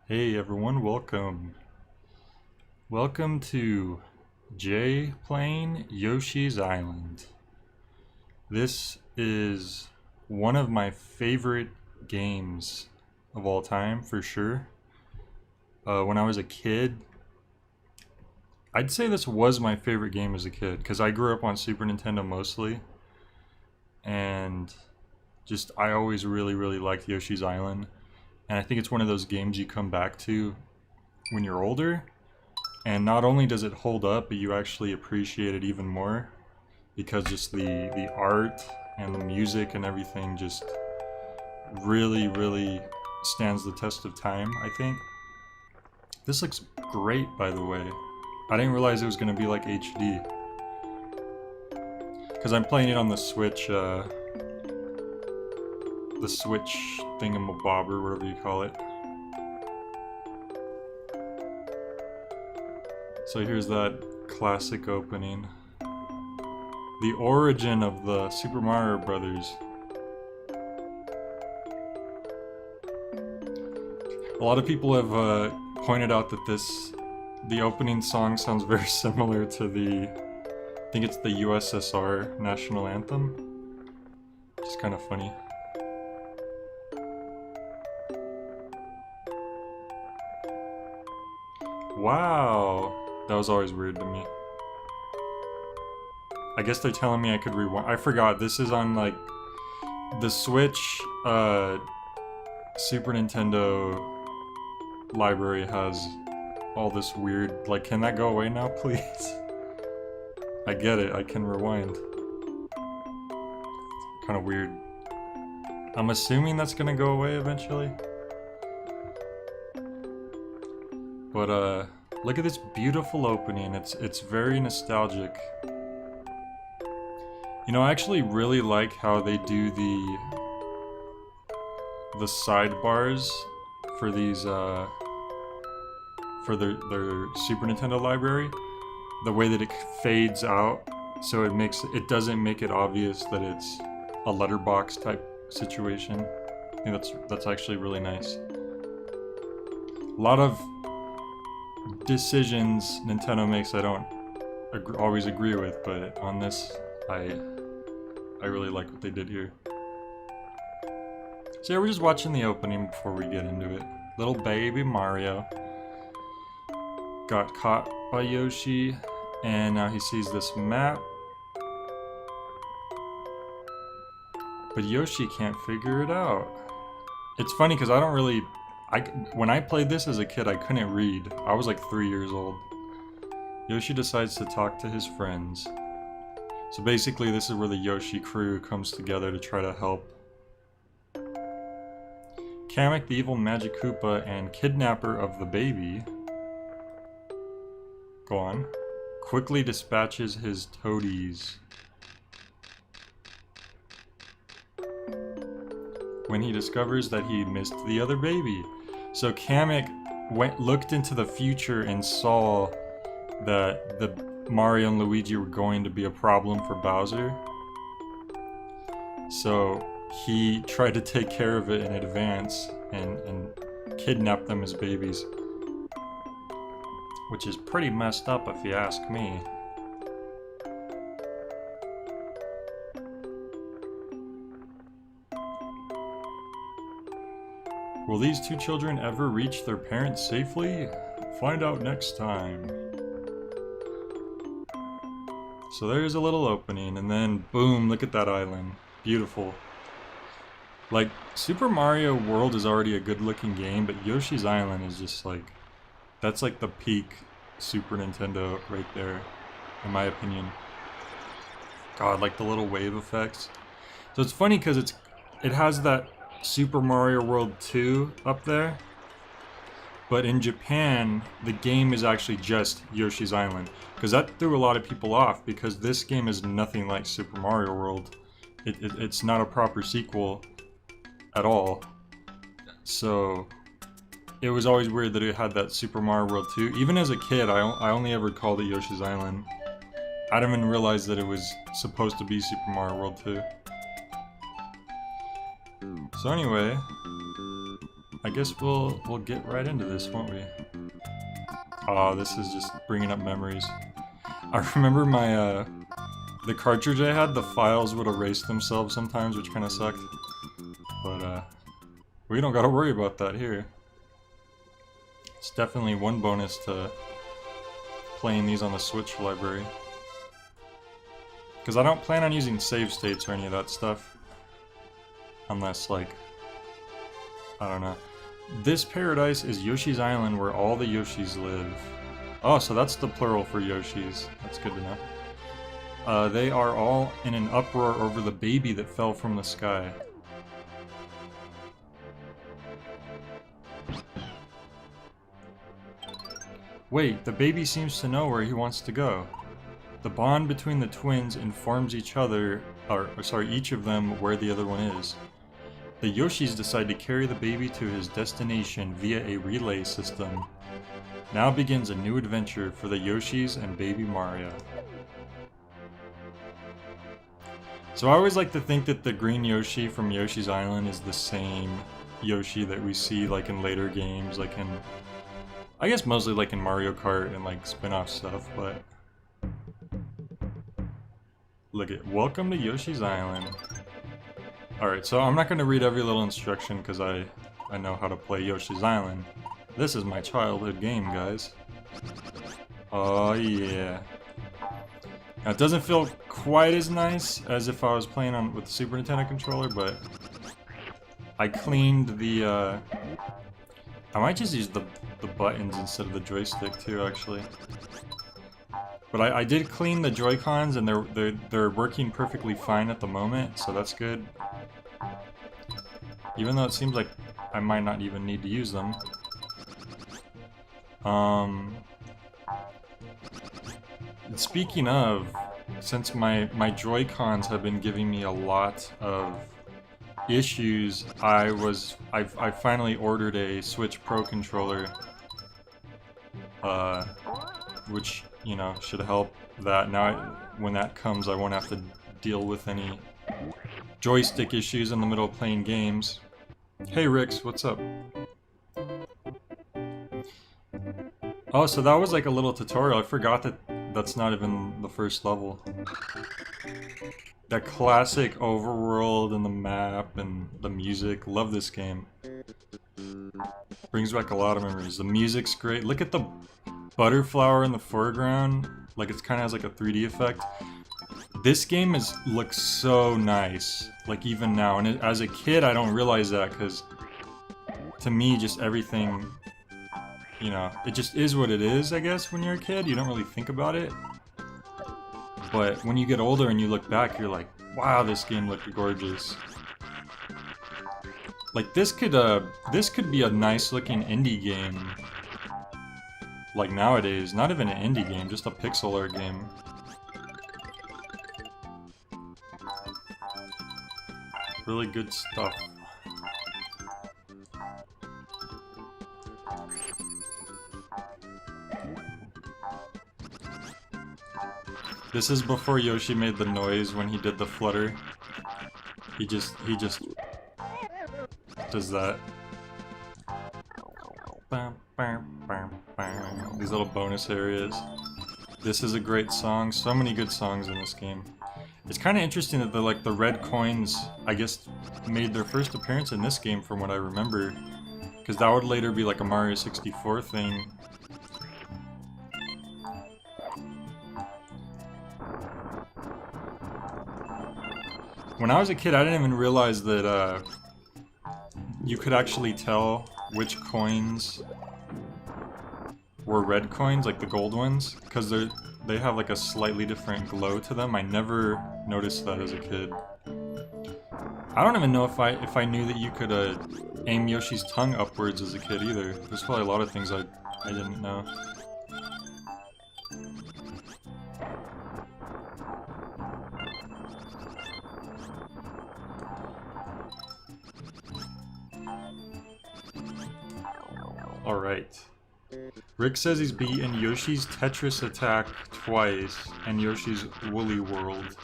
Hey everyone, welcome. Welcome to Jay playing Yoshi's Island. This is one of my favorite games of all time, for sure. When I was a kid, I'd say this was my favorite game as a kid, because I grew up on Super Nintendo mostly, and just I always really liked Yoshi's Island. And I think it's one of those games you come back to when you're older. And not only does it hold up, but you actually appreciate it even more because just the art and the music and everything just really stands the test of time, I think. This looks great, by the way. I didn't realize it was going to be like HD. Because I'm playing it on the Switch thingamabobber, whatever you call it. So here's that classic opening. The origin of the Super Mario Brothers. A lot of people have pointed out that the opening song sounds very similar to I think it's the USSR national anthem. Which is kind of funny. Wow! That was always weird to me. I guess they're telling me I could rewind. I forgot, this is on like the Switch Super Nintendo library has all this weird, like, can that go away now, please? I get it, I can rewind. Kind of weird. I'm assuming that's gonna go away eventually. But look at this beautiful opening. It's very nostalgic. You know, I actually really like how they do the sidebars for these for their Super Nintendo library. The way that it fades out, so it doesn't make it obvious that it's a letterbox type situation. I think that's actually really nice. A lot of decisions Nintendo makes I don't always agree with, but on this I really like what they did here. So yeah, we're just watching the opening before we get into it. Little baby Mario got caught by Yoshi, and now he sees this map. But Yoshi can't figure it out. It's funny because I don't really... when I played this as a kid, I couldn't read. I was like 3 years old. Yoshi decides to talk to his friends. So basically, this is where the Yoshi crew comes together to try to help Kamek, the evil Magic Koopa and kidnapper of the baby, go on, quickly dispatches his toadies when he discovers that he missed the other baby. So Kamek looked into the future and saw that the Mario and Luigi were going to be a problem for Bowser. So he tried to take care of it in advance and kidnap them as babies. Which is pretty messed up if you ask me. Will these two children ever reach their parents safely? Find out next time. So there's a little opening, and then boom, look at that island. Beautiful. Like, Super Mario World is already a good looking game, but Yoshi's Island is just like, that's like the peak Super Nintendo right there, in my opinion. God, like the little wave effects. So it's funny because it has that Super Mario World 2 up there, but in Japan the game is actually just Yoshi's Island, because that threw a lot of people off because this game is nothing like Super Mario World. It's not a proper sequel at all, so it was always weird that it had that Super Mario World 2. Even as a kid, I only ever called it Yoshi's Island. I didn't even realize that it was supposed to be Super Mario World 2. So anyway, I guess we'll get right into this, won't we? Oh, this is just bringing up memories. I remember my the cartridge I had, the files would erase themselves sometimes, which kind of sucked. But we don't gotta worry about that here. It's definitely one bonus to playing these on the Switch library. Because I don't plan on using save states or any of that stuff. Unless, like, I don't know. This paradise is Yoshi's Island where all the Yoshis live. Oh, so that's the plural for Yoshis. That's good to know. They are all in an uproar over the baby that fell from the sky. Wait, the baby seems to know where he wants to go. The bond between the twins informs each other, each of them where the other one is. The Yoshis decide to carry the baby to his destination via a relay system. Now begins a new adventure for the Yoshis and baby Mario. So I always like to think that the green Yoshi from Yoshi's Island is the same Yoshi that we see like in later games, like in, I guess mostly like in Mario Kart and like spin-off stuff, but look at, welcome to Yoshi's Island. Alright, so I'm not going to read every little instruction because I know how to play Yoshi's Island. This is my childhood game, guys. Oh yeah. Now it doesn't feel quite as nice as if I was playing on with the Super Nintendo controller, but I cleaned the I might just use the buttons instead of the joystick too, actually. But I did clean the Joy-Cons and they're working perfectly fine at the moment, so that's good. Even though it seems like I might not even need to use them. Speaking of, since my Joy-Cons have been giving me a lot of issues, I finally ordered a Switch Pro controller, which, you know, should help that. Now, when that comes, I won't have to deal with any joystick issues in the middle of playing games. Hey Rix, what's up? Oh, so that was like a little tutorial. I forgot that that's not even the first level. That classic overworld and the map and the music. Love this game. Brings back a lot of memories. The music's great. Look at the butterflower in the foreground. Like it's kind of has like a 3D effect. This game looks so nice, like even now, and as a kid I don't realize that because to me just everything, you know, it just is what it is, I guess. When you're a kid you don't really think about it, but when you get older and you look back you're like, wow, this game looked gorgeous. Like this could be a nice looking indie game, like nowadays. Not even an indie game, just a pixel art game. Really good stuff. This is before Yoshi made the noise when he did the flutter. He just does that. These little bonus areas. This is a great song. So many good songs in this game. It's kind of interesting that the red coins, I guess, made their first appearance in this game from what I remember, because that would later be like a Mario 64 thing. When I was a kid, I didn't even realize that you could actually tell which coins were red coins, like the gold ones, because they have like a slightly different glow to them. I never noticed that as a kid. I don't even know if I knew that you could aim Yoshi's tongue upwards as a kid either. There's probably a lot of things I didn't know. Alright. Rick says he's beaten Yoshi's Tetris Attack twice and Yoshi's Woolly World.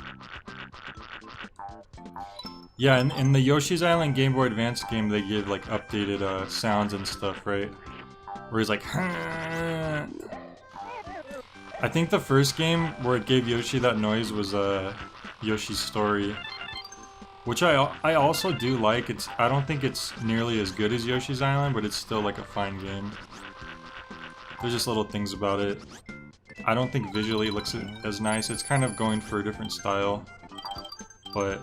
Yeah, in the Yoshi's Island Game Boy Advance game, they give like updated sounds and stuff, right? Where he's like, I think the first game where it gave Yoshi that noise was Yoshi's Story, which I also do like. I don't think it's nearly as good as Yoshi's Island, but it's still like a fine game. There's just little things about it. I don't think visually it looks as nice. It's kind of going for a different style, but.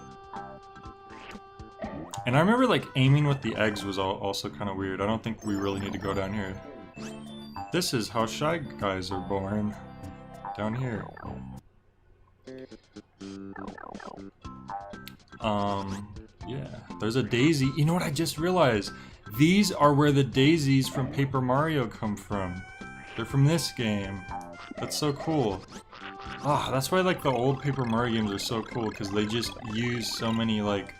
And I remember like aiming with the eggs was also kind of weird. I don't think we really need to go down here. This is how Shy Guys are born. Down here. Yeah. There's a daisy. You know what I just realized? These are where the daisies from Paper Mario come from. They're from this game. That's so cool. Ah, that's why like the old Paper Mario games are so cool, because they just use so many like...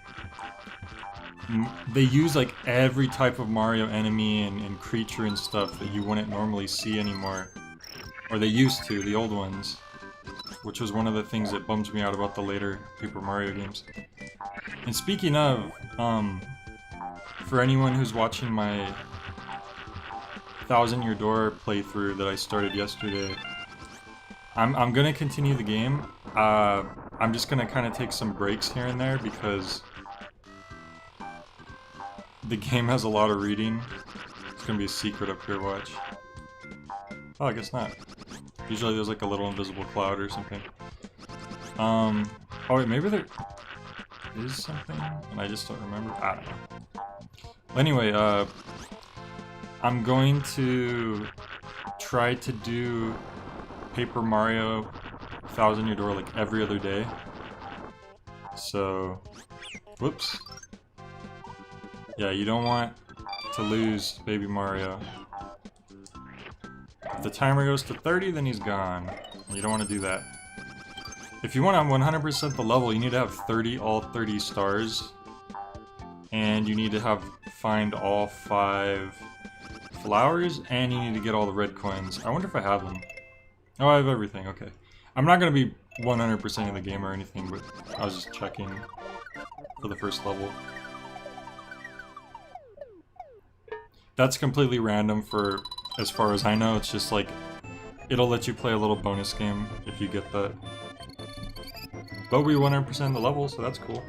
They use like every type of Mario enemy and creature and stuff that you wouldn't normally see anymore. Or they used to, the old ones. Which was one of the things that bums me out about the later Paper Mario games. And speaking of, for anyone who's watching my Thousand Year Door playthrough that I started yesterday, I'm gonna continue the game. I'm just gonna kind of take some breaks here and there because the game has a lot of reading. It's gonna be a secret up here, watch. Oh, I guess not. Usually there's like a little invisible cloud or something. Oh wait, maybe there is something and I just don't remember. I don't know. Anyway, I'm going to try to do Paper Mario Thousand Year Door like every other day. So, whoops. Yeah, you don't want to lose Baby Mario. If the timer goes to 30, then he's gone. You don't want to do that. If you want to 100% the level, you need to have all 30 stars. And you need to find all 5 flowers, and you need to get all the red coins. I wonder if I have them. Oh, I have everything, okay. I'm not going to be 100% of the game or anything, but I was just checking for the first level. That's completely random for, as far as I know. It's just like, it'll let you play a little bonus game if you get that. But we 100% the level, so that's cool.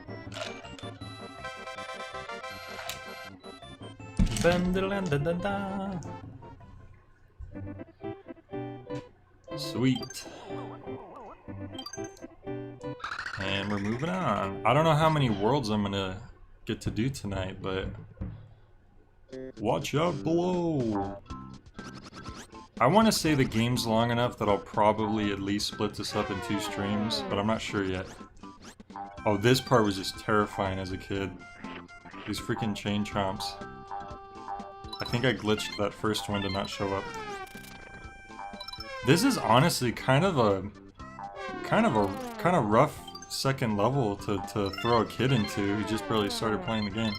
Sweet. And we're moving on. I don't know how many worlds I'm gonna get to do tonight, but watch out below. I want to say the game's long enough that I'll probably at least split this up in 2 streams, but I'm not sure yet. Oh, this part was just terrifying as a kid. These freaking chain chomps. I think I glitched that first one to not show up. This is honestly kind of a rough second level to throw a kid into who just barely started playing the game.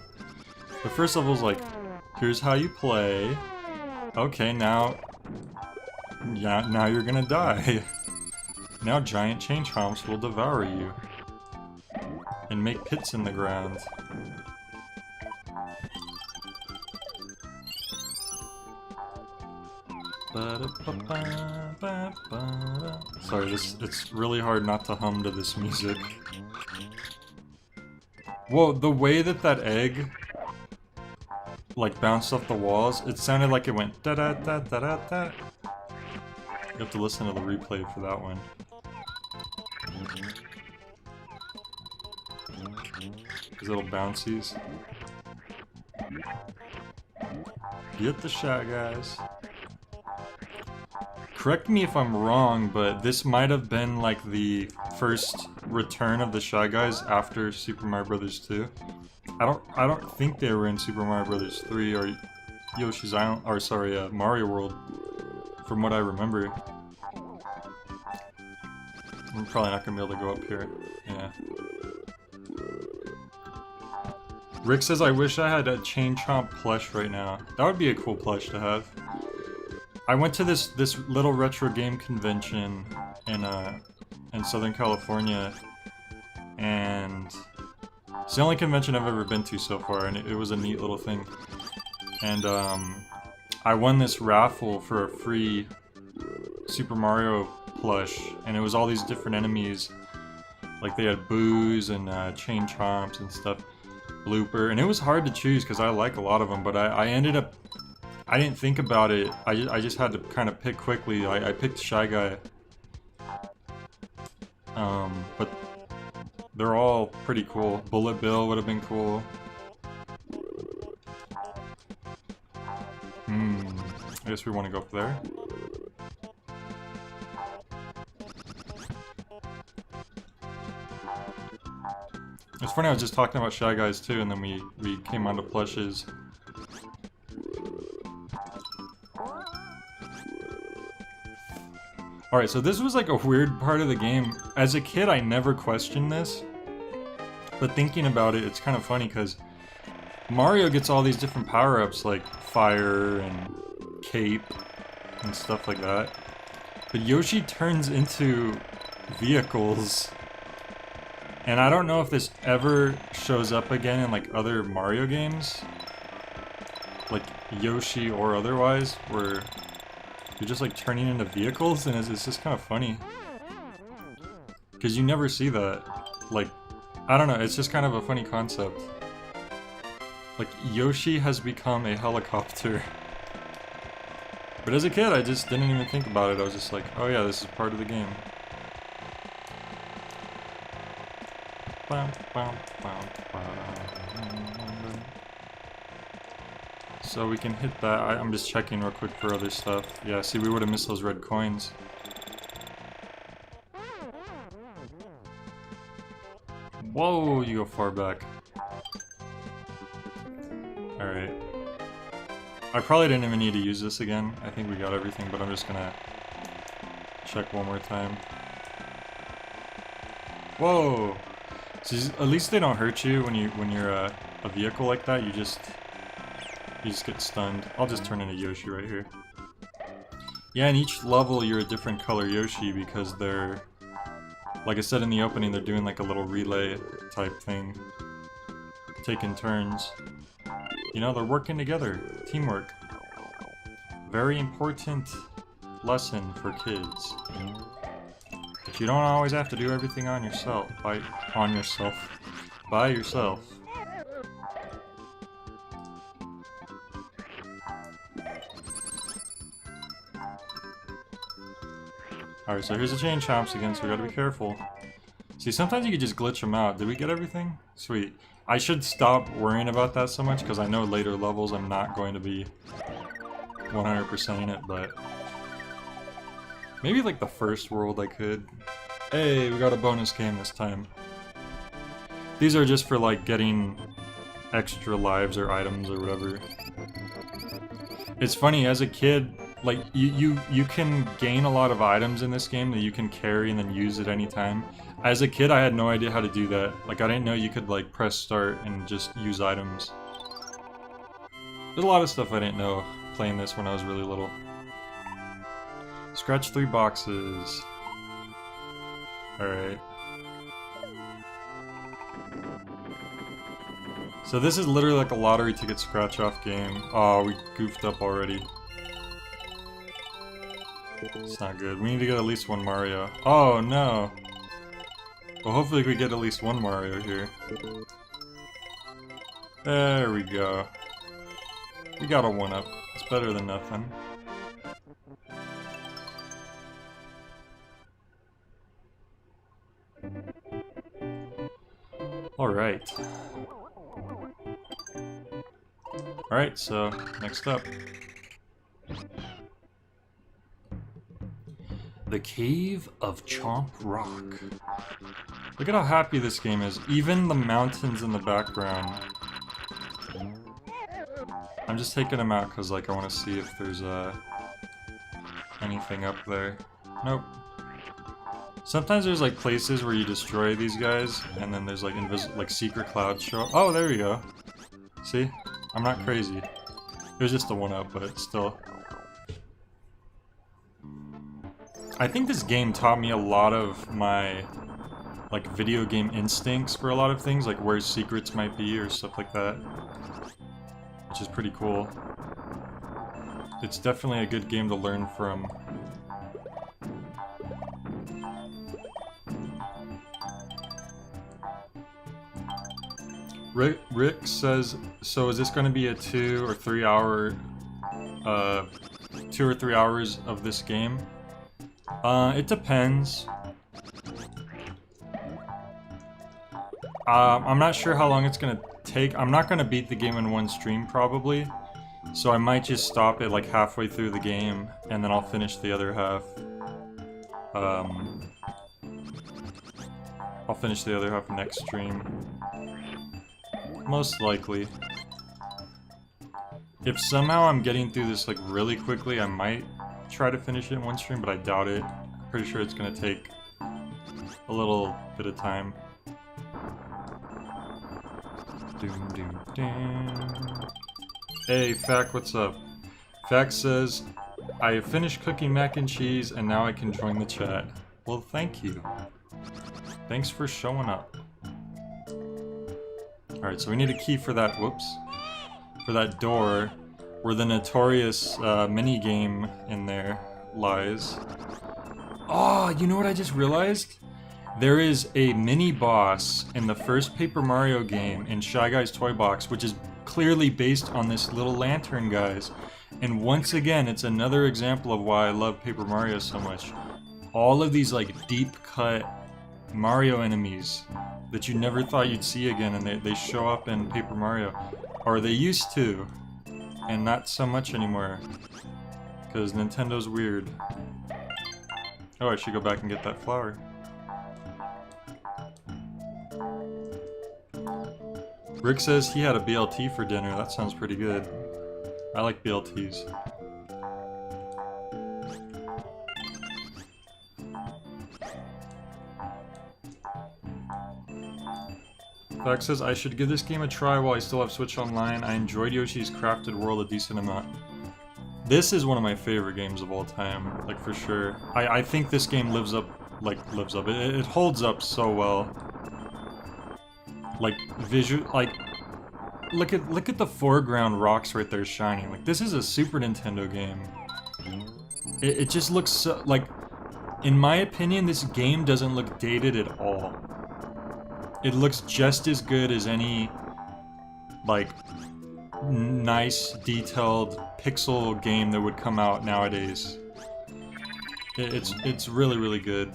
The first level's like, here's how you play. Okay, now you're gonna die. Now giant chain chomps will devour you and make pits in the ground. Sorry, it's really hard not to hum to this music. Whoa, the way that egg like bounced off the walls, it sounded like it went da da da da da da. You have to listen to the replay for that one. These little bouncies. Get the shot, guys. Correct me if I'm wrong, but this might have been like the first return of the Shy Guys after Super Mario Bros. 2. I don't think they were in Super Mario Bros. 3 or Yoshi's Island, or sorry, Mario World, from what I remember. I'm probably not gonna be able to go up here. Yeah. Rick says, I wish I had a Chain Chomp plush right now. That would be a cool plush to have. I went to this little retro game convention in Southern California, and It's the only convention I've ever been to so far, and it was a neat little thing. And I won this raffle for a free Super Mario plush, and it was all these different enemies. Like they had Boos and Chain Chomps and stuff, Blooper, and it was hard to choose because I like a lot of them, but I ended up, I didn't think about it, I just had to kind of pick quickly. I picked Shy Guy. But they're all pretty cool. Bullet Bill would have been cool. I guess we want to go up there. It's funny, I was just talking about Shy Guys too, and then we came onto plushes. Alright, so this was like a weird part of the game. As a kid, I never questioned this. But thinking about it, it's kind of funny because Mario gets all these different power-ups like fire and cape and stuff like that. But Yoshi turns into vehicles. And I don't know if this ever shows up again in like other Mario games. Like Yoshi or otherwise, where you're just like turning into vehicles, and it's just kind of funny. Because you never see that. Like, I don't know, it's just kind of a funny concept. Like, Yoshi has become a helicopter. But as a kid, I just didn't even think about it. I was just like, oh yeah, this is part of the game. So we can hit that. I'm just checking real quick for other stuff. Yeah, see, we would have missed those red coins. Whoa, you go far back. Alright. I probably didn't even need to use this again. I think we got everything, but I'm just gonna check one more time. Whoa! So at least they don't hurt you when you're a vehicle like that. You just get stunned. I'll just turn into Yoshi right here. Yeah, in each level you're a different color Yoshi because they're, like I said in the opening, they're doing like a little relay type thing. Taking turns. You know, they're working together. Teamwork. Very important lesson for kids. But you don't always have to do everything on yourself. By yourself. Alright, so here's the chain chomps again, so we gotta be careful. See, sometimes you can just glitch them out. Did we get everything? Sweet. I should stop worrying about that so much, because I know later levels I'm not going to be 100% in it, but maybe like the first world I could. Hey, we got a bonus game this time. These are just for like getting extra lives or items or whatever. It's funny, as a kid, like you can gain a lot of items in this game that you can carry and then use at any time. As a kid, I had no idea how to do that. Like, I didn't know you could like press start and just use items. There's a lot of stuff I didn't know playing this when I was really little. Scratch 3 boxes. Alright. So this is literally like a lottery ticket scratch off game. Oh, we goofed up already. It's not good. We need to get at least one Mario. Oh no! Well, hopefully we get at least one Mario here. There we go. We got a 1-up. It's better than nothing. Alright. Alright, so, next up. The Cave of Chomp Rock. Look at how happy this game is. Even the mountains in the background. I'm just taking them out because like I want to see if there's anything up there. Nope. Sometimes there's like places where you destroy these guys and then there's like secret clouds show up. Oh, there you go. See? I'm not crazy. It was just a 1-up, but still. I think this game taught me a lot of my like video game instincts for a lot of things, like where secrets might be or stuff like that, which is pretty cool. It's definitely a good game to learn from. Rick says, so is this going to be a 2 or 3 hour, 2 or 3 hours of this game? It depends. I'm not sure how long it's going to take. I'm not going to beat the game in one stream probably, so I might just stop it like halfway through the game and then I'll finish the other half. I'll finish the other half next stream. Most likely. If somehow I'm getting through this like really quickly, I might try to finish it in one stream, but I doubt it. I'm pretty sure it's gonna take a little bit of time. Doom, doom, doom. Hey, Fac, what's up? Fac says, I have finished cooking mac and cheese and now I can join the chat. Well, thank you. Thanks for showing up. Alright, so we need a key for that, whoops, for that door where the notorious mini-game in there lies. Oh, you know what I just realized? There is a mini-boss in the first Paper Mario game in Shy Guy's Toy Box, which is clearly based on this little lantern, guys. And once again, it's another example of why I love Paper Mario so much. All of these, like, deep-cut Mario enemies that you never thought you'd see again, and they show up in Paper Mario. Or they used to, and not so much anymore. Because Nintendo's weird. Oh, I should go back and get that flower. Rick says he had a BLT for dinner. That sounds pretty good. I like BLTs. Fact says, I should give this game a try while I still have Switch Online. I enjoyed Yoshi's Crafted World a decent amount. This is one of my favorite games of all time, like for sure. I think this game lives up. It holds up so well. Like visual, like look at the foreground rocks right there shining. Like this is a Super Nintendo game. It just looks so, like, in my opinion, this game doesn't look dated at all. It looks just as good as any, like, nice, detailed pixel game that would come out nowadays. It's really, really good.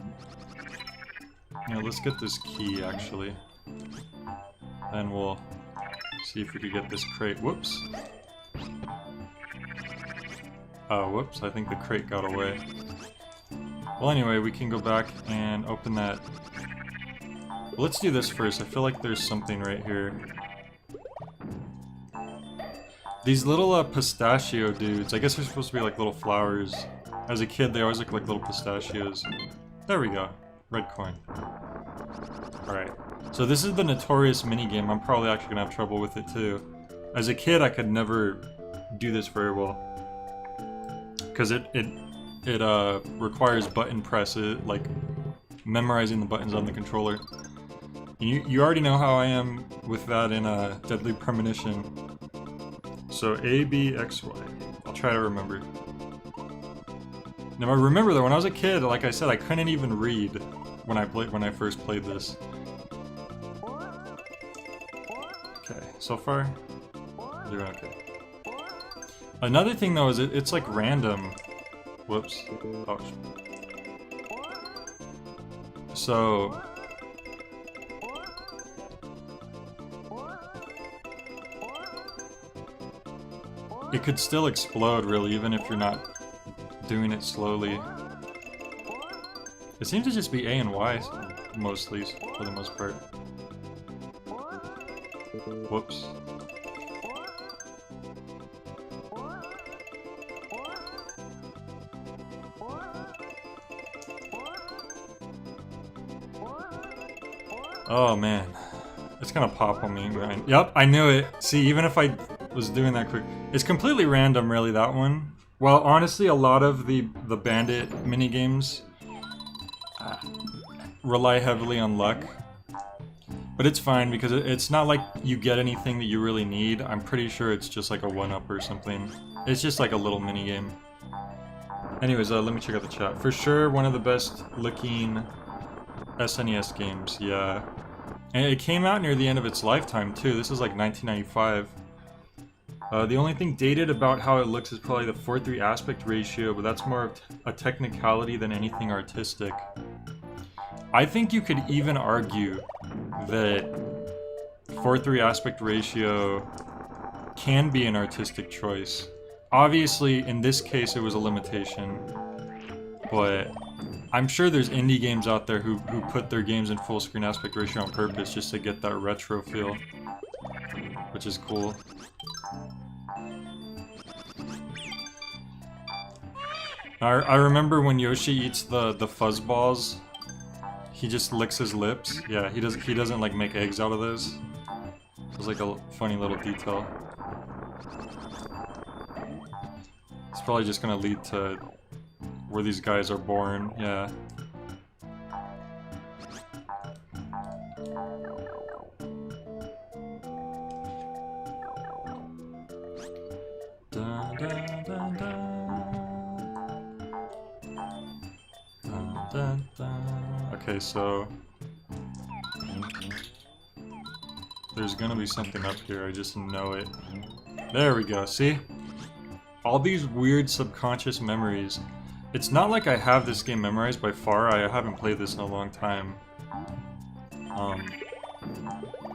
You know, let's get this key, actually. And we'll see if we can get this crate. Whoops. Oh, whoops, I think the crate got away. Well, anyway, we can go back and open that. Well, let's do this first. I feel like there's something right here. These little pistachio dudes, I guess they're supposed to be like little flowers. As a kid, they always look like little pistachios. There we go. Red coin. Alright. So this is the notorious minigame. I'm probably actually gonna have trouble with it too. As a kid, I could never do this very well. Because it requires button presses, like memorizing the buttons on the controller. You already know how I am with that in Deadly Premonition. So A, B, X, Y. I'll try to remember. Now I remember that when I was a kid, like I said, I couldn't even read when I first played this. Okay, so far, doing okay. Another thing though is it's like random. Whoops. Oh. So it could still explode, really, even if you're not doing it slowly. It seems to just be A and Y, mostly, for the most part. Whoops. Oh man, it's gonna pop on me, right? Yep, I knew it. See, even if I was doing that quick, it's completely random, really, that one. Well, honestly, a lot of the Bandit minigames rely heavily on luck. But it's fine because it's not like you get anything that you really need. I'm pretty sure it's just like a 1-up or something. It's just like a little mini game. Anyways, let me check out the chat. For sure, one of the best looking SNES games, yeah. And it came out near the end of its lifetime too. This is like 1995. The only thing dated about how it looks is probably the 4:3 aspect ratio, but that's more of a technicality than anything artistic. I think you could even argue that 4:3 aspect ratio can be an artistic choice. Obviously, in this case, it was a limitation, but I'm sure there's indie games out there who put their games in full screen aspect ratio on purpose just to get that retro feel, which is cool. I remember when Yoshi eats the fuzz balls, he just licks his lips. Yeah, he doesn't like make eggs out of those. It was like a funny little detail. It's probably just gonna lead to where these guys are born, yeah. Dun, dun, dun, dun. Dun, dun, dun. Okay, so there's gonna be something up here, I just know it. There we go, see? All these weird subconscious memories. It's not like I have this game memorized by far, I haven't played this in a long time.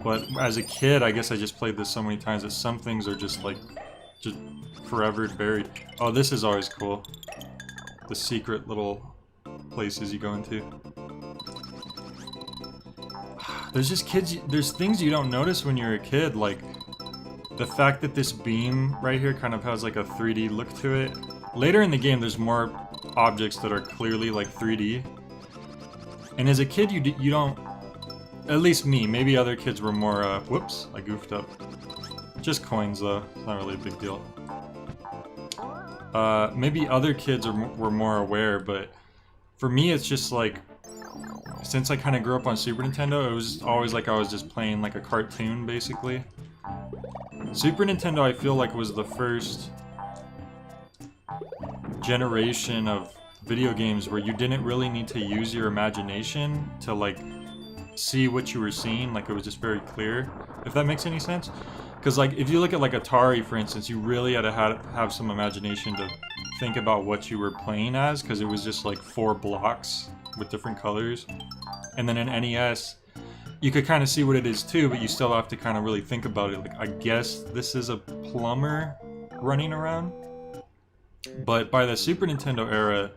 But as a kid, I guess I just played this so many times that some things are just like, just forever buried. Oh, this is always cool. The secret little places you go into. There's just there's things you don't notice when you're a kid, like the fact that this beam right here kind of has like a 3D look to it. Later in the game, there's more objects that are clearly like 3D. And as a kid, you don't, at least me, maybe other kids were more, whoops, I goofed up. Just coins though, it's not really a big deal. Maybe other kids were more aware, but for me it's just like, since I kind of grew up on Super Nintendo, it was always like I was just playing like a cartoon, basically. Super Nintendo, I feel like, was the first generation of video games where you didn't really need to use your imagination to like see what you were seeing, like it was just very clear, if that makes any sense. Because like if you look at like Atari, for instance, you really had to have some imagination to think about what you were playing as, because it was just like 4 blocks with different colors. And then in NES, you could kind of see what it is too, but you still have to kind of really think about it. Like, I guess this is a plumber running around. But by the Super Nintendo era,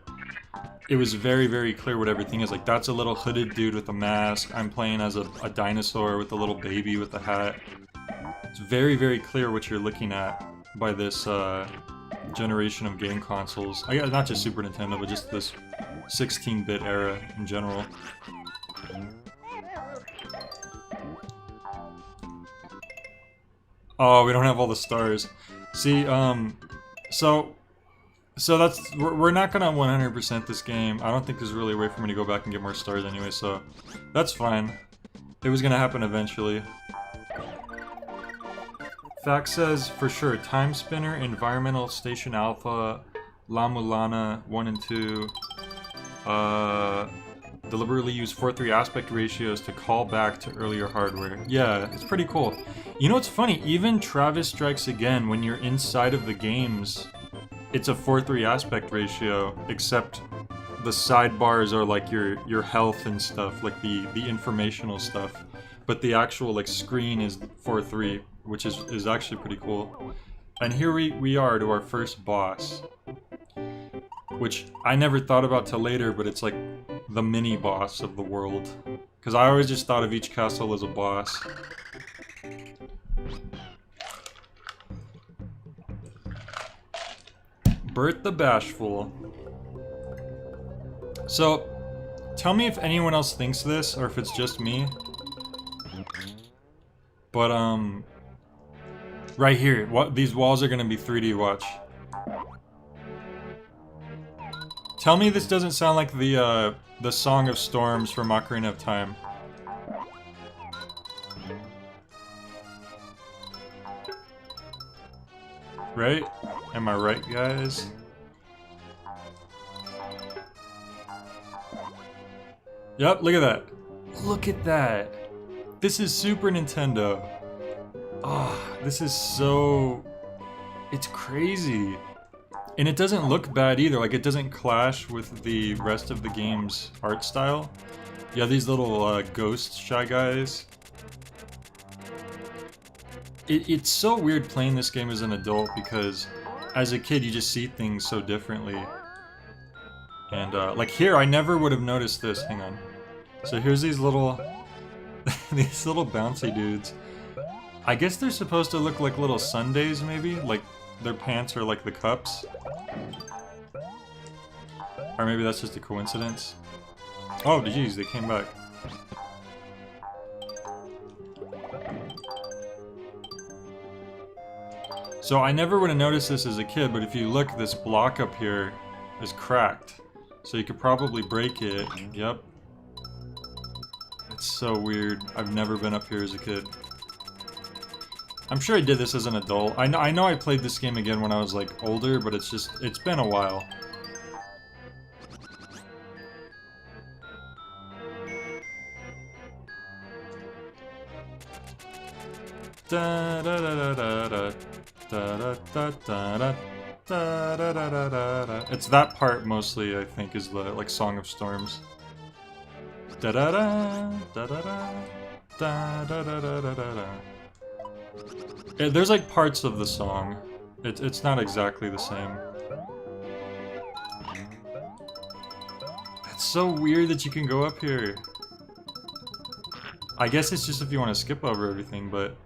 it was very, very clear what everything is. Like, that's a little hooded dude with a mask. I'm playing as a dinosaur with a little baby with a hat. It's very, very clear what you're looking at by this generation of game consoles. I guess not just Super Nintendo, but just this 16-bit era in general. Oh, we don't have all the stars. See, so that's, we're not gonna 100% this game. I don't think there's really a way for me to go back and get more stars anyway, so that's fine. It was gonna happen eventually. Fact says, for sure, Time Spinner, Environmental Station Alpha, La Mulana 1 and 2, deliberately use 4:3 aspect ratios to call back to earlier hardware. Yeah, it's pretty cool. You know what's funny? Even Travis Strikes Again, when you're inside of the games, it's a 4:3 aspect ratio, except the sidebars are like your health and stuff, like the informational stuff. But the actual like screen is 4:3, which is actually pretty cool. And here we are to our first boss, which I never thought about till later, but it's like the mini boss of the world. Because I always just thought of each castle as a boss. Bert the Bashful. So, tell me if anyone else thinks this, or if it's just me. But, right here, these walls are gonna be 3D, watch. Tell me this doesn't sound like the Song of Storms from Ocarina of Time. Right? Am I right, guys? Yep, look at that. Look at that. This is Super Nintendo. Ah, oh, this is so... It's crazy. And it doesn't look bad either. Like, it doesn't clash with the rest of the game's art style. You have these little ghost Shy Guys. It's so weird playing this game as an adult because as a kid you just see things so differently. And like here, I never would have noticed this. Hang on. So here's these little these little bouncy dudes. I guess they're supposed to look like little sundaes, maybe? Like their pants are like the cups. Or maybe that's just a coincidence. Oh, geez, they came back. So I never would have noticed this as a kid, but if you look, this block up here is cracked. So you could probably break it. Yep. It's so weird. I've never been up here as a kid. I'm sure I did this as an adult. I know I played this game again when I was like older, but it's been a while. Da da da da da da da da da da da da da. It's that part mostly, I think, is the like Song of Storms. Da da da da da da da da da da da. There's like parts of the song. It's not exactly the same. It's so weird that you can go up here. I guess it's just if you want to skip over everything, but...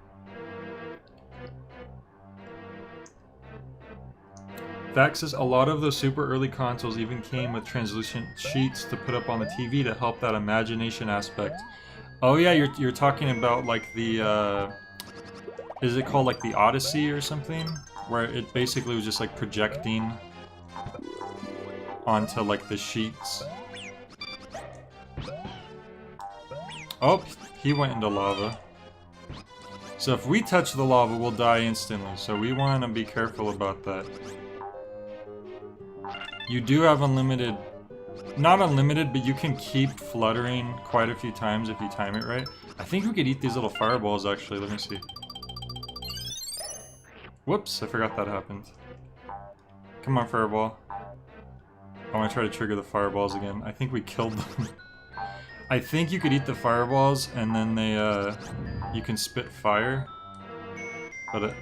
Fact is, a lot of those super early consoles even came with translucent sheets to put up on the TV to help that imagination aspect. Oh yeah, you're talking about like the, is it called like the Odyssey or something? Where it basically was just like projecting onto like the sheets. Oh, he went into lava. So if we touch the lava, we'll die instantly, so we want to be careful about that. You do have unlimited... Not unlimited, but you can keep fluttering quite a few times if you time it right. I think we could eat these little fireballs, actually. Let me see. Whoops, I forgot that happened. Come on, fireball. I want to try to trigger the fireballs again. I think we killed them. I think you could eat the fireballs, and then they, you can spit fire. But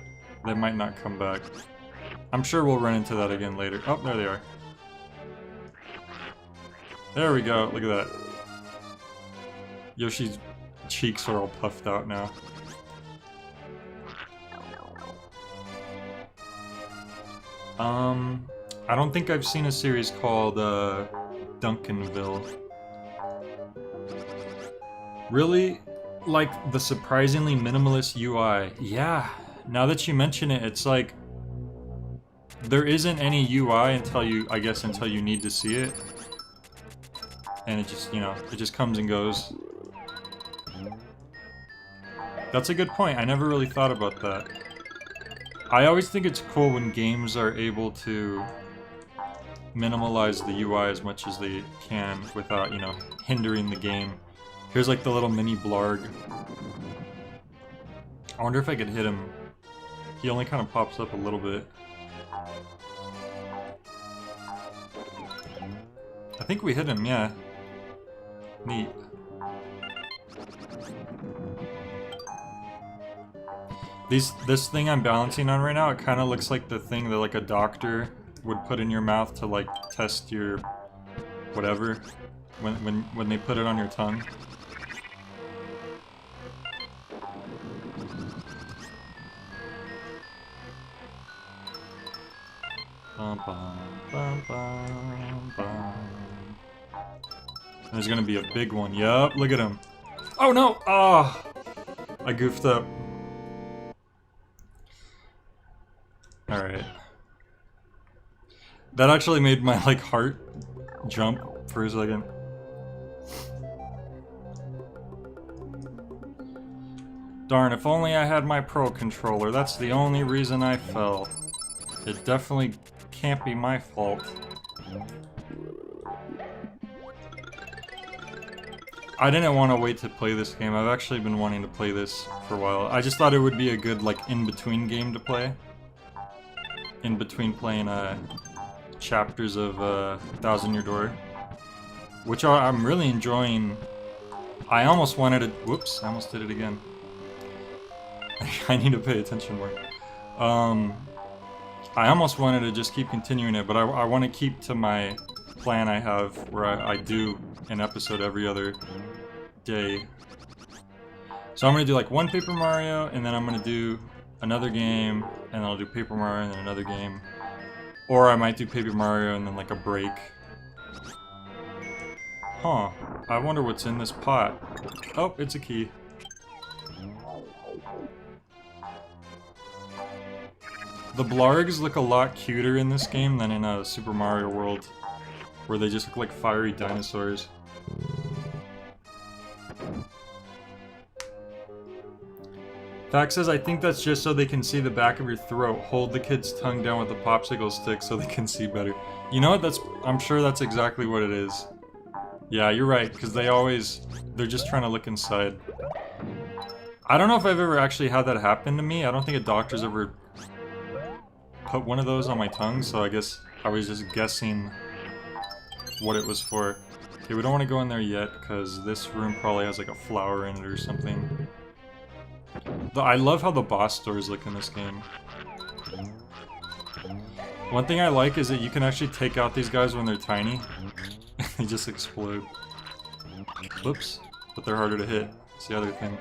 they might not come back. I'm sure we'll run into that again later. Oh, there they are. There we go, look at that. Yoshi's cheeks are all puffed out now. I don't think I've seen a series called, Duncanville. Really? Like, the surprisingly minimalist UI. Yeah, now that you mention it, it's like... There isn't any UI until until you need to see it. And it just, you know, it just comes and goes. That's a good point. I never really thought about that. I always think it's cool when games are able to minimalize the UI as much as they can without, you know, hindering the game. Here's like the little mini blarg. I wonder if I could hit him. He only kind of pops up a little bit. I think we hit him, yeah. Neat. This thing I'm balancing on right now, it kind of looks like the thing that like a doctor would put in your mouth to like test your whatever when they put it on your tongue. Bum, bum, bum, bum, bum. There's gonna be a big one. Yup, look at him. Oh no! Ah! Oh, I goofed up. Alright. That actually made my, like, heart jump for a second. Darn, if only I had my Pro controller. That's the only reason I fell. It definitely can't be my fault. I didn't want to wait to play this game. I've actually been wanting to play this for a while. I just thought it would be a good, like, in-between game to play. In between playing, chapters of, Thousand Year Door. Which I'm really enjoying. I almost wanted to... Whoops, I almost did it again. I need to pay attention more. I almost wanted to just keep continuing it, but I want to keep to my plan I have, where I do an episode every other day. So I'm going to do like one Paper Mario, and then I'm going to do another game, and then I'll do Paper Mario, and then another game. Or I might do Paper Mario, and then like a break. Huh. I wonder what's in this pot. Oh, it's a key. The Blargs look a lot cuter in this game than in Super Mario World, where they just look like fiery dinosaurs. Fact says, I think that's just so they can see the back of your throat. Hold the kid's tongue down with a popsicle stick so they can see better. You know what? I'm sure that's exactly what it is. Yeah, you're right, because they're just trying to look inside. I don't know if I've ever actually had that happen to me. I don't think a doctor's ever put one of those on my tongue, so I guess I was just guessing what it was for. Okay, we don't want to go in there yet, because this room probably has like a flower in it or something. I love how the boss doors look in this game. One thing I like is that you can actually take out these guys when they're tiny. They just explode. Whoops, but they're harder to hit. That's the other thing.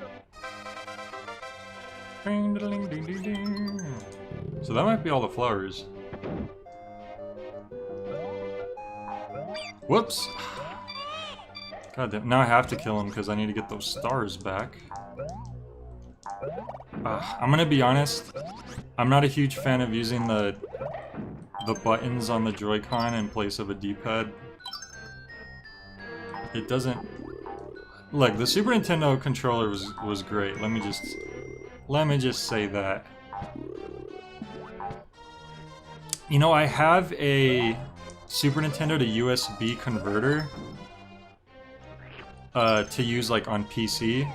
So that might be all the flowers. Whoops! God damn, now I have to kill him because I need to get those stars back. I'm gonna be honest, I'm not a huge fan of using the buttons on the Joy-Con in place of a D-pad. It doesn't... Look, the Super Nintendo controller was great. Let me just say that. You know, I have a Super Nintendo to USB converter to use like on PC.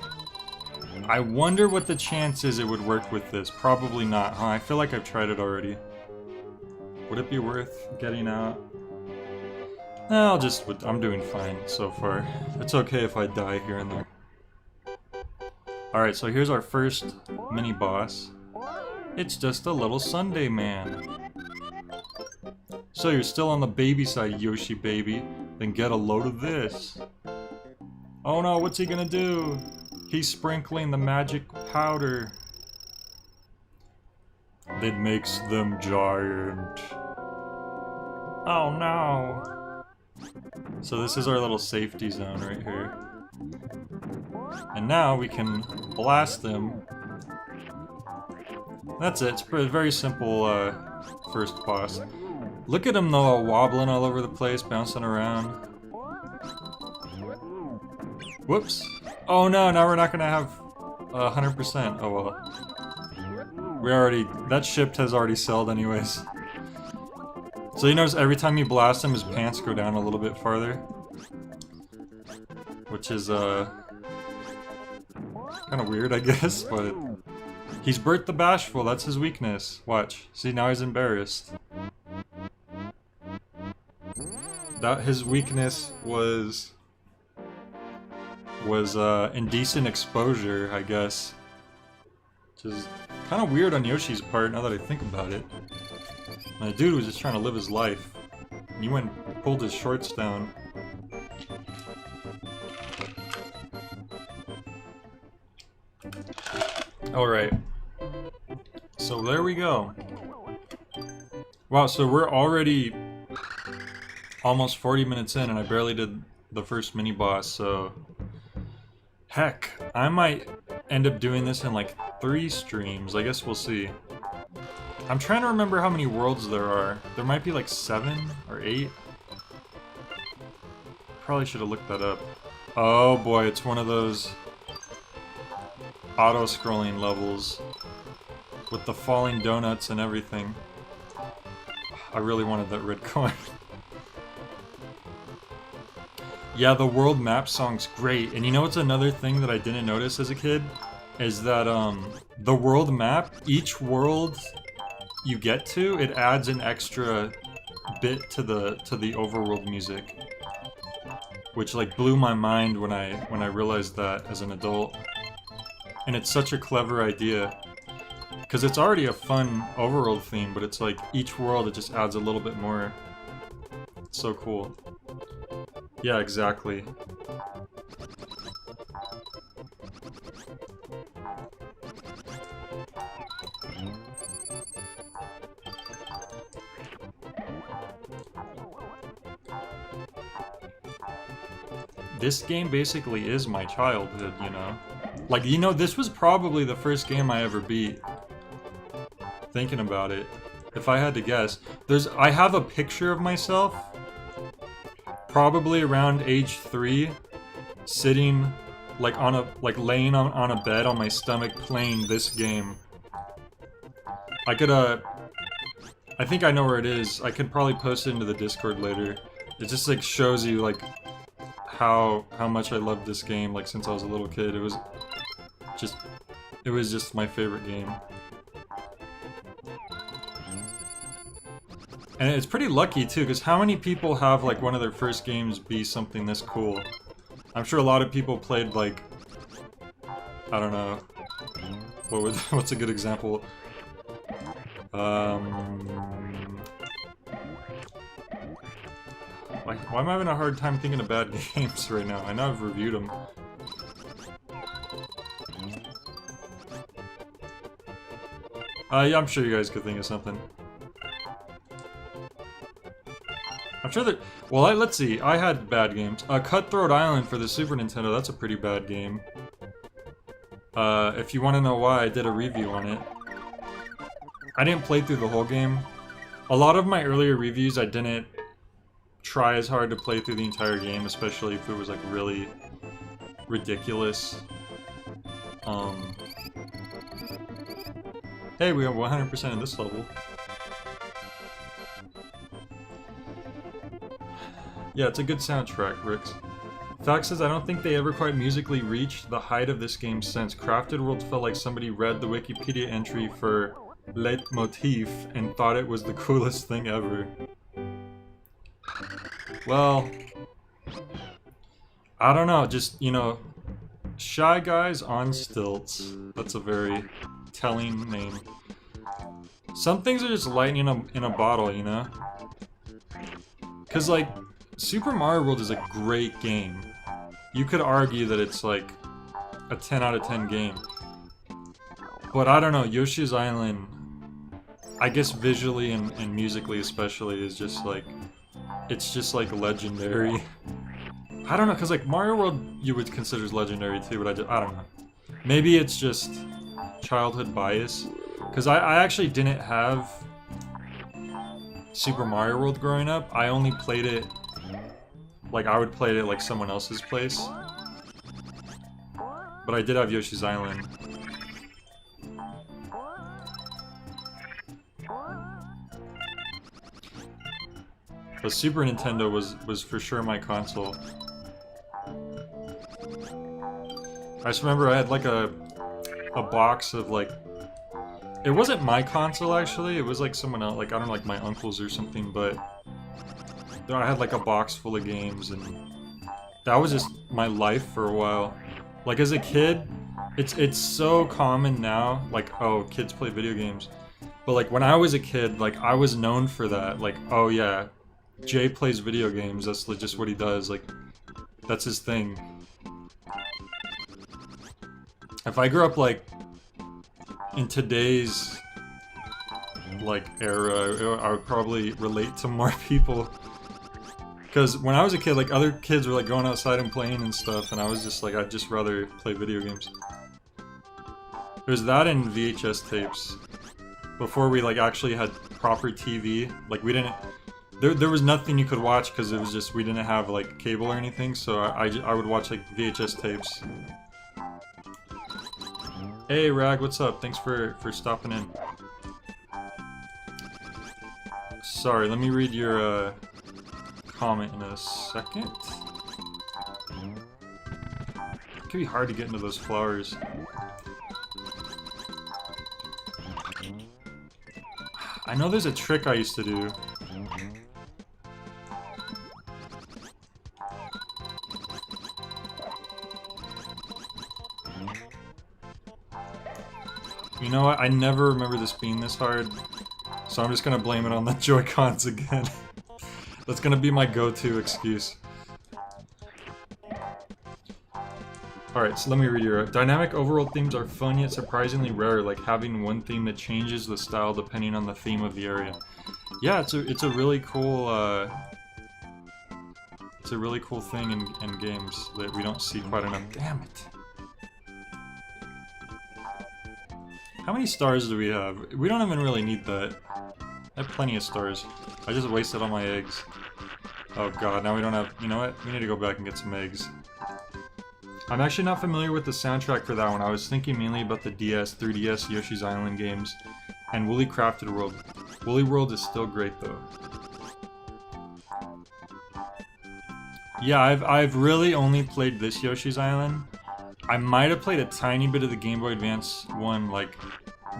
I wonder what the chances it would work with this. Probably not, huh? I feel like I've tried it already. Would it be worth getting out? I'm doing fine so far. It's okay if I die here and there. Alright, so here's our first mini-boss. It's just a little Sunday man. So you're still on the baby side, Yoshi baby. Then get a load of this. Oh no, what's he gonna do? He's sprinkling the magic powder that makes them giant. Oh no. So this is our little safety zone right here. And now we can blast them. That's it. It's a very simple first boss. Look at him though, wobbling all over the place, bouncing around. Whoops. Oh no, now we're not gonna have 100%. Oh well. That ship has already sailed anyways. So you notice every time you blast him, his pants go down a little bit farther. Which is, kind of weird, I guess, but... He's Bert the Bashful, that's his weakness. Watch. See, now he's embarrassed. His weakness was indecent exposure, I guess. Which is kind of weird on Yoshi's part, now that I think about it. And the dude was just trying to live his life. And he went and pulled his shorts down. Alright. So there we go. Wow, so we're already almost 40 minutes in and I barely did the first mini-boss, so... Heck, I might end up doing this in like 3 streams. I guess we'll see. I'm trying to remember how many worlds there are. There might be like 7 or 8. Probably should have looked that up. Oh boy, it's one of those auto-scrolling levels with the falling donuts and everything. I really wanted that red coin. Yeah, the world map song's great. And you know what's another thing that I didn't notice as a kid? Is that the world map, each world you get to, it adds an extra bit to the overworld music. Which like blew my mind when I realized that as an adult. And it's such a clever idea. Because it's already a fun overworld theme, but it's like each world it just adds a little bit more. It's so cool. Yeah, exactly. This game basically is my childhood, you know? Like, you know, this was probably the first game I ever beat. Thinking about it. If I had to guess. I have a picture of myself probably around age 3, sitting like laying on a bed on my stomach playing this game. I could I think I know where it is. I could probably post it into the Discord later. It just like shows you like how much I loved this game like since I was a little kid. It was just my favorite game. And it's pretty lucky too, because how many people have like one of their first games be something this cool? I'm sure a lot of people played like, I don't know, what's a good example? Why am I having a hard time thinking of bad games right now? I know I've reviewed them. Yeah, I'm sure you guys could think of something. I'm sure that... Well, let's see. I had bad games. Cutthroat Island for the Super Nintendo. That's a pretty bad game. If you want to know why, I did a review on it. I didn't play through the whole game. A lot of my earlier reviews, I didn't try as hard to play through the entire game, especially if it was, like, really ridiculous. Hey, we have 100% in this level. Yeah, it's a good soundtrack, Rix. Fact says, I don't think they ever quite musically reached the height of this game's sense. Crafted World felt like somebody read the Wikipedia entry for Leitmotif and thought it was the coolest thing ever. Well, I don't know, just, you know, Shy Guys on Stilts. That's a very telling name. Some things are just lightning in a bottle, you know? Because, like, Super Mario World is a great game. You could argue that it's, like, a 10 out of 10 game. But I don't know, Yoshi's Island, I guess visually and musically especially, is just, like, it's just, like, legendary. I don't know, because, like, Mario World you would consider as legendary too, but I don't know. Maybe it's just childhood bias. Because I actually didn't have Super Mario World growing up. I only played it, like, I would play it at, like, someone else's place. But I did have Yoshi's Island. The Super Nintendo was for sure my console. I just remember I had, like, a box of, like... It wasn't my console, actually. It was, like, someone else. Like, I don't know, like, my uncle's or something, but... I had, like, a box full of games, and... That was just my life for a while. Like, as a kid, it's so common now. Like, oh, kids play video games. But, like, when I was a kid, like, I was known for that. Like, oh, yeah, Jay plays video games. That's just what he does. Like, that's his thing. If I grew up, like, in today's, like, era, I would probably relate to more people. Because when I was a kid, like, other kids were, like, going outside and playing and stuff, and I was just like, I'd just rather play video games. There's that in VHS tapes. Before we, like, actually had proper TV. Like, we didn't... There was nothing you could watch because it was just, we didn't have like cable or anything, so I would watch like VHS tapes. Hey Rag, what's up? Thanks for stopping in. Sorry, let me read your comment in a second. It can be hard to get into those flowers. I know there's a trick I used to do. You know what? I never remember this being this hard, so I'm just gonna blame it on the Joy-Cons again. That's gonna be my go-to excuse. Alright, so let me read your... Dynamic overall themes are fun yet surprisingly rare, like having one theme that changes the style depending on the theme of the area. Yeah, it's a really cool, it's a really cool thing in games that we don't see quite enough. Damn it. How many stars do we have? We don't even really need that. I have plenty of stars. I just wasted all my eggs. Oh god, now we don't have... You know what? We need to go back and get some eggs. I'm actually not familiar with the soundtrack for that one. I was thinking mainly about the DS, 3DS, Yoshi's Island games, and Woolly Crafted World. Woolly World is still great though. Yeah, I've really only played this Yoshi's Island. I might have played a tiny bit of the Game Boy Advance one, like,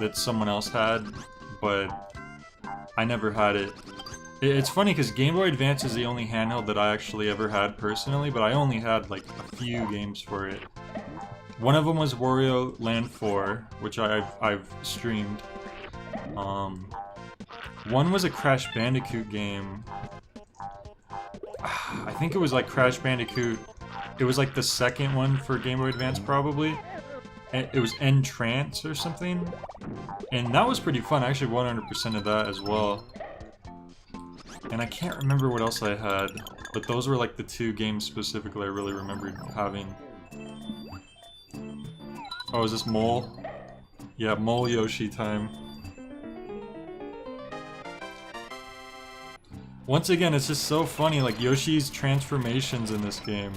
that someone else had, but I never had it. It's funny because Game Boy Advance is the only handheld that I actually ever had personally, but I only had like a few games for it. One of them was Wario Land 4, which I've streamed. One was a Crash Bandicoot game. I think it was like Crash Bandicoot. It was like the second one for Game Boy Advance probably. It was Entrance or something. And that was pretty fun. I actually 100% of that as well. And I can't remember what else I had, but those were like the two games specifically I really remembered having. Oh, is this Mole? Yeah, Mole Yoshi time. Once again, it's just so funny, like Yoshi's transformations in this game.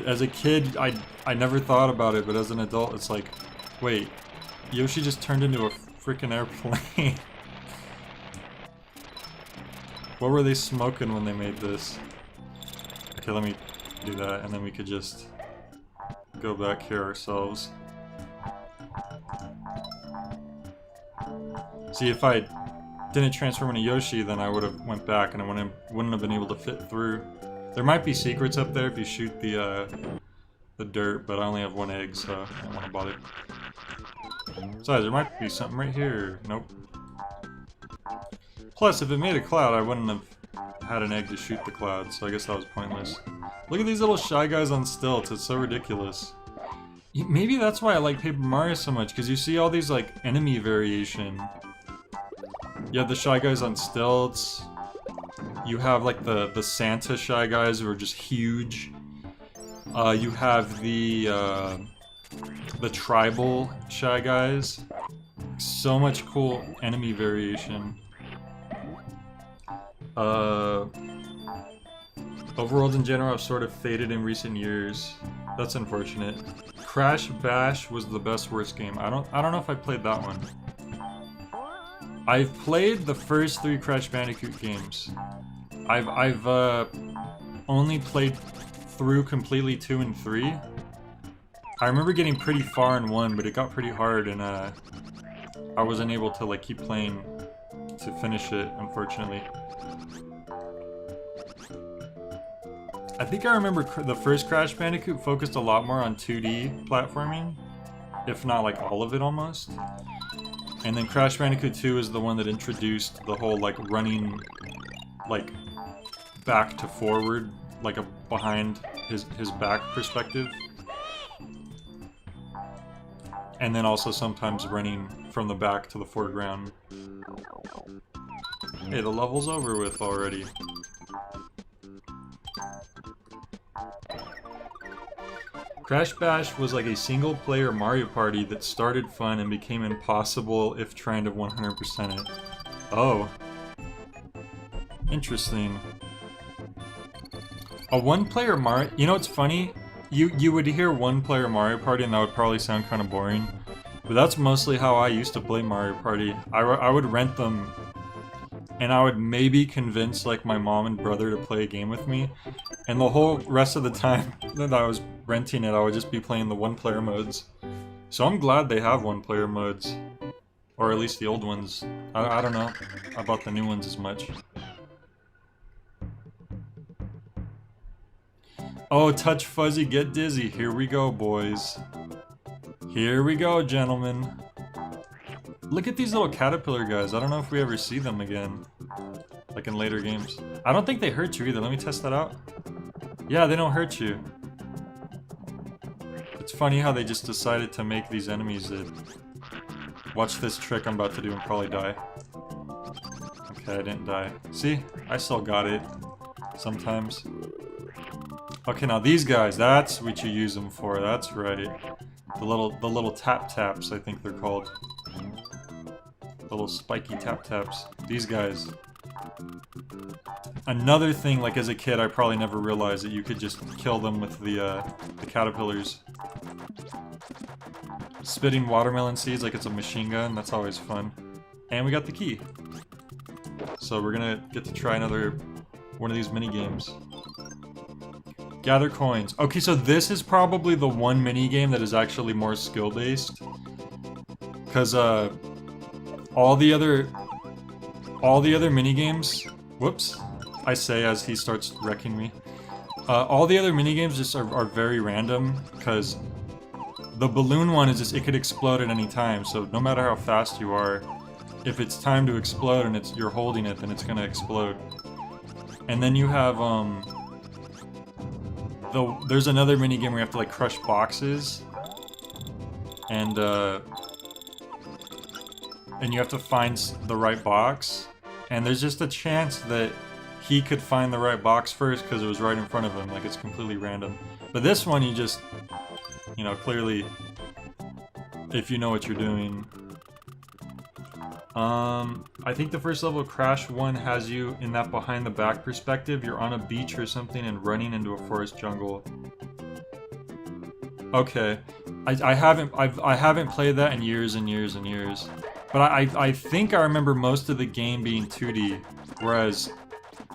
As a kid, I never thought about it, but as an adult, it's like, wait, Yoshi just turned into a freaking airplane. What were they smoking when they made this? Okay, let me do that, and then we could just go back here ourselves. See, if I didn't transform into Yoshi, then I would have went back, and I wouldn't have been able to fit through. There might be secrets up there if you shoot the dirt, but I only have one egg, so I don't want to bother. Besides, there might be something right here. Nope. Plus, if it made a cloud, I wouldn't have had an egg to shoot the cloud, so I guess that was pointless. Look at these little Shy Guys on stilts, it's so ridiculous. Maybe that's why I like Paper Mario so much, because you see all these, like, enemy variation. You have the Shy Guys on stilts. You have, like, the Santa Shy Guys who are just huge. You have the tribal Shy Guys. So much cool enemy variation. Overworlds in general have sort of faded in recent years. That's unfortunate. Crash Bash was the best worst game. I don't know if I played that one. I've played the first 3 Crash Bandicoot games. I've only played through completely 2 and 3. I remember getting pretty far in 1, but it got pretty hard, and I wasn't able to like keep playing to finish it, unfortunately. I think I remember the first Crash Bandicoot focused a lot more on 2D platforming, if not like all of it almost. And then Crash Bandicoot 2 is the one that introduced the whole like running like back to forward, like a behind his back perspective. And then also sometimes running from the back to the foreground. Hey, the level's over with already. Crash Bash was like a single-player Mario Party that started fun and became impossible if trying to 100% it. Oh. Interesting. A one-player Mario... You know what's funny? You would hear one-player Mario Party and that would probably sound kind of boring. But that's mostly how I used to play Mario Party. I would rent them, and I would maybe convince like my mom and brother to play a game with me. And the whole rest of the time that I was renting it, I would just be playing the one-player modes. So I'm glad they have one-player modes. Or at least the old ones. I don't know about the new ones as much. Oh, touch fuzzy, get dizzy. Here we go, boys. Here we go, gentlemen. Look at these little caterpillar guys. I don't know if we ever see them again. Like in later games. I don't think they hurt you either. Let me test that out. Yeah, they don't hurt you. It's funny how they just decided to make these enemies that... Watch this trick I'm about to do and probably die. Okay, I didn't die. See? I still got it. Sometimes. Okay, now these guys, that's what you use them for. That's right. The little tap-taps, I think they're called. The little spiky tap-taps. These guys. Another thing, like as a kid, I probably never realized that you could just kill them with the caterpillars. Spitting watermelon seeds like it's a machine gun, that's always fun. And we got the key. So we're gonna get to try another one of these mini games. Gather coins. Okay, so this is probably the one mini game that is actually more skill-based. Cause all the other mini games, whoops, I say as he starts wrecking me. All the other mini games just are very random, cause the balloon one is just, it could explode at any time, so no matter how fast you are, if it's time to explode and you're holding it, then it's gonna explode. And then you have, there's another mini game where you have to like crush boxes, and you have to find the right box, and there's just a chance that he could find the right box first because it was right in front of him, like it's completely random. But this one, you just, you know, clearly, if you know what you're doing. I think the first level of Crash 1 has you in that behind the back perspective. You're on a beach or something and running into a forest jungle. Okay, I haven't played that in years and years and years. But I think I remember most of the game being 2D, whereas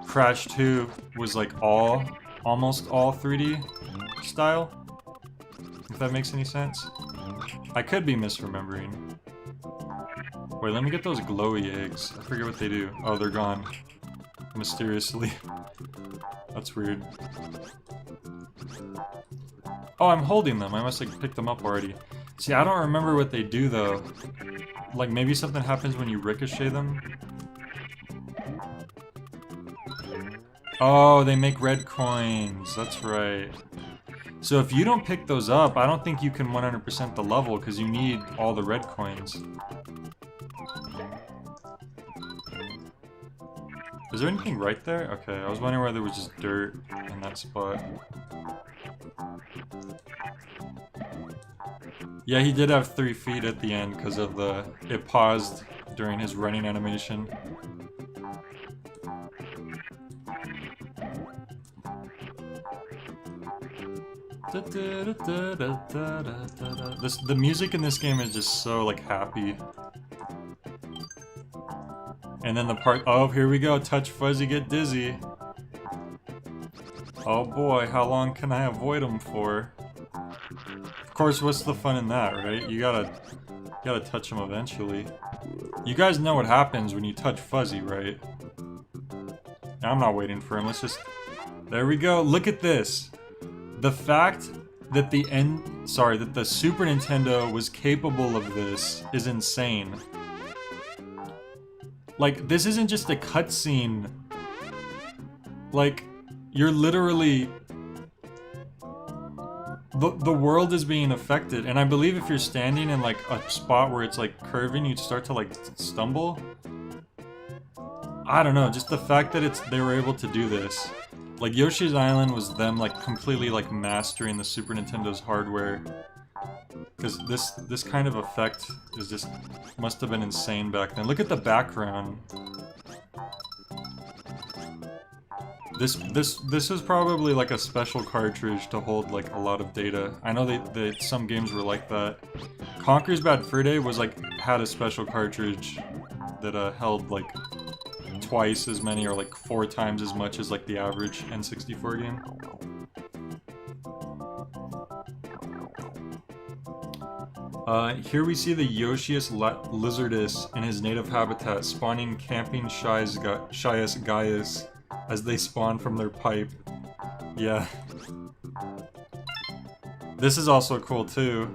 Crash 2 was like almost all 3D style. If that makes any sense. I could be misremembering. Wait, let me get those glowy eggs. I forget what they do. Oh, they're gone. Mysteriously. That's weird. Oh, I'm holding them. I must have picked them up already. See, I don't remember what they do though. Like maybe something happens when you ricochet them? Oh, they make red coins. That's right. So if you don't pick those up, I don't think you can 100% the level because you need all the red coins. Is there anything right there? Okay, I was wondering whether there was just dirt in that spot. Yeah, he did have 3 feet at the end because of it paused during his running animation. The music in this game is just so like happy. And then the part, oh, here we go, touch fuzzy, get dizzy. Oh boy, how long can I avoid him for? Of course, what's the fun in that, right? You gotta touch him eventually. You guys know what happens when you touch fuzzy, right? I'm not waiting for him, let's just... There we go, look at this! The fact that the Super Nintendo was capable of this is insane. Like, this isn't just a cutscene. Like, you're literally... The world is being affected, and I believe if you're standing in, like, a spot where it's, like, curving, you'd start to, like, stumble. I don't know, just the fact that they were able to do this. Like, Yoshi's Island was them, like, completely, like, mastering the Super Nintendo's hardware. Because this kind of effect is just... must have been insane back then. Look at the background. This is probably like a special cartridge to hold like a lot of data. I know that some games were like that. Conker's Bad Fur Day was like had a special cartridge that held like twice as many or like 4 times as much as like the average N64 game. Here we see the Yoshius lizardus in his native habitat, spawning camping Shyus Gaius as they spawn from their pipe. Yeah. This is also cool too,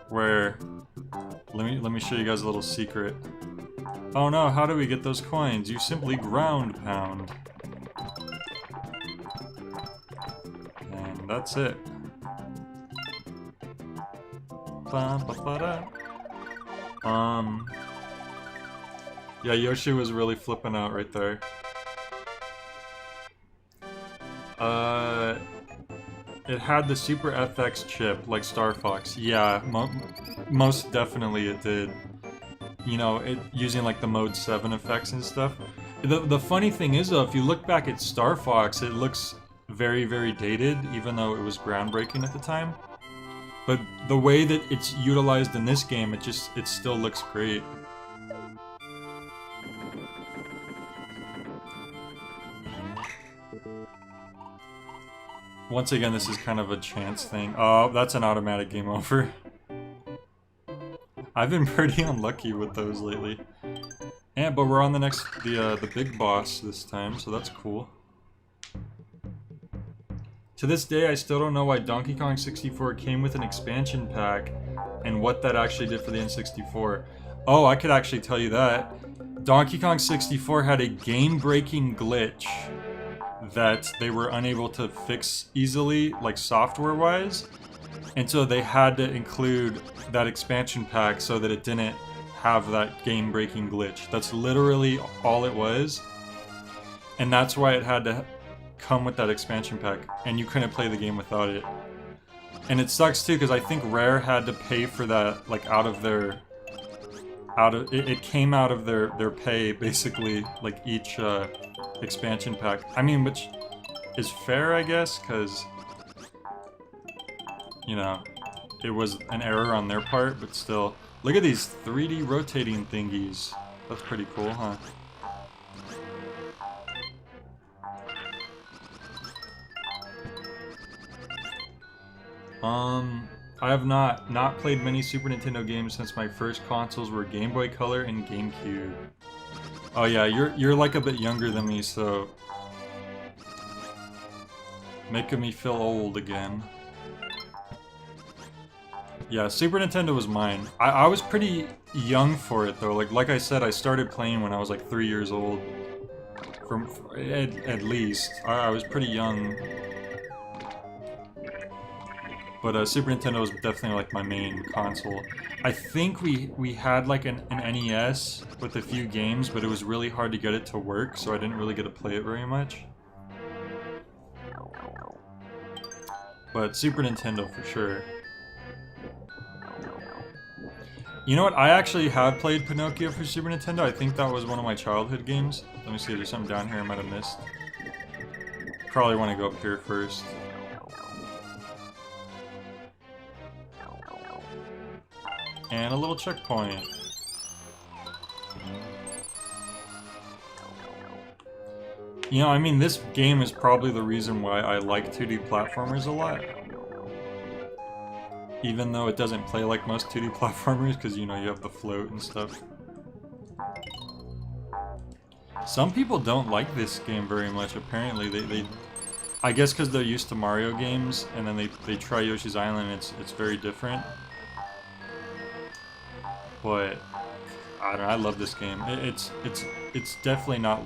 where let me show you guys a little secret. Oh no, how do we get those coins? You simply ground pound. And that's it. Yeah, Yoshi was really flipping out right there. It had the Super FX chip, like Star Fox. Yeah, most definitely it did. You know, using like the Mode 7 effects and stuff. The funny thing is though, if you look back at Star Fox, it looks very, very dated, even though it was groundbreaking at the time. But the way that it's utilized in this game, it still looks great. Once again, this is kind of a chance thing. Oh, that's an automatic game over. I've been pretty unlucky with those lately. But we're on the big boss this time, so that's cool. To this day, I still don't know why Donkey Kong 64 came with an expansion pack and what that actually did for the N64. Oh, I could actually tell you that. Donkey Kong 64 had a game-breaking glitch that they were unable to fix easily, like software-wise. And so they had to include that expansion pack so that it didn't have that game-breaking glitch. That's literally all it was. And that's why it had to come with that expansion pack, and you couldn't play the game without it. And it sucks too, because I think Rare had to pay for that, like it came out of their pay, basically, like each expansion pack. I mean, which is fair, I guess, because, you know, it was an error on their part, but still. Look at these 3D rotating thingies. That's pretty cool, huh? I have not played many Super Nintendo games since my first consoles were Game Boy Color and GameCube. Oh yeah, you're like a bit younger than me, so making me feel old again. Yeah, Super Nintendo was mine. I was pretty young for it though. Like I said, I started playing when I was like 3 years old. At least. I was pretty young. But Super Nintendo was definitely like my main console. I think we had like an NES with a few games, but it was really hard to get it to work, so I didn't really get to play it very much. But Super Nintendo for sure. You know what? I actually have played Pinocchio for Super Nintendo. I think that was one of my childhood games. Let me see if there's something down here I might have missed. Probably want to go up here first. And a little checkpoint. You know, I mean, this game is probably the reason why I like 2D platformers a lot. Even though it doesn't play like most 2D platformers, because, you know, you have the float and stuff. Some people don't like this game very much, apparently. They I guess because they're used to Mario games, and then they try Yoshi's Island, and it's very different. But I don't know, I love this game. It's definitely not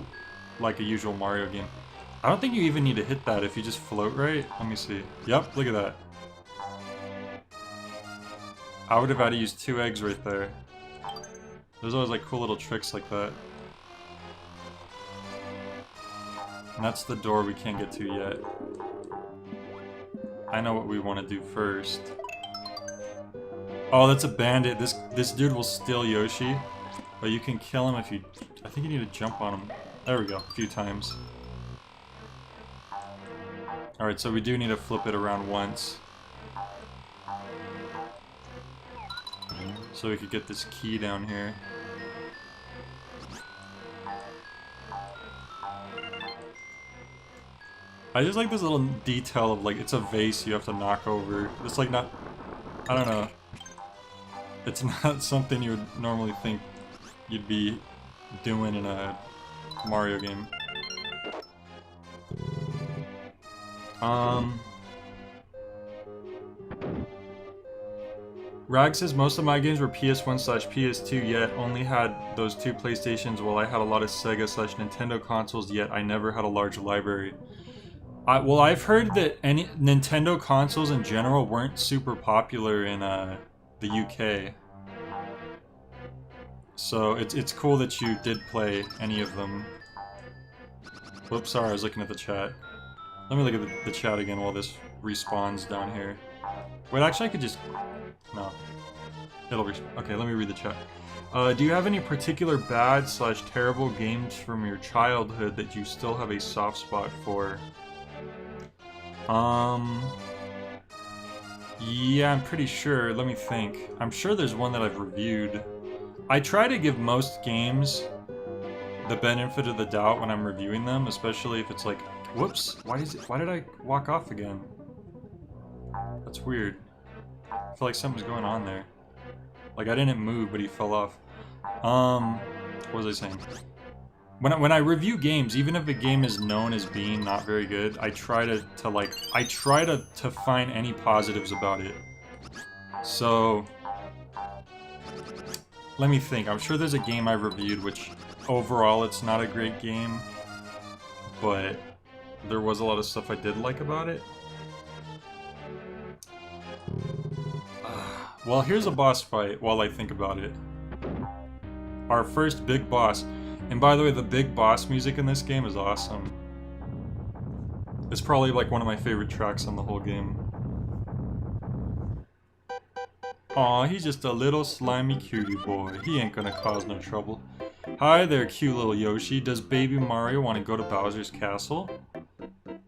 like a usual Mario game. I don't think you even need to hit that if you just float right. Let me see. Yep, look at that. I would have had to use 2 eggs right there. There's always like cool little tricks like that. And that's the door we can't get to yet. I know what we want to do first. Oh, that's a bandit. This dude will steal Yoshi, but you can kill him if you... I think you need to jump on him. There we go, a few times. Alright, so we do need to flip it around once. So we could get this key down here. I just like this little detail of like, it's a vase you have to knock over. It's like not, I don't know. It's not something you would normally think you'd be doing in a Mario game. Rag says most of my games were PS1/PS2, yet only had those two PlayStations, while I had a lot of Sega/Nintendo consoles, yet I never had a large library. Well, I've heard that any Nintendo consoles in general weren't super popular in the UK. So it's cool that you did play any of them. Whoops, sorry, I was looking at the chat. Let me look at the chat again while this respawns down here. Wait, actually I could just... No. It'll okay, let me read the chat. Do you have any particular bad/terrible games from your childhood that you still have a soft spot for? Yeah, I'm pretty sure. Let me think. I'm sure there's one that I've reviewed. I try to give most games the benefit of the doubt when I'm reviewing them, especially if it's like, whoops, why did I walk off again? That's weird. I feel like something's going on there. Like I didn't move, but he fell off. What was I saying? When I review games, even if a game is known as being not very good, I try to find any positives about it. So let me think. I'm sure there's a game I reviewed which overall it's not a great game, but there was a lot of stuff I did like about it. Well, here's a boss fight while I think about it. Our first big boss. And by the way, the big boss music in this game is awesome. It's probably like one of my favorite tracks on the whole game. Aw, he's just a little slimy cutie boy. He ain't gonna cause no trouble. Hi there, cute little Yoshi. Does baby Mario want to go to Bowser's castle?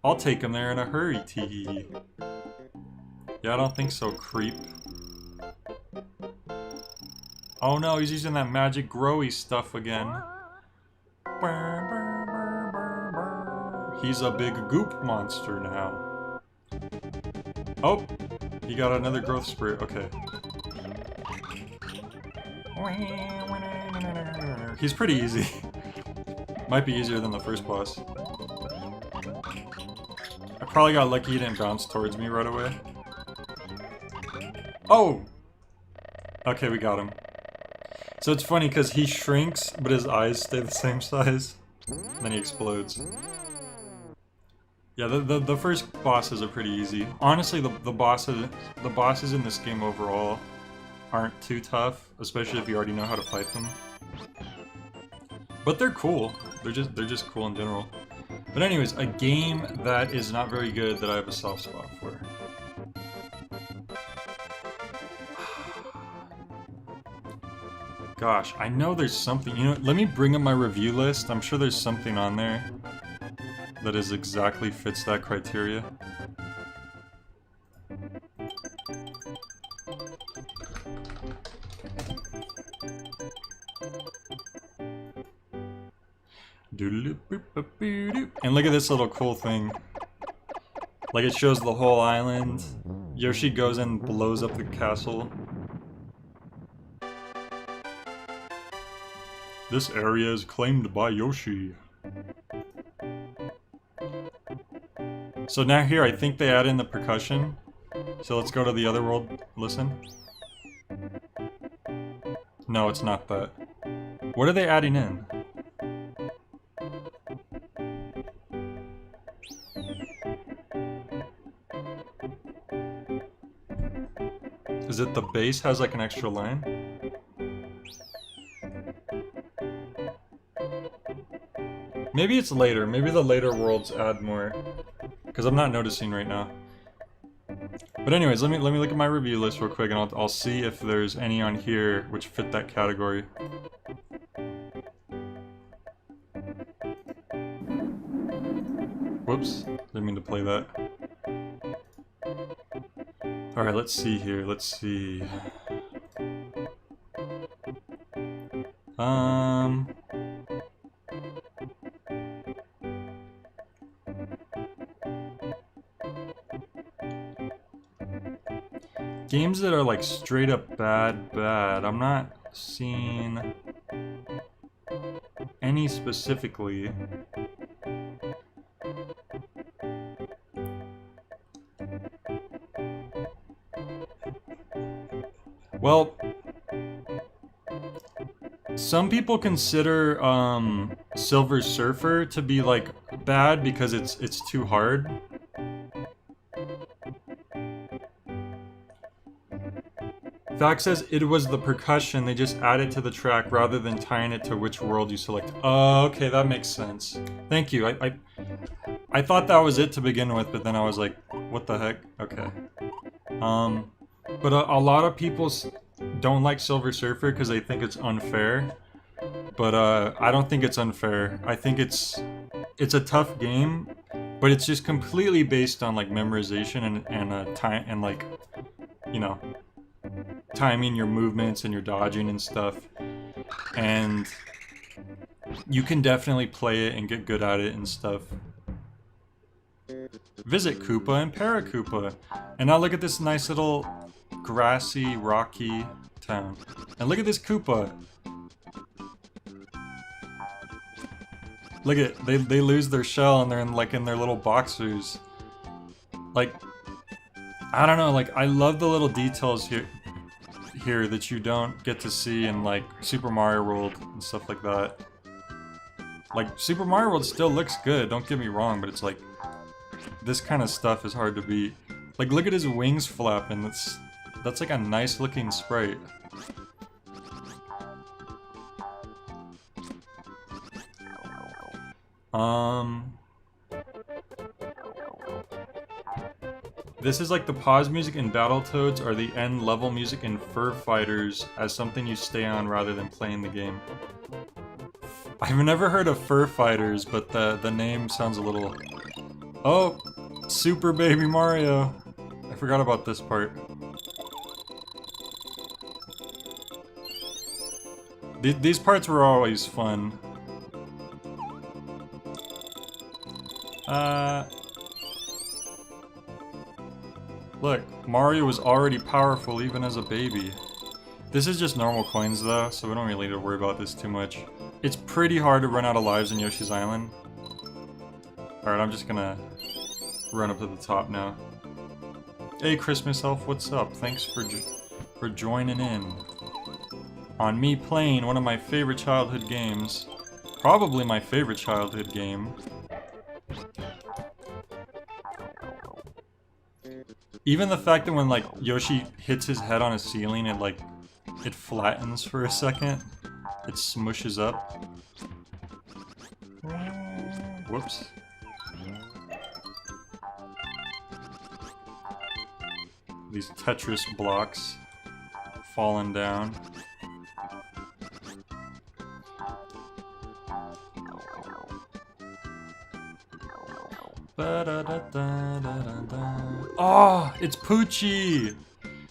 I'll take him there in a hurry, teehee. Yeah, I don't think so, creep. Oh no, he's using that magic growy stuff again. He's a big goop monster now. Oh, he got another growth spurt. Okay. He's pretty easy. Might be easier than the first boss. I probably got lucky he didn't bounce towards me right away. Oh! Okay, we got him. So it's funny because he shrinks, but his eyes stay the same size. And then he explodes. Yeah, the first bosses are pretty easy. Honestly, the bosses in this game overall aren't too tough, especially if you already know how to fight them. But they're cool. They're just cool in general. But anyways, a game that is not very good that I have a soft spot for. Gosh, I know there's something, you know, let me bring up my review list. I'm sure there's something on there that is exactly fits that criteria. And look at this little cool thing. Like it shows the whole island. Yoshi goes in and blows up the castle. This area is claimed by Yoshi. So now here, I think they add in the percussion. So let's go to the other world. Listen. No, it's not that. What are they adding in? Is it the bass has like an extra line? Maybe it's later. Maybe the later worlds add more. Because I'm not noticing right now. But anyways, let me look at my review list real quick and I'll see if there's any on here which fit that category. Whoops. Didn't mean to play that. Alright, let's see here. Let's see. Games that are like straight up bad. I'm not seeing any specifically. Well, some people consider Silver Surfer to be like bad because it's too hard. Fact says it was the percussion, they just added to the track rather than tying it to which world you select. Oh, okay, that makes sense. Thank you. I thought that was it to begin with, but then I was like, what the heck? Okay. But a lot of people don't like Silver Surfer because they think it's unfair. But I don't think it's unfair. I think it's a tough game, but it's just completely based on like memorization and time and like, you know, timing your movements and your dodging and stuff. And you can definitely play it and get good at it and stuff. Visit Koopa and Paracoopa. And now look at this nice little grassy, rocky town. And look at this Koopa. Look at they lose their shell and they're in their little boxers. Like, I don't know, like I love the little details here that you don't get to see in like Super Mario World and stuff like that. Like Super Mario World still looks good, don't get me wrong, but it's like this kind of stuff is hard to beat. Like look at his wings flapping, that's like a nice looking sprite. This is like the pause music in Battletoads or the end level music in Fur Fighters as something you stay on rather than playing the game. I've never heard of Fur Fighters, but the name sounds a little... Oh! Super Baby Mario! I forgot about this part. These parts were always fun. Look, Mario was already powerful even as a baby. This is just normal coins though, so we don't really need to worry about this too much. It's pretty hard to run out of lives in Yoshi's Island. Alright, I'm just gonna run up to the top now. Hey Christmas Elf, what's up? Thanks for joining in. On me playing one of my favorite childhood games. Probably my favorite childhood game. Even the fact that when like Yoshi hits his head on a ceiling, it flattens for a second. It smushes up. Whoops. These Tetris blocks falling down. Oh, it's Poochie!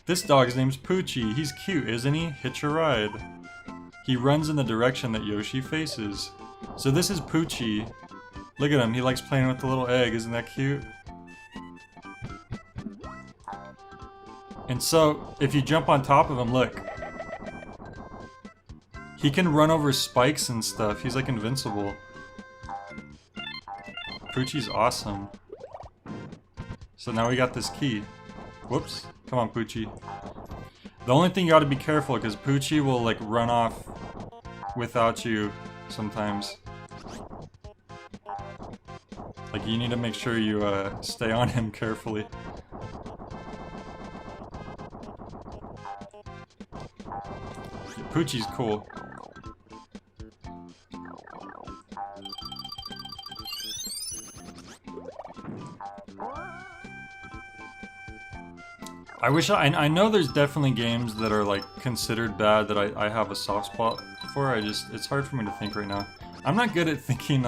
This dog's name's Poochie. He's cute, isn't he? Hitch a ride. He runs in the direction that Yoshi faces. So this is Poochie. Look at him, he likes playing with the little egg. Isn't that cute? And so, if you jump on top of him, look. He can run over spikes and stuff. He's like invincible. Poochie's awesome. So now we got this key. Whoops. Come on, Poochie. The only thing you gotta be careful, because Poochie will like run off without you sometimes. Like you need to make sure you stay on him carefully. Poochie's cool. I know there's definitely games that are like considered bad that I have a soft spot for. It's hard for me to think right now. I'm not good at thinking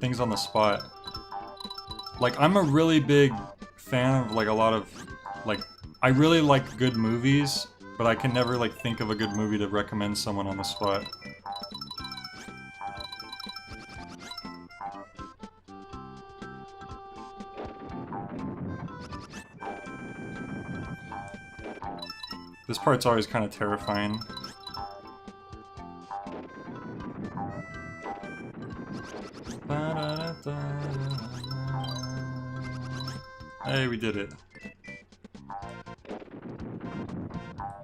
things on the spot. Like I'm a really big fan of like a lot of like I really like good movies, but I can never like think of a good movie to recommend someone on the spot. This part's always kind of terrifying. Hey, we did it.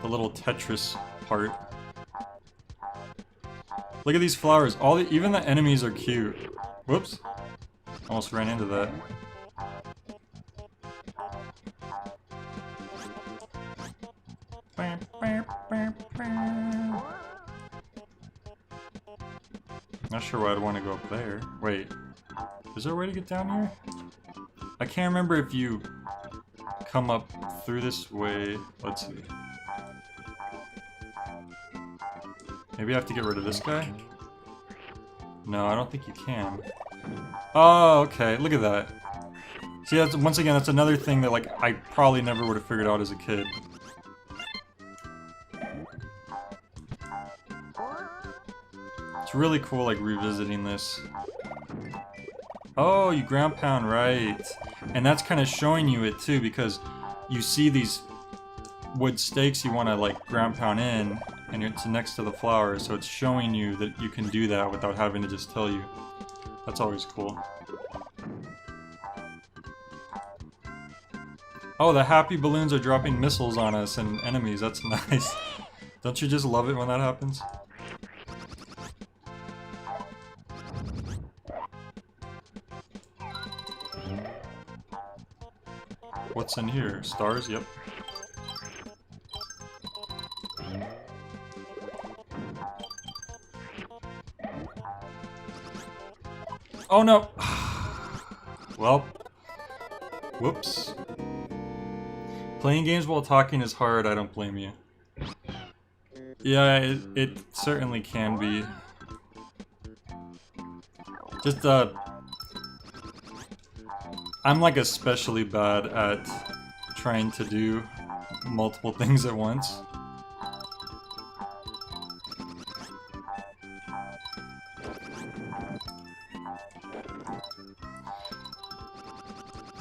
The little Tetris part. Look at these flowers. Even the enemies are cute. Whoops. Almost ran into that. Not sure why I'd want to go up there. Wait. Is there a way to get down here? I can't remember if you come up through this way. Let's see. Maybe I have to get rid of this guy? No, I don't think you can. Oh, okay. Look at that. See, that's, once again, that's another thing that, like, I probably never would have figured out as a kid. It's really cool, like, revisiting this. Oh, you ground pound, right. And that's kind of showing you it, too, because you see these wood stakes you want to, like, ground pound in, and it's next to the flowers, so it's showing you that you can do that without having to just tell you. That's always cool. Oh, the happy balloons are dropping missiles on us and enemies. That's nice. Don't you just love it when that happens? What's in here? Stars? Yep. Oh no! Well, whoops. Playing games while talking is hard, I don't blame you. Yeah, it certainly can be. Just, I'm like especially bad at trying to do multiple things at once.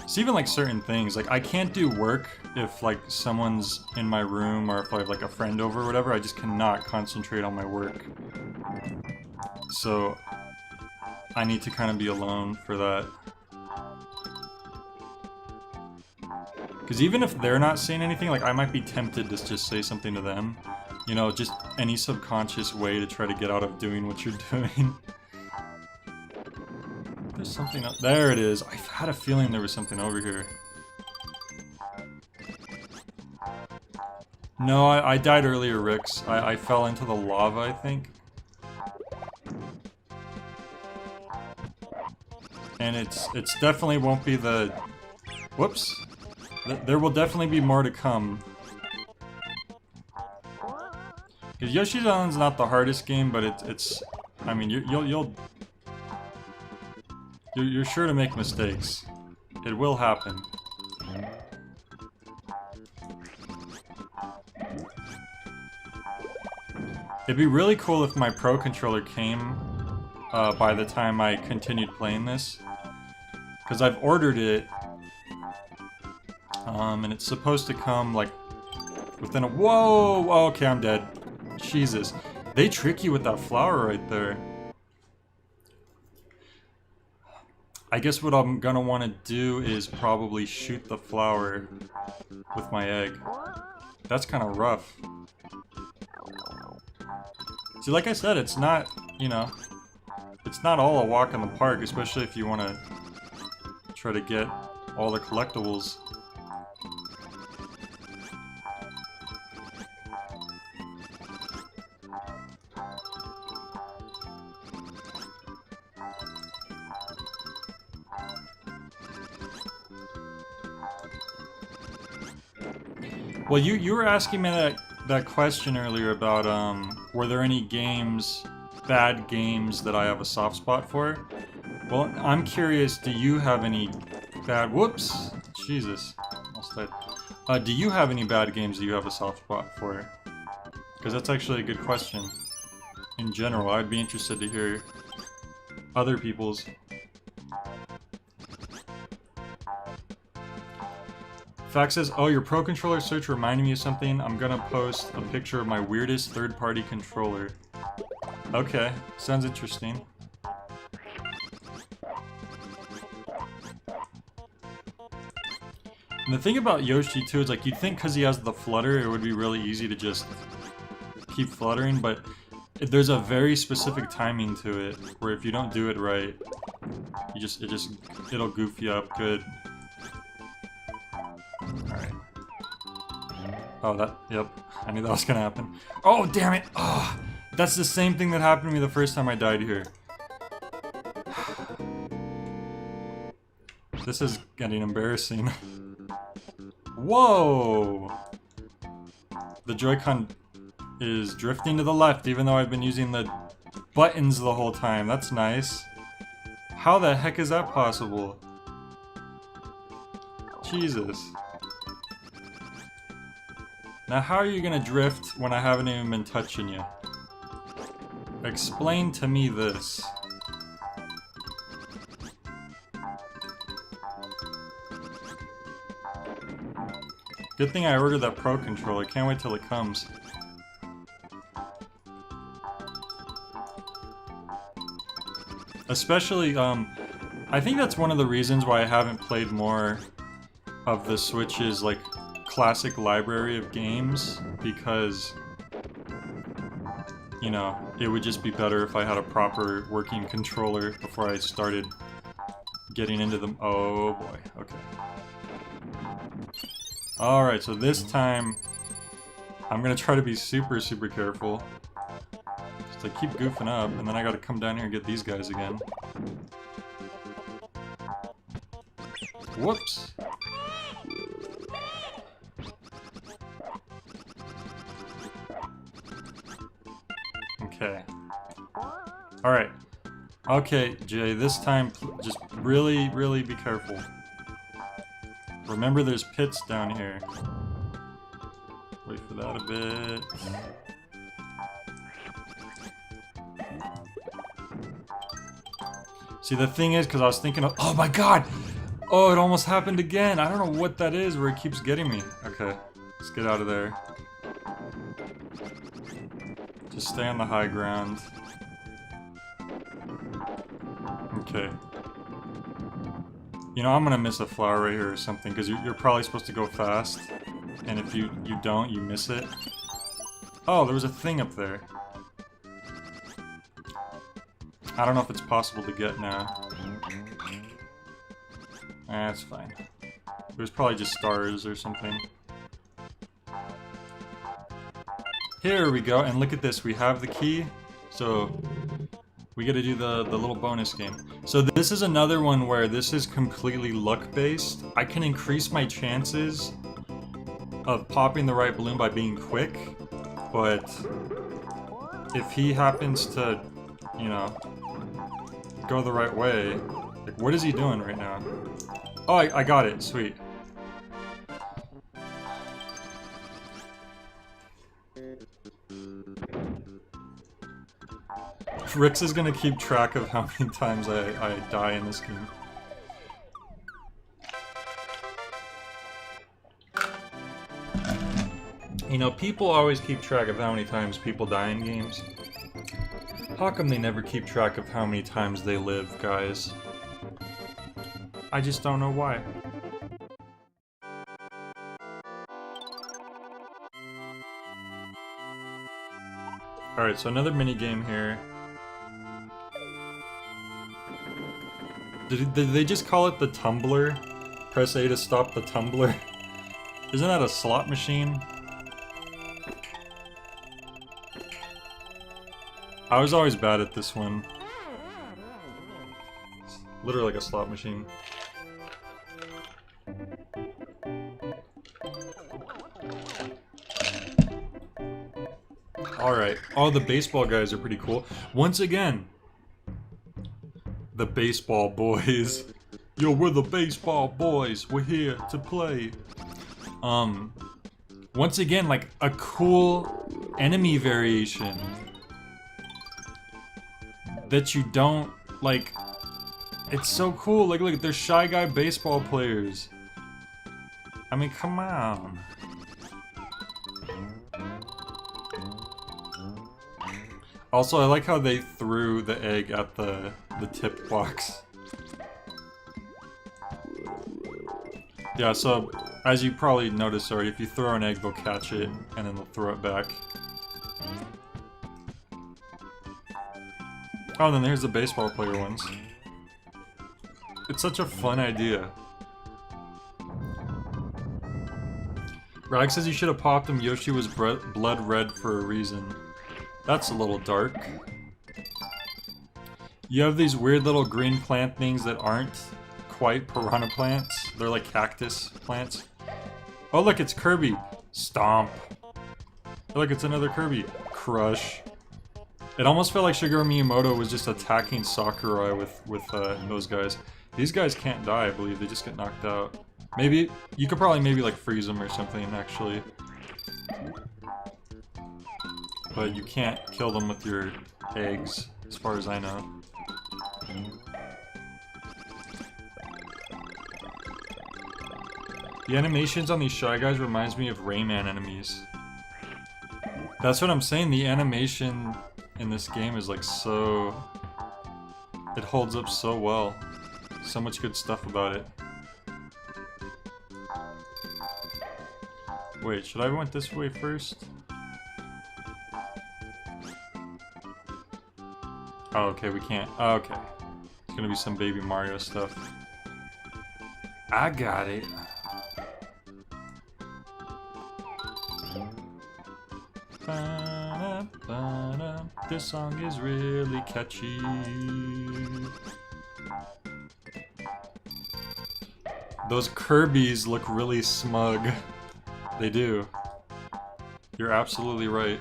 It's even like certain things, like I can't do work if like someone's in my room or if I have like a friend over or whatever. I just cannot concentrate on my work. So I need to kind of be alone for that. Because even if they're not saying anything, like I might be tempted to just say something to them. You know, just any subconscious way to try to get out of doing what you're doing. There's something up there. It is. I had a feeling there was something over here. No, I died earlier, Rix. I fell into the lava, I think. And it's definitely won't be the... Whoops. There will definitely be more to come. Because Yoshi's Island's not the hardest game, but it's I mean, you're sure to make mistakes. It will happen. It'd be really cool if my Pro Controller came by the time I continued playing this. Because I've ordered it, and it's supposed to come, like, within a... Whoa! Oh, okay, I'm dead. Jesus. They trick you with that flower right there. I guess what I'm gonna want to do is probably shoot the flower with my egg. That's kind of rough. See, like I said, it's not, you know, it's not all a walk in the park, especially if you want to try to get all the collectibles. Well, you were asking me that question earlier about were there any games, bad games that I have a soft spot for? Well, I'm curious, do you have any bad... Whoops! Jesus. Almost died. Do you have any bad games that you have a soft spot for? Because that's actually a good question. In general, I'd be interested to hear other people's. Fact says, oh, your Pro Controller search reminded me of something. I'm gonna post a picture of my weirdest third-party controller. Okay, sounds interesting. And the thing about Yoshi, too, is like, you'd think because he has the flutter, it would be really easy to just keep fluttering, but there's a very specific timing to it, where if you don't do it right, it'll goof you up good. Alright. Oh, yep. I knew that was gonna happen. Oh, damn it! Oh, that's the same thing that happened to me the first time I died here. This is getting embarrassing. Whoa! The Joy-Con is drifting to the left, even though I've been using the buttons the whole time. That's nice. How the heck is that possible? Jesus. Now how are you gonna drift when I haven't even been touching you? Explain to me this. Good thing I ordered that Pro Controller. Can't wait till it comes. Especially, I think that's one of the reasons why I haven't played more of the Switch's, like, classic library of games, because, you know, it would just be better if I had a proper working controller before I started getting into them. Oh boy, okay. Alright, so this time, I'm gonna try to be super, super careful. Just like keep goofing up, and then I gotta come down here and get these guys again. Whoops! Okay. Alright. Okay, Jay, this time, just really, really be careful. Remember there's pits down here. Wait for that a bit. See, the thing is, because I was thinking of— oh my god! Oh, it almost happened again! I don't know what that is where it keeps getting me. Okay, let's get out of there. Just stay on the high ground. Okay. You know, I'm gonna miss a flower right here or something, because you're probably supposed to go fast. And if you don't, you miss it. Oh, there was a thing up there. I don't know if it's possible to get now. That's fine. There's probably just stars or something. Here we go, and look at this. We have the key, so we gotta do the little bonus game. So this is another one where this is completely luck-based. I can increase my chances of popping the right balloon by being quick, but if he happens to, you know, go the right way— like, what is he doing right now? Oh, I got it. Sweet. Rix is gonna keep track of how many times I die in this game. You know, people always keep track of how many times people die in games. How come they never keep track of how many times they live, guys? I just don't know why. Alright, so another mini game here. Did they just call it the Tumbler? Press A to stop the Tumbler? Isn't that a slot machine? I was always bad at this one. It's literally like a slot machine. Alright. Oh, the baseball guys are pretty cool. Once again, the baseball boys. Yo, we're the baseball boys. We're here to play. Once again, like a cool enemy variation that you don't like. It's so cool. Like, look, they're Shy Guy baseball players. I mean, come on. Also, I like how they threw the egg at the tip box. Yeah, so as you probably noticed already, if you throw an egg, they'll catch it and then they'll throw it back. Oh, then there's the baseball player ones. It's such a fun idea. Rag says you should have popped him. Yoshi was blood red for a reason. That's a little dark. You have these weird little green plant things that aren't quite piranha plants. They're like cactus plants. Oh look, it's Kirby. Stomp. Oh, look, it's another Kirby. Crush. It almost felt like Shigeru Miyamoto was just attacking Sakurai with those guys. These guys can't die, I believe. They just get knocked out. Maybe, you could probably maybe like freeze them or something, actually. But you can't kill them with your eggs, as far as I know. The animations on these Shy Guys reminds me of Rayman enemies. That's what I'm saying, the animation in this game is like so... It holds up so well. So much good stuff about it. Wait, should I have went this way first? Oh, okay, we can't. Oh, okay. It's gonna be some Baby Mario stuff. I got it. This song is really catchy. Those Kirbys look really smug. They do. You're absolutely right.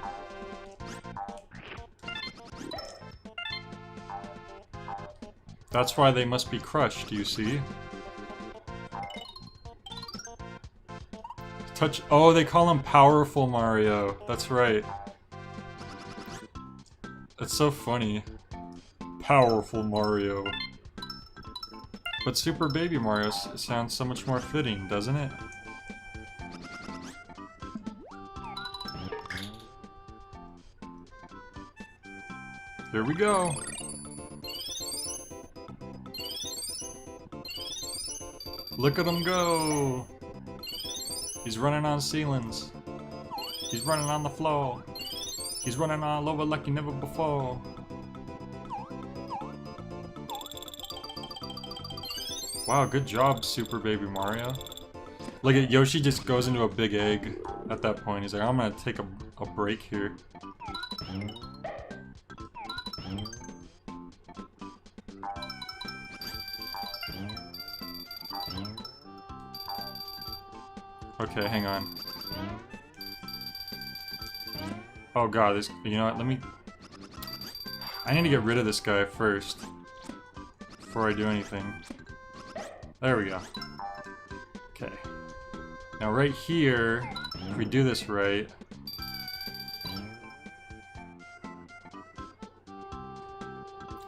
That's why they must be crushed, you see? Touch- oh, they call him Powerful Mario. That's right. That's so funny. Powerful Mario. But Super Baby Mario sounds so much more fitting, doesn't it? Here we go. Look at him go. He's running on ceilings. He's running on the floor. He's running all over like never before. Wow, good job, Super Baby Mario. Look at Yoshi just goes into a big egg at that point. He's like, I'm gonna take a break here. Okay, hang on. Oh god, this, you know what, let me... I need to get rid of this guy first. Before I do anything. There we go. Okay. Now right here, if we do this right...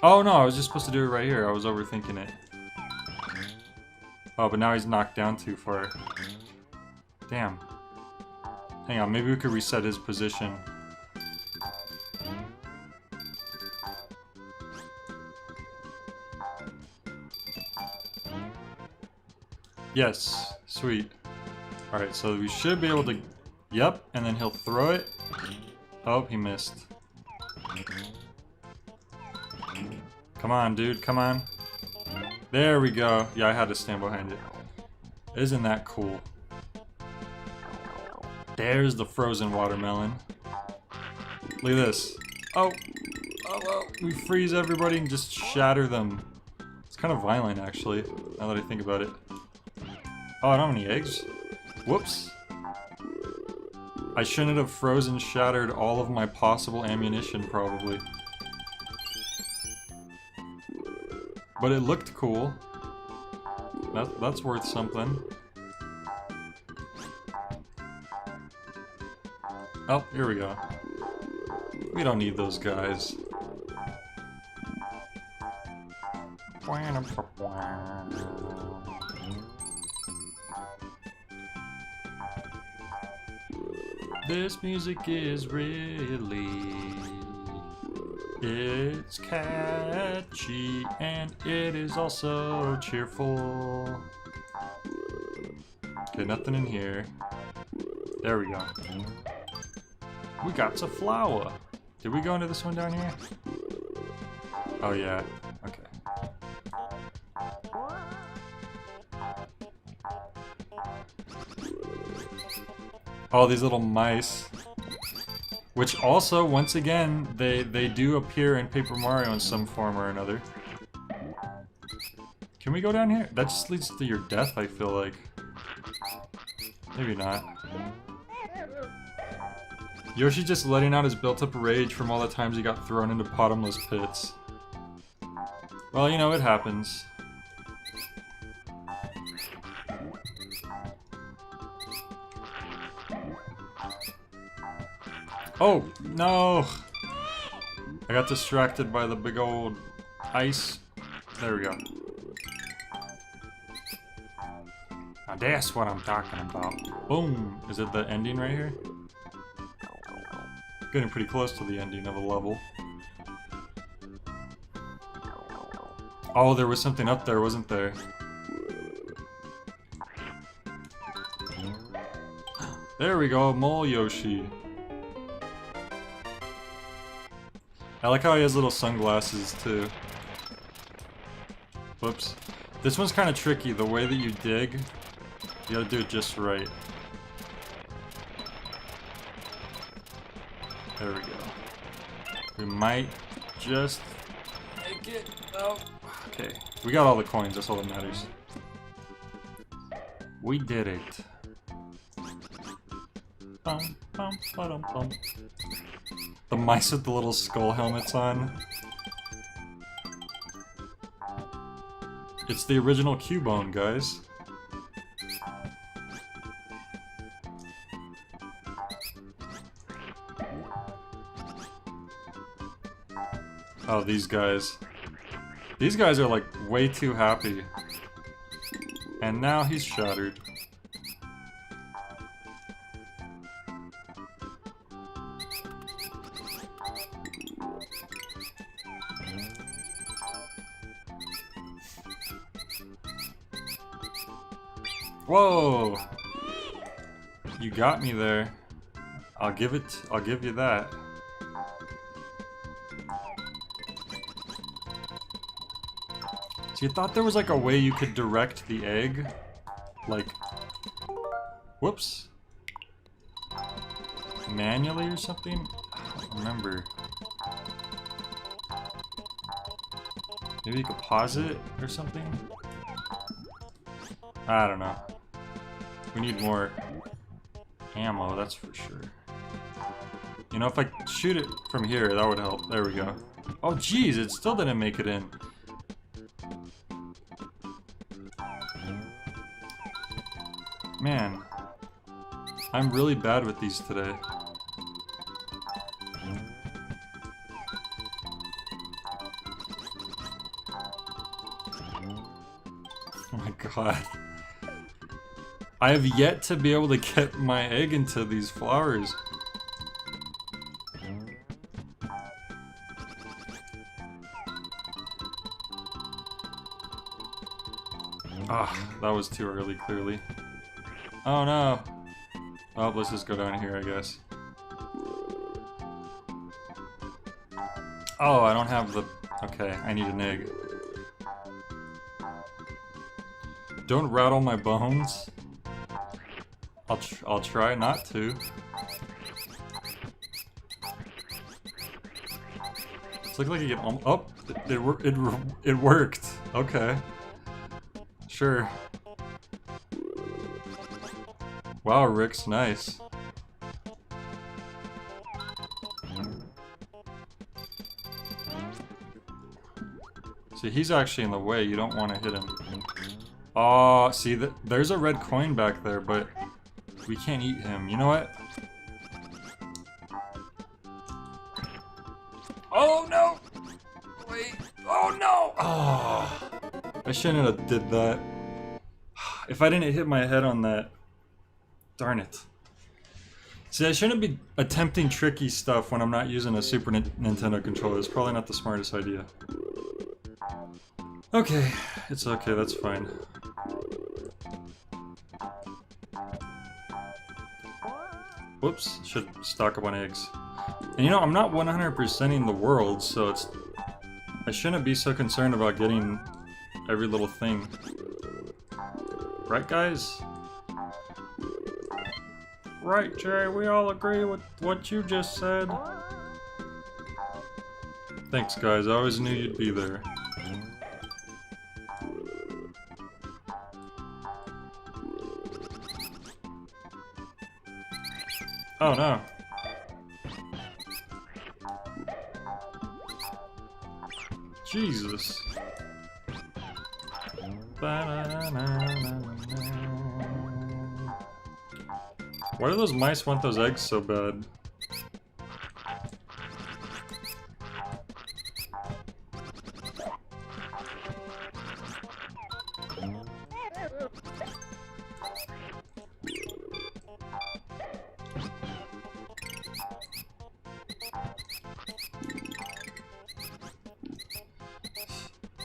Oh no, I was just supposed to do it right here. I was overthinking it. Oh, but now he's knocked down too far. Damn. Hang on, maybe we could reset his position. Yes, sweet. Alright, so we should be able to... Yep, and then he'll throw it. Oh, he missed. Come on, dude, come on. There we go. Yeah, I had to stand behind it. Isn't that cool? There's the frozen watermelon. Look at this. Oh! Oh, well, we freeze everybody and just shatter them. It's kind of violent, actually, now that I think about it. Oh, I don't have any eggs? Whoops. I shouldn't have frozen shattered all of my possible ammunition, probably. But it looked cool. That's worth something. Oh, here we go. We don't need those guys. This music is it's catchy and it is also cheerful. Okay, nothing in here. There we go. We got a flower. Did we go into this one down here? Oh yeah, okay. Oh, these little mice. Which also, once again, they do appear in Paper Mario in some form or another. Can we go down here? That just leads to your death, I feel like. Maybe not. Yoshi's just letting out his built-up rage from all the times he got thrown into bottomless pits. Well, you know, it happens. Oh, no! I got distracted by the big old ice. There we go. Now that's what I'm talking about. Boom! Is it the ending right here? Getting pretty close to the ending of a level. Oh, there was something up there, wasn't there? There we go, Mole Yoshi. I like how he has little sunglasses too. Whoops. This one's kind of tricky. The way that you dig, you gotta do it just right. There we go. We might just make it. Oh, okay. We got all the coins. That's all that matters. We did it. Bum, bum, ba-dum, bum. The mice with the little skull helmets on. It's the original Cubone, guys. Oh, these guys. These guys are like way too happy. And now he's shattered. Whoa! You got me there. I'll give you that. See, I thought there was like a way you could direct the egg. Like, whoops. Manually or something? I don't remember. Maybe you could pause it or something? I don't know. We need more ammo, that's for sure. You know, if I shoot it from here, that would help. There we go. Oh, jeez, it still didn't make it in. Man, I'm really bad with these today. Oh my god. I have yet to be able to get my egg into these flowers. Ah, that was too early, clearly. Oh no. Oh, let's just go down here, I guess. Oh, I don't have the... Okay, I need an egg. Don't rattle my bones. I'll try not to. It's looking like you get oh, it worked. Okay. Sure. Wow, Rick's nice. See, he's actually in the way. You don't want to hit him. Oh, see, there's a red coin back there, but we can't eat him. You know what? Oh, I shouldn't have did that. If I didn't hit my head on that. Darn it. See, I shouldn't be attempting tricky stuff when I'm not using a Super Nintendo controller. It's probably not the smartest idea. Okay, it's okay, that's fine. Whoops, should stock up on eggs. And you know, I'm not 100%ing the world, so it's... I shouldn't be so concerned about getting every little thing. Right, guys? Right, Jay, we all agree with what you just said. Thanks, guys, I always knew you'd be there. Oh no. Jesus. Why do those mice want those eggs so bad?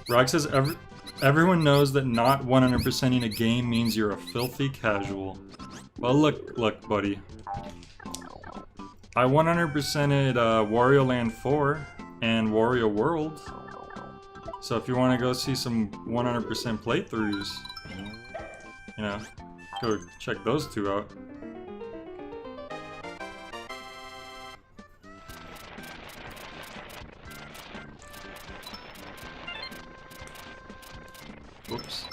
Rog says everyone knows that not 100%ing a game means you're a filthy casual. Well, look, buddy. I 100%ed Wario Land 4 and Wario World. So if you want to go see some 100% playthroughs, you know, go check those two out. Whoops.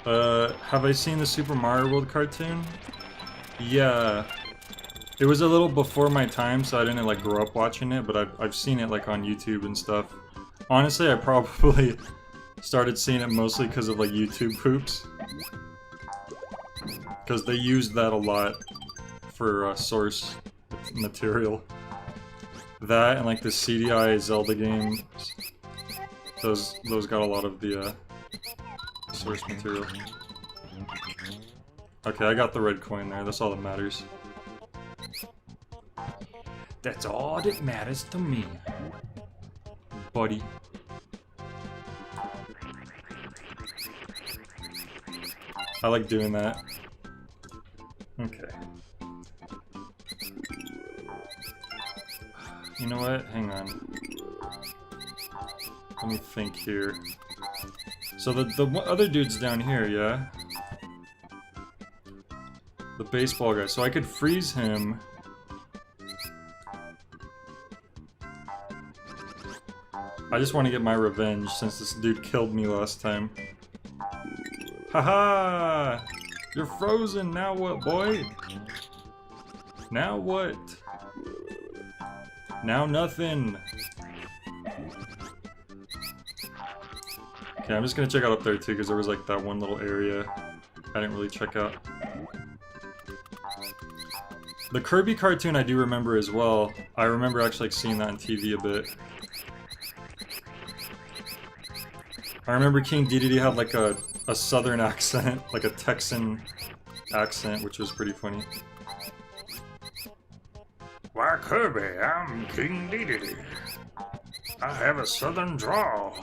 Have I seen the Super Mario World cartoon? Yeah. It was a little before my time, so I didn't like grow up watching it, but I've seen it like on YouTube and stuff. Honestly, I probably started seeing it mostly because of like YouTube poops. Because they used that a lot for source material. That and like the CDI Zelda games, those got a lot of the source material. Okay, I got the red coin there, that's all that matters. That's all that matters to me, buddy. I like doing that. Okay. You know what? Hang on. Let me think here. So the other dude's down here, yeah? The baseball guy. So I could freeze him. I just want to get my revenge since this dude killed me last time. Haha! You're frozen! Now what, boy? Now what? Now nothing! Okay, I'm just gonna check out up there too, because there was like that one little area I didn't really check out. The Kirby cartoon I do remember as well. I remember actually like seeing that on TV a bit. I remember King Dedede had like a southern accent, like a Texan accent, which was pretty funny. Why, Kirby, I'm King Dedede. I have a southern drawl.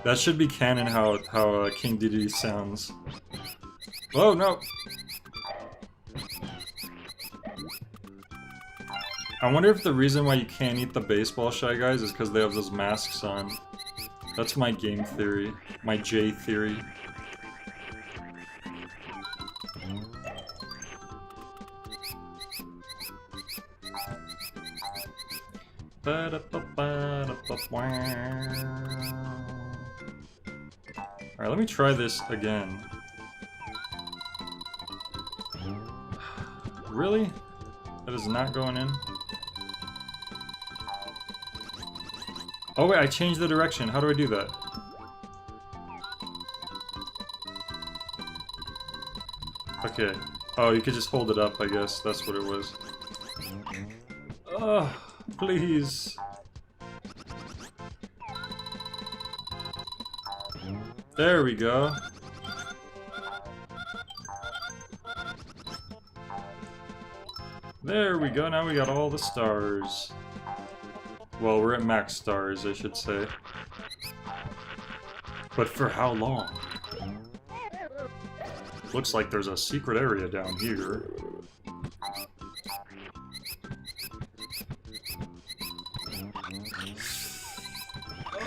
That should be canon how King Dedede sounds. Oh no! I wonder if the reason why you can't eat the baseball Shy Guys is because they have those masks on. That's my game theory. My J theory. Alright, let me try this again. Really? That is not going in? Oh wait, I changed the direction. How do I do that? Okay, Oh, you could just hold it up, I guess. That's what it was. Oh, please. There we go. There we go, now we got all the stars. Well, we're at max stars, I should say. But for how long? Looks like there's a secret area down here.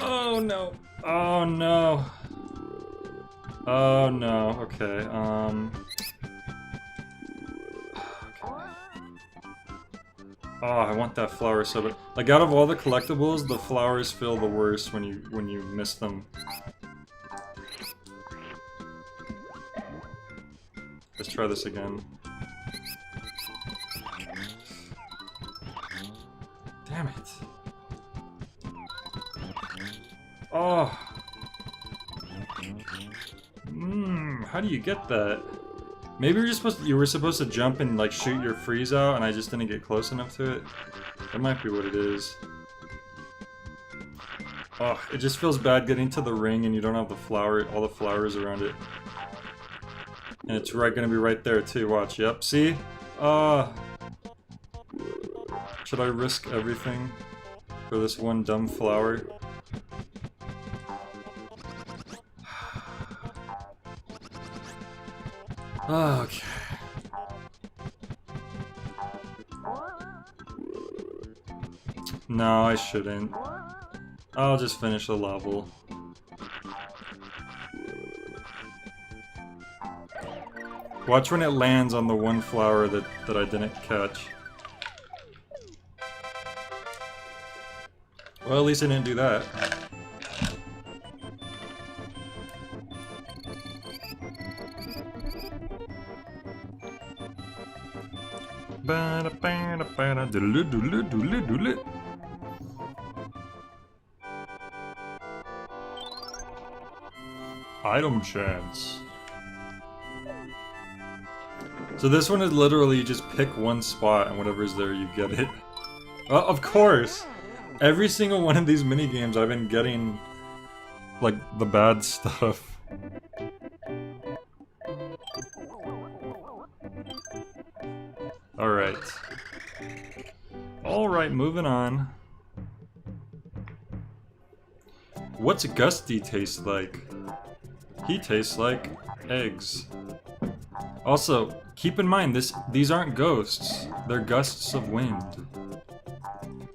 Oh no! Oh no! Oh no, okay, Oh, I want that flower so bad. Like, out of all the collectibles, the flowers feel the worst when you miss them. Let's try this again. Damn it. Oh. How do you get that? Maybe you were supposed to jump and like shoot your freeze out, and I just didn't get close enough to it. That might be what it is. Oh, it just feels bad getting to the ring and you don't have all the flowers around it. And it's gonna be right there too, watch, yep, see? Should I risk everything for this one dumb flower? Okay. No, I shouldn't. I'll just finish the level. Watch when it lands on the one flower that I didn't catch. Well, at least I didn't do that. Item chance. So this one is literally you just pick one spot and whatever's there you get it. Of course! Every single one of these mini games I've been getting like the bad stuff. Alright. Alright, moving on. What's Gusty taste like? He tastes like eggs. Also, keep in mind, these aren't ghosts. They're gusts of wind.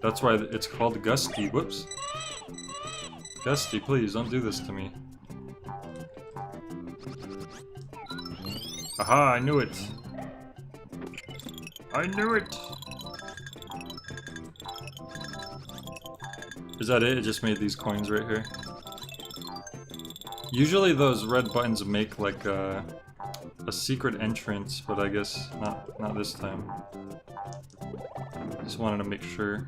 That's why it's called Gusty. Whoops. Gusty, please, don't do this to me. Aha, I knew it. I knew it! Is that it? It just made these coins right here. Usually those red buttons make like a secret entrance, but I guess not this time. Just wanted to make sure.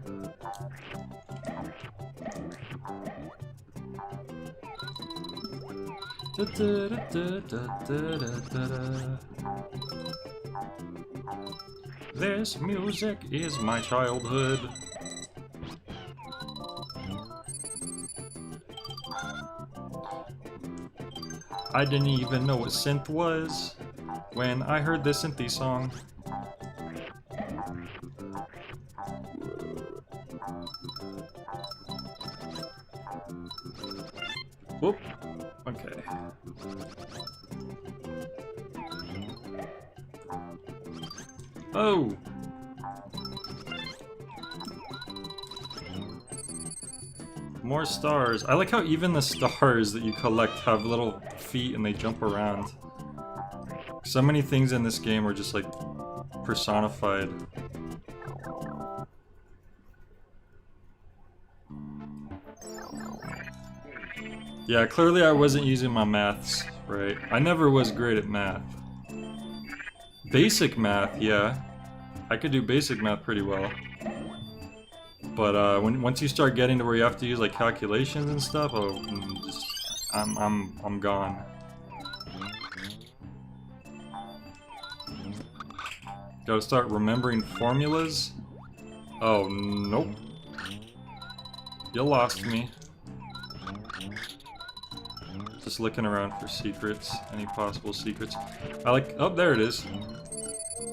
This music is my childhood. I didn't even know what synth was when I heard this synthy song. Whoop. Okay. Oh! More stars. I like how even the stars that you collect have little feet and they jump around. So many things in this game are just like personified. Yeah, clearly I wasn't using my maths right. I never was great at math. Basic math, yeah. I could do basic math pretty well. But once you start getting to where you have to use like calculations and stuff, oh, I'm gone. Gotta start remembering formulas. Oh, nope. You lost me. Just looking around for secrets. Any possible secrets. I like... Oh, there it is.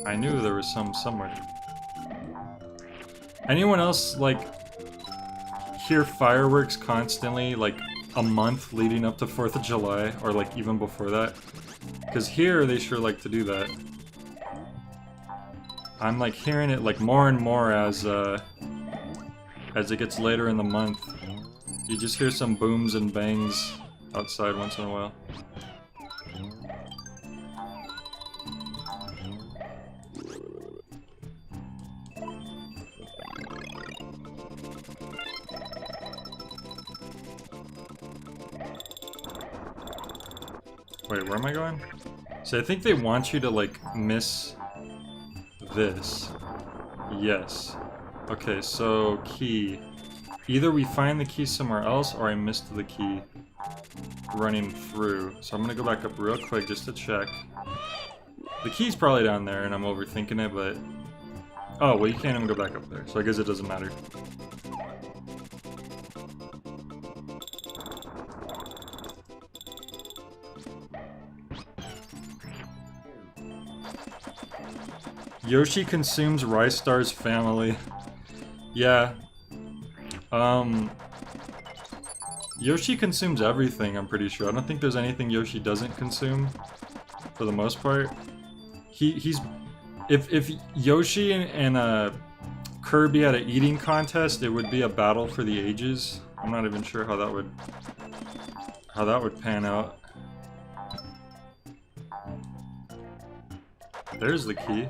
I knew there was some somewhere. Anyone else, like, hear fireworks constantly, like, a month leading up to 4th of July? Or, like, even before that? Because here, they sure like to do that. I'm, like, hearing it, like, more and more as it gets later in the month. You just hear some booms and bangs outside once in a while. Wait, where am I going? So I think they want you to, like, miss this. Yes. Okay, so key. Either we find the key somewhere else, or I missed the key running through. So I'm gonna go back up real quick just to check. The key's probably down there, and I'm overthinking it, but... Oh, well, you can't even go back up there, so I guess it doesn't matter. Yoshi consumes Rice Star's family. Yeah. Yoshi consumes everything, I'm pretty sure. I don't think there's anything Yoshi doesn't consume, for the most part. He's... If Yoshi and Kirby had an eating contest, it would be a battle for the ages. I'm not even sure how that would pan out. There's the key.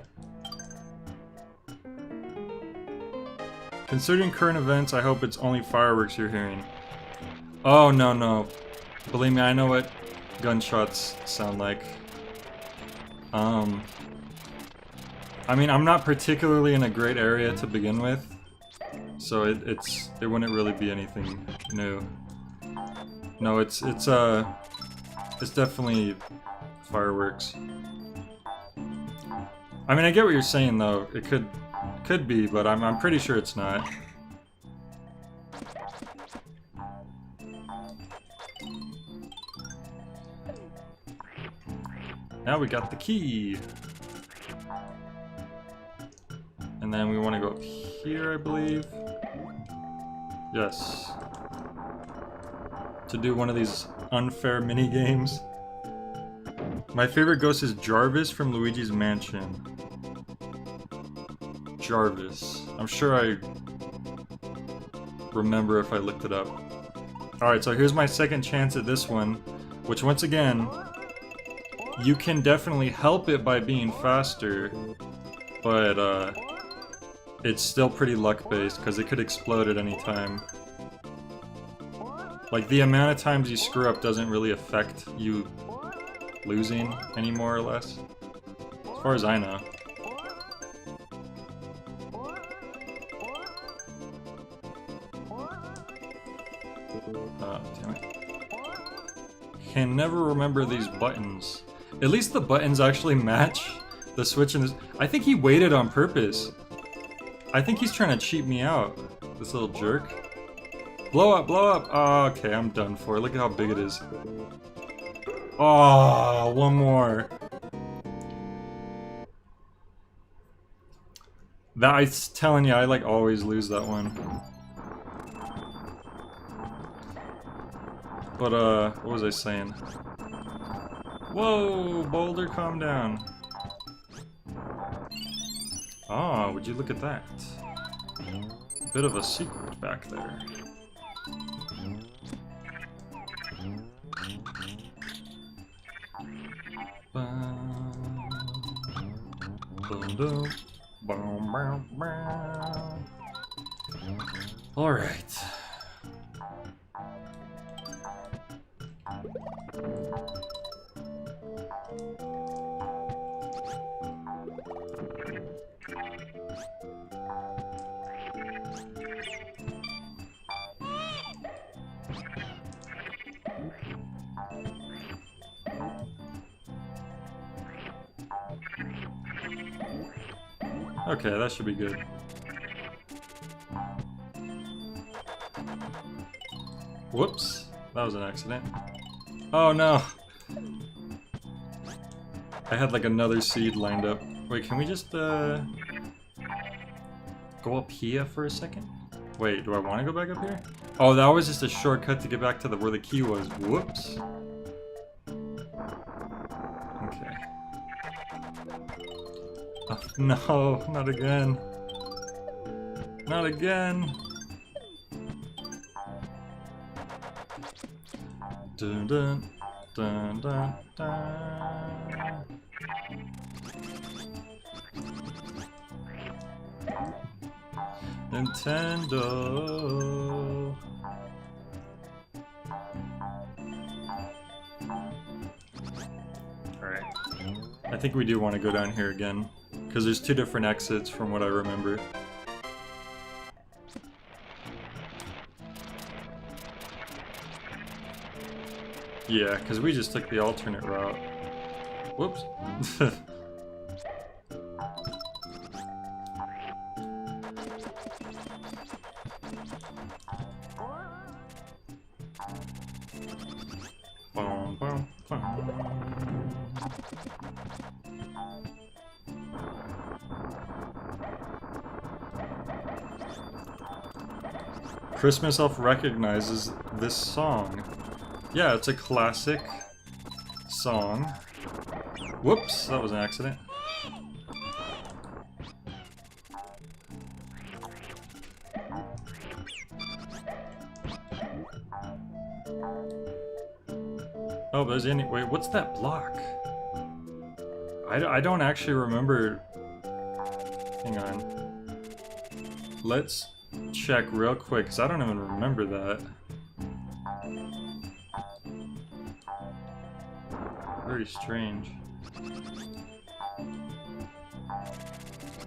Considering current events, I hope it's only fireworks you're hearing. Oh, no, no. Believe me, I know what gunshots sound like. I mean, I'm not particularly in a great area to begin with, so it wouldn't really be anything new. No, it's definitely fireworks. I mean, I get what you're saying though. It could be, but I'm pretty sure it's not. Now we got the key. And then we want to go up here, I believe. Yes. To do one of these unfair mini games. My favorite ghost is Jarvis from Luigi's Mansion. Jarvis. I'm sure I remember if I looked it up. Alright, so here's my second chance at this one, which once again, you can definitely help it by being faster, but it's still pretty luck-based, because it could explode at any time. Like, the amount of times you screw up doesn't really affect you losing any more or less, as far as I know. Damn it. Can never remember these buttons. At least the buttons actually match the Switch and this. I think he waited on purpose. I think he's trying to cheat me out. This little jerk. Blow up, blow up! Oh, okay, I'm done for. Look at how big it is. Oh, one more. That, I'm telling you, I like always lose that one. But, what was I saying? Whoa, Boulder, calm down. Ah, would you look at that? Bit of a secret back there. All right. Okay, that should be good. Whoops, that was an accident. Oh no! I had like another seed lined up. Wait, can we just go up here for a second? Wait, do I want to go back up here? Oh, that was just a shortcut to get back to where the key was. Whoops. Okay. Oh, no, not again. Not again. Dun dun dun dun dun. Nintendo. Alright. I think we do want to go down here again, because there's two different exits from what I remember. Yeah, because we just took the alternate route. Whoops. Boom, boom, boom. Christmas Elf recognizes this song. Yeah, it's a classic song. Whoops, that was an accident. Oh, there's any. Wait, what's that block? I don't actually remember. Hang on. Let's check real quick, because I don't even remember that. Very strange.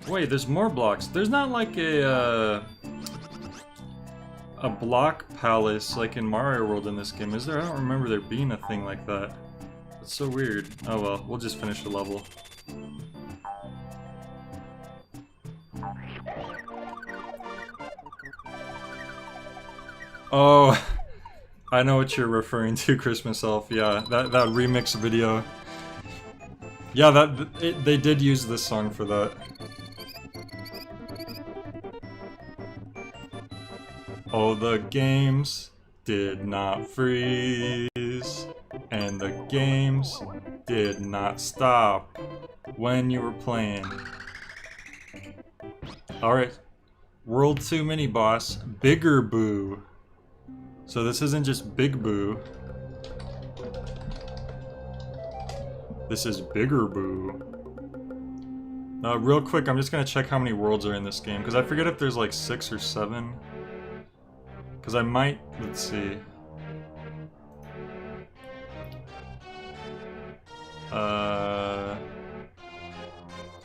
Wait, there's more blocks. There's not like a block palace like in Mario World in this game, is there? I don't remember there being a thing like that. That's so weird. Oh well, we'll just finish the level. Oh, I know what you're referring to, Christmas Elf. Yeah, that remix video. Yeah, they did use this song for that. Oh, the games did not freeze, and the games did not stop when you were playing. Alright, World 2 mini boss, Bigger Boo. So this isn't just Big Boo. This is Bigger Boo. Real quick, I'm just gonna check how many worlds are in this game, because I forget if there's like 6 or 7. Because I might, let's see.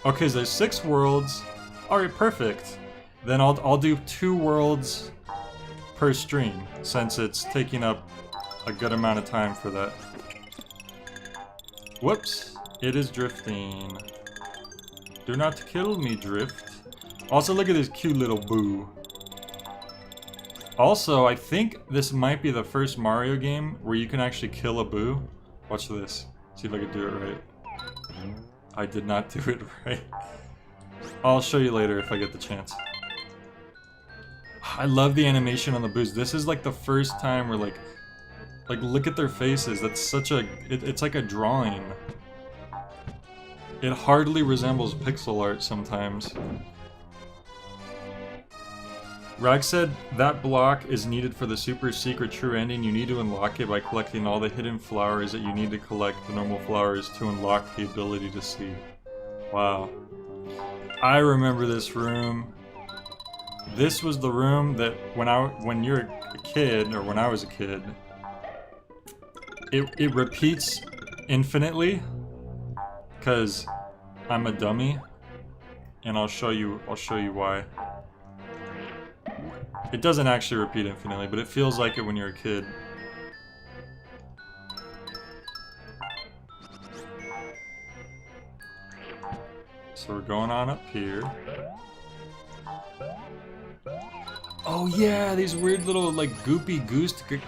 Okay, so there's 6 worlds. Alright, perfect. Then I'll do 2 worlds per stream, since it's taking up a good amount of time for that. Whoops, it is drifting. Do not kill me, Drift. Also, look at this cute little boo. Also, I think this might be the first Mario game where you can actually kill a boo. Watch this. See if I can do it right. I did not do it right. I'll show you later if I get the chance. I love the animation on the boos. This is like the first time where like look at their faces. That's such a, it's like a drawing. It hardly resembles pixel art sometimes. Rag said that block is needed for the super secret true ending. You need to unlock it by collecting all the hidden flowers that you need to collect the normal flowers to unlock the ability to see. Wow. I remember this room. This was the room that when you're a kid, or when I was a kid, it repeats infinitely, cause I'm a dummy, and I'll show you why. It doesn't actually repeat infinitely, but it feels like it when you're a kid. So So we're going on up here. Oh yeah, these weird little like goopy goopy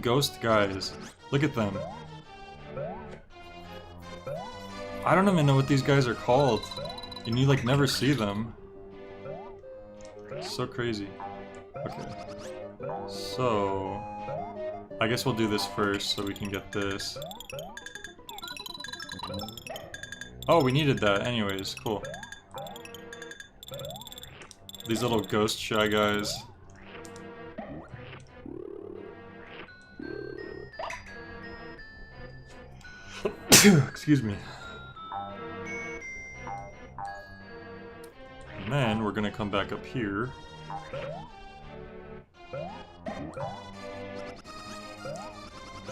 ghost guys. Look at them. I don't even know what these guys are called. And you like never see them. It's so crazy. Okay. So I guess we'll do this first so we can get this. Oh, we needed that anyways, cool. These little ghost shy guys. Excuse me. And then we're gonna come back up here.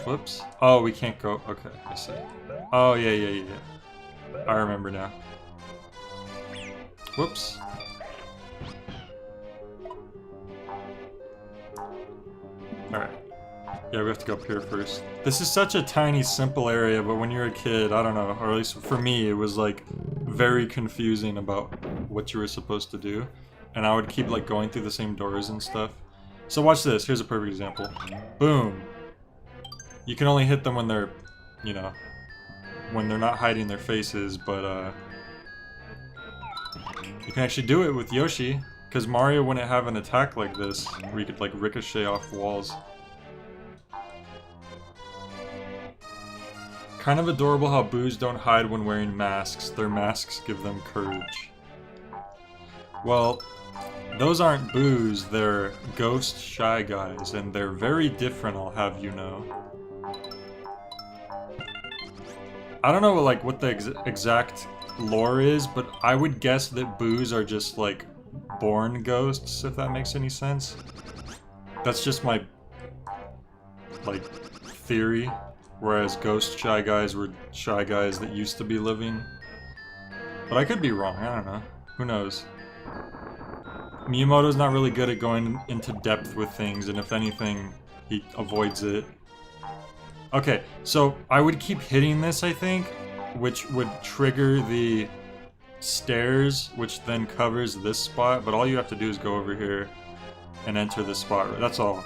Whoops. Oh, we can't go. Okay, I see. Oh, yeah. I remember now. Whoops. Alright. Yeah, we have to go up here first. This is such a tiny, simple area, but when you're a kid, I don't know, or at least for me, it was like very confusing about what you were supposed to do. And I would keep like going through the same doors and stuff. So watch this, here's a perfect example. Boom. You can only hit them when they're, you know, when they're not hiding their faces, but you can actually do it with Yoshi, because Mario wouldn't have an attack like this, where you could like ricochet off walls. Kind of adorable how boos don't hide when wearing masks. Their masks give them courage. Well, those aren't boos, they're ghost shy guys, and they're very different, I'll have you know. I don't know like what the exact lore is, but I would guess that boos are just like born ghosts, if that makes any sense. That's just my like theory, whereas ghost shy guys were shy guys that used to be living. But I could be wrong, I don't know. Who knows? Miyamoto's not really good at going into depth with things, and if anything, he avoids it. Okay, so I would keep hitting this, I think, which would trigger the stairs, which then covers this spot, but all you have to do is go over here and enter this spot, that's all.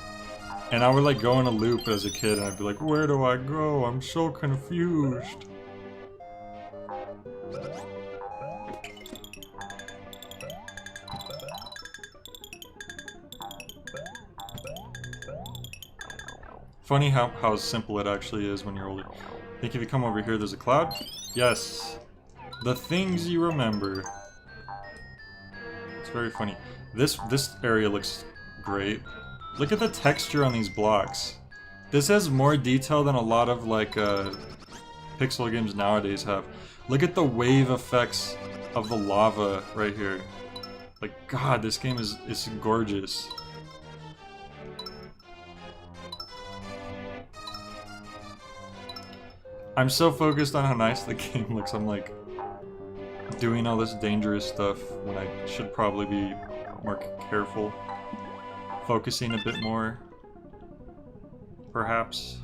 And I would like go in a loop as a kid, and I'd be like, where do I go? I'm so confused. Funny how simple it actually is when you're older. I think if you come over here, there's a cloud? Yes. The things you remember. It's very funny. This area looks great. Look at the texture on these blocks. This has more detail than a lot of like pixel games nowadays have. Look at the wave effects of the lava right here. Like, God, this game is gorgeous. I'm so focused on how nice the game looks, I'm like doing all this dangerous stuff when I should probably be more careful. Focusing a bit more, perhaps.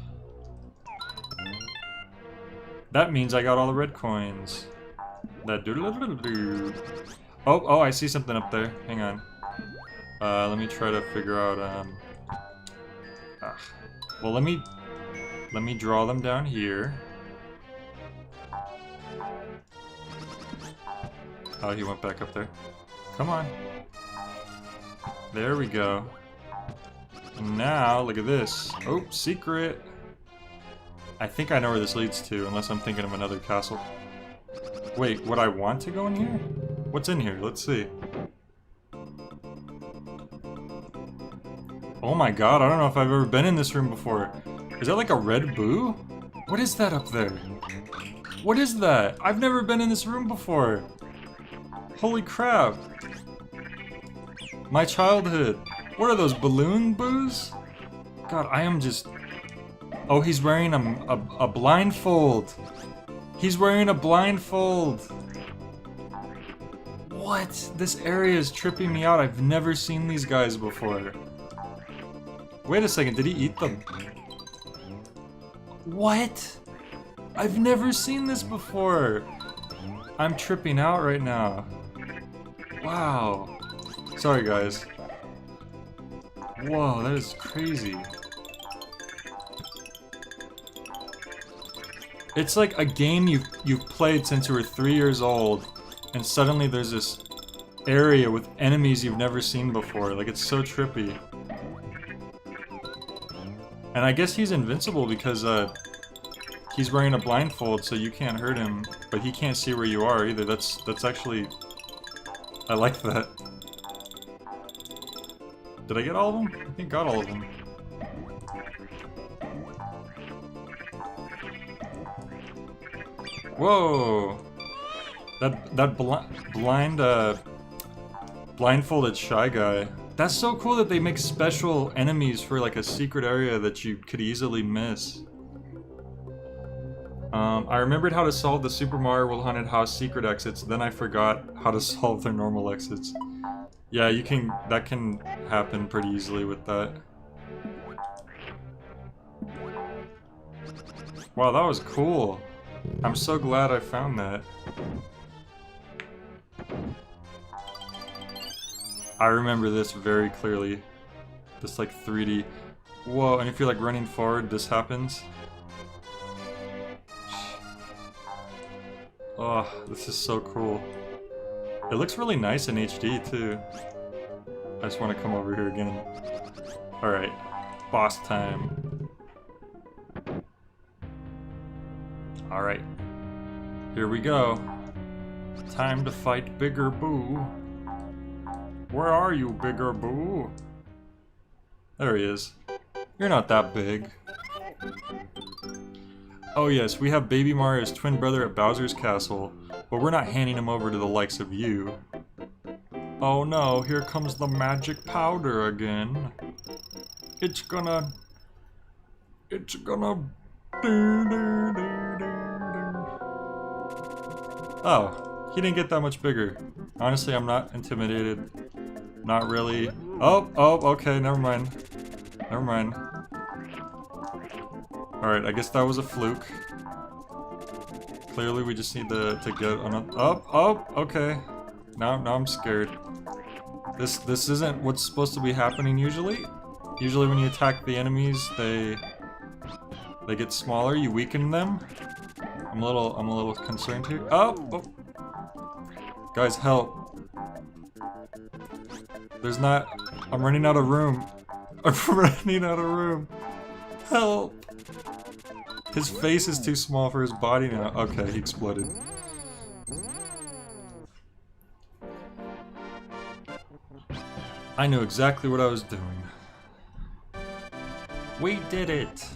That means I got all the red coins. That doodle-doodle-doo. Oh, I see something up there. Hang on. Let me try to figure out, well, let me draw them down here. Oh, he went back up there. Come on. There we go. And now, look at this. Oh, secret! I think I know where this leads to, unless I'm thinking of another castle. Wait, would I want to go in here? What's in here? Let's see. Oh my god, I don't know if I've ever been in this room before. Is that like a red boo? What is that up there? What is that? I've never been in this room before. Holy crap. My childhood. What are those, balloon boos? God, I am just... Oh, he's wearing a blindfold. He's wearing a blindfold. What? This area is tripping me out. I've never seen these guys before. Wait a second, did he eat them? What? I've never seen this before. I'm tripping out right now. Wow. Sorry, guys. Whoa, that is crazy. It's like a game you've played since you were 3 years old, and suddenly there's this area with enemies you've never seen before. Like, it's so trippy. And I guess he's invincible because he's wearing a blindfold, so you can't hurt him, but he can't see where you are either. That's actually... I like that. Did I get all of them? I think I got all of them. Whoa! That blindfolded shy guy. That's so cool that they make special enemies for like a secret area that you could easily miss. I remembered how to solve the Super Mario World Haunted House secret exits, then I forgot how to solve their normal exits. Yeah, you can. That can happen pretty easily with that. Wow, that was cool. I'm so glad I found that. I remember this very clearly. This like 3D. Whoa, and if you're like running forward, this happens. Oh, this is so cool. It looks really nice in HD too. I just want to come over here again. Alright, boss time. Alright, here we go. Time to fight Bigger Boo. Where are you, Bigger Boo? There he is. You're not that big. Oh yes, we have Baby Mario's twin brother at Bowser's castle, but we're not handing him over to the likes of you. Oh no, here comes the magic powder again. It's gonna... Oh, he didn't get that much bigger. Honestly, I'm not intimidated. Not really. Oh, okay, never mind. Never mind. Alright, I guess that was a fluke. Clearly we just need to get on a... Oh, okay. Now I'm scared. This isn't what's supposed to be happening usually. Usually when you attack the enemies, they get smaller, you weaken them. I'm a little concerned here. Oh! Guys, help. There's not... I'm running out of room. I'm running out of room. Help! His face is too small for his body now. Okay, he exploded. I knew exactly what I was doing. We did it!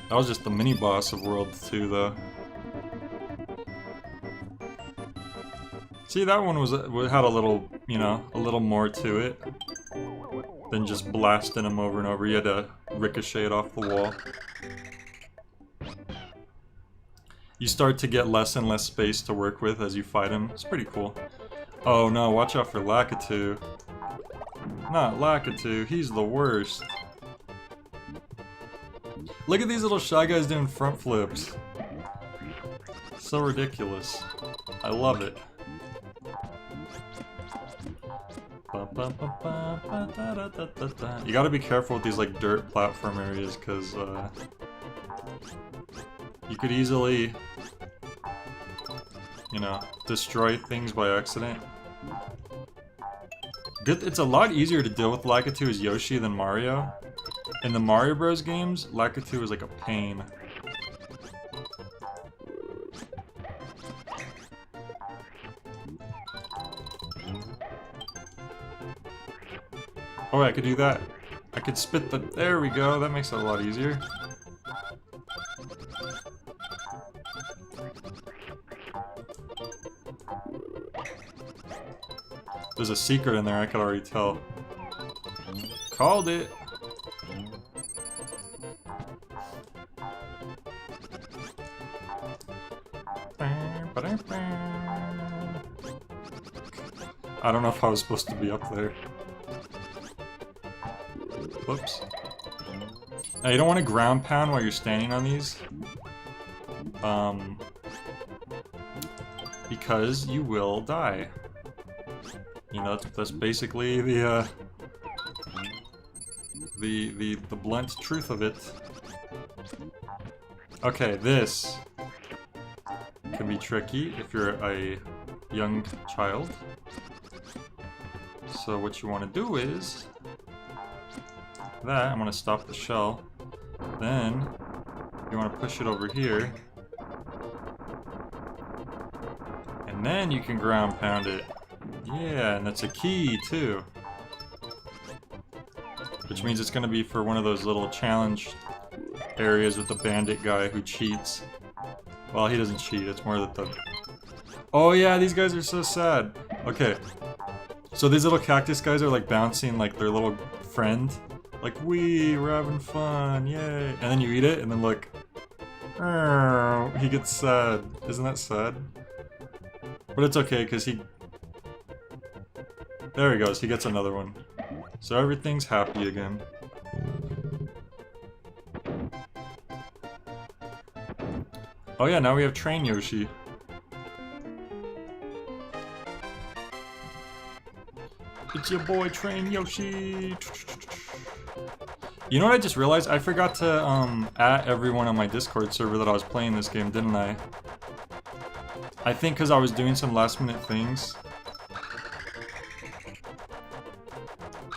That was just the mini-boss of World 2, though. See, that one had a little, you know, a little more to it than just blasting him over and over. You had to ricochet it off the wall. You start to get less and less space to work with as you fight him. It's pretty cool. Oh no, watch out for Lakitu. Not Lakitu, he's the worst. Look at these little shy guys doing front flips. So ridiculous. I love it. You gotta be careful with these like dirt platform areas because you could easily, you know, destroy things by accident. It's a lot easier to deal with Lakitu as Yoshi than Mario. In the Mario Bros games, Lakitu is like a pain. Oh, I could do that. I could spit the... There we go, that makes it a lot easier. There's a secret in there, I could already tell. Called it! I don't know if I was supposed to be up there. Whoops. Now you don't want to ground pound while you're standing on these. because you will die. You know, that's basically the blunt truth of it. Okay, this can be tricky if you're a young child. So what you want to do is that I'm going to stop the shell. Then you want to push it over here. And then you can ground pound it. Yeah, and that's a key too. Which means it's going to be for one of those little challenge areas with the bandit guy who cheats. Well, he doesn't cheat, it's more that the... Oh yeah, these guys are so sad. Okay. So these little cactus guys are like bouncing like their little friend. Like, we're having fun, yay. And then you eat it, and then look. Oh, he gets sad. Isn't that sad? But it's okay, because he... There he goes, he gets another one. So everything's happy again. Oh yeah, now we have Train Yoshi. It's your boy Train Yoshi! You know what I just realized? I forgot to at everyone on my Discord server that I was playing this game, didn't I? I think because I was doing some last minute things.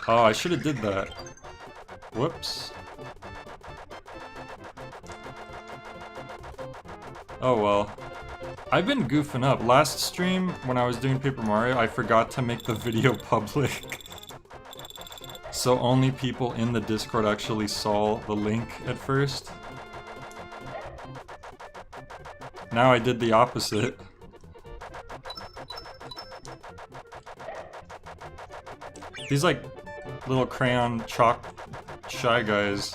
Oh, I should have did that. Whoops. Oh well. I've been goofing up. Last stream, when I was doing Paper Mario, I forgot to make the video public. So only people in the Discord actually saw the link at first. Now I did the opposite. These like little crayon chalk shy guys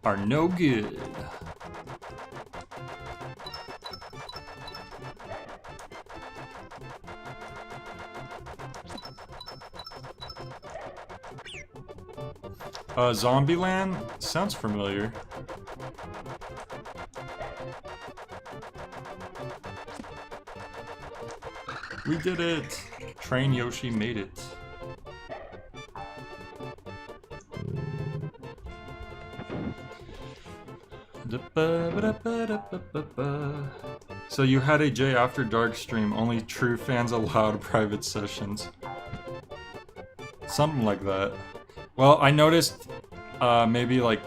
are no good. Zombieland? Sounds familiar. We did it! Train Yoshi made it. So you had a J After Dark stream, only true fans allowed private sessions. Something like that. Well, I noticed maybe like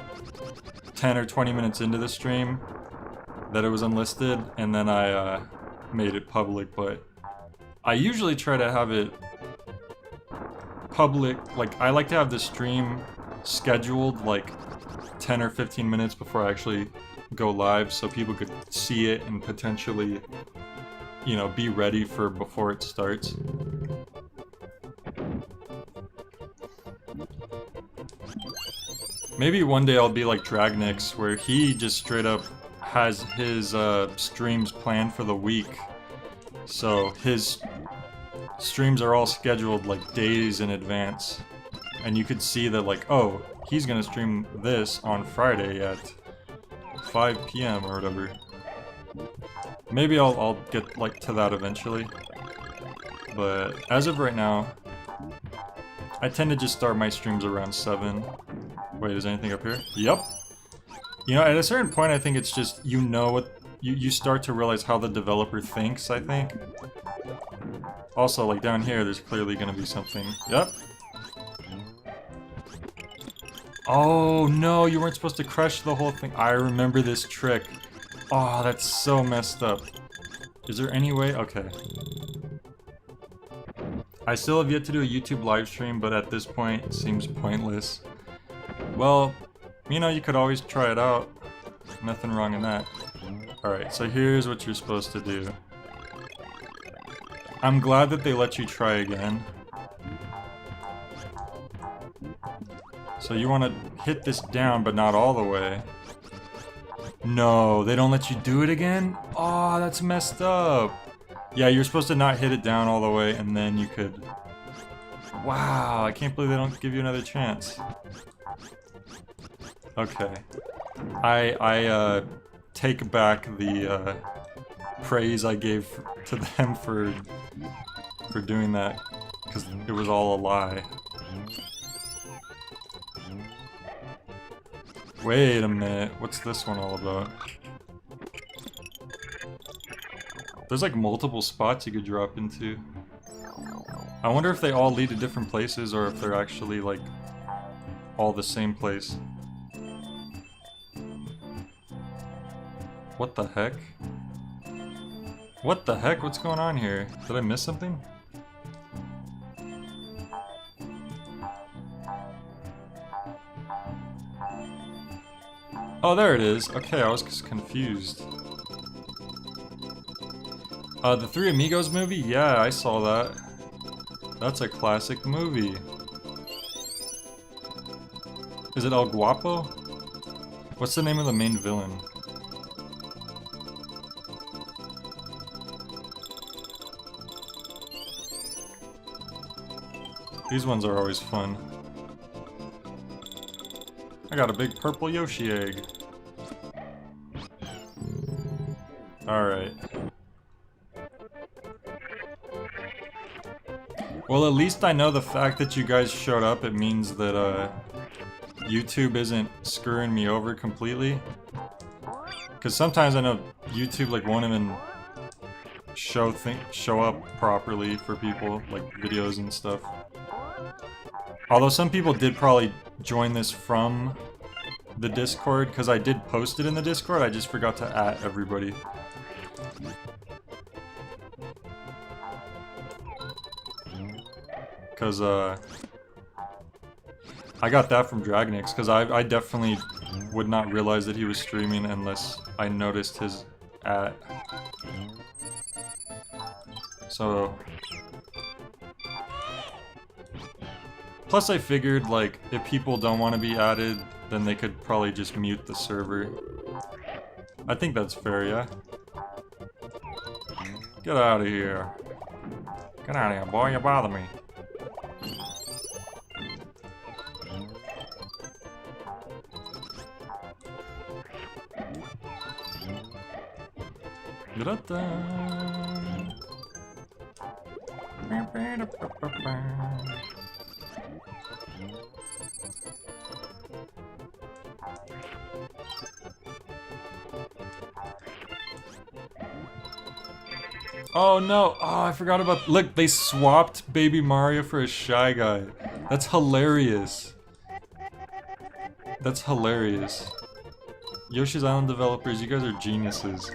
10 or 20 minutes into the stream that it was unlisted, and then I made it public, but I usually try to have it public. Like, I like to have the stream scheduled like 10 or 15 minutes before I actually go live so people could see it and potentially, you know, be ready for before it starts. Maybe one day I'll be like Dragnix, where he just straight up has his streams planned for the week. So his streams are all scheduled like days in advance. And you could see that like, oh, he's gonna stream this on Friday at 5 PM or whatever. Maybe I'll get like to that eventually. But as of right now, I tend to just start my streams around 7. Wait, is anything up here? Yep. You know, at a certain point, I think it's just, you know what, you start to realize how the developer thinks, I think. Also, like down here, there's clearly gonna be something. Yep. Oh no, you weren't supposed to crush the whole thing. I remember this trick. Oh, that's so messed up. Is there any way? Okay. I still have yet to do a YouTube live stream, but at this point, it seems pointless. Well, you know, you could always try it out. Nothing wrong in that. Alright, so here's what you're supposed to do. I'm glad that they let you try again. So you want to hit this down, but not all the way. No, they don't let you do it again? Oh, that's messed up. Yeah, you're supposed to not hit it down all the way, and then you could... Wow, I can't believe they don't give you another chance. Okay. I take back the praise I gave to them for doing that, because it was all a lie. Wait a minute, what's this one all about? There's like multiple spots you could drop into. I wonder if they all lead to different places or if they're actually like all the same place. What the heck? What the heck? What's going on here? Did I miss something? Oh, there it is. Okay, I was just confused. The Three Amigos movie? Yeah, I saw that. That's a classic movie. Is it El Guapo? What's the name of the main villain? These ones are always fun. I got a big purple Yoshi egg. Alright. Well, at least I know the fact that you guys showed up, it means that, YouTube isn't screwing me over completely. Because sometimes I know YouTube, like, won't even show up properly for people, like, videos and stuff. Although some people did probably join this from the Discord, because I did post it in the Discord, I just forgot to @ everybody. Because, I got that from Dragonix, because I definitely would not realize that he was streaming unless I noticed his @. So... Plus I figured, like, if people don't want to be added, then they could probably just mute the server. I think that's fair, yeah? Get out of here. Get out of here, boy, you bother me. Oh no! Oh, I forgot about. Look, they swapped Baby Mario for a Shy Guy. That's hilarious. That's hilarious. Yoshi's Island developers, you guys are geniuses.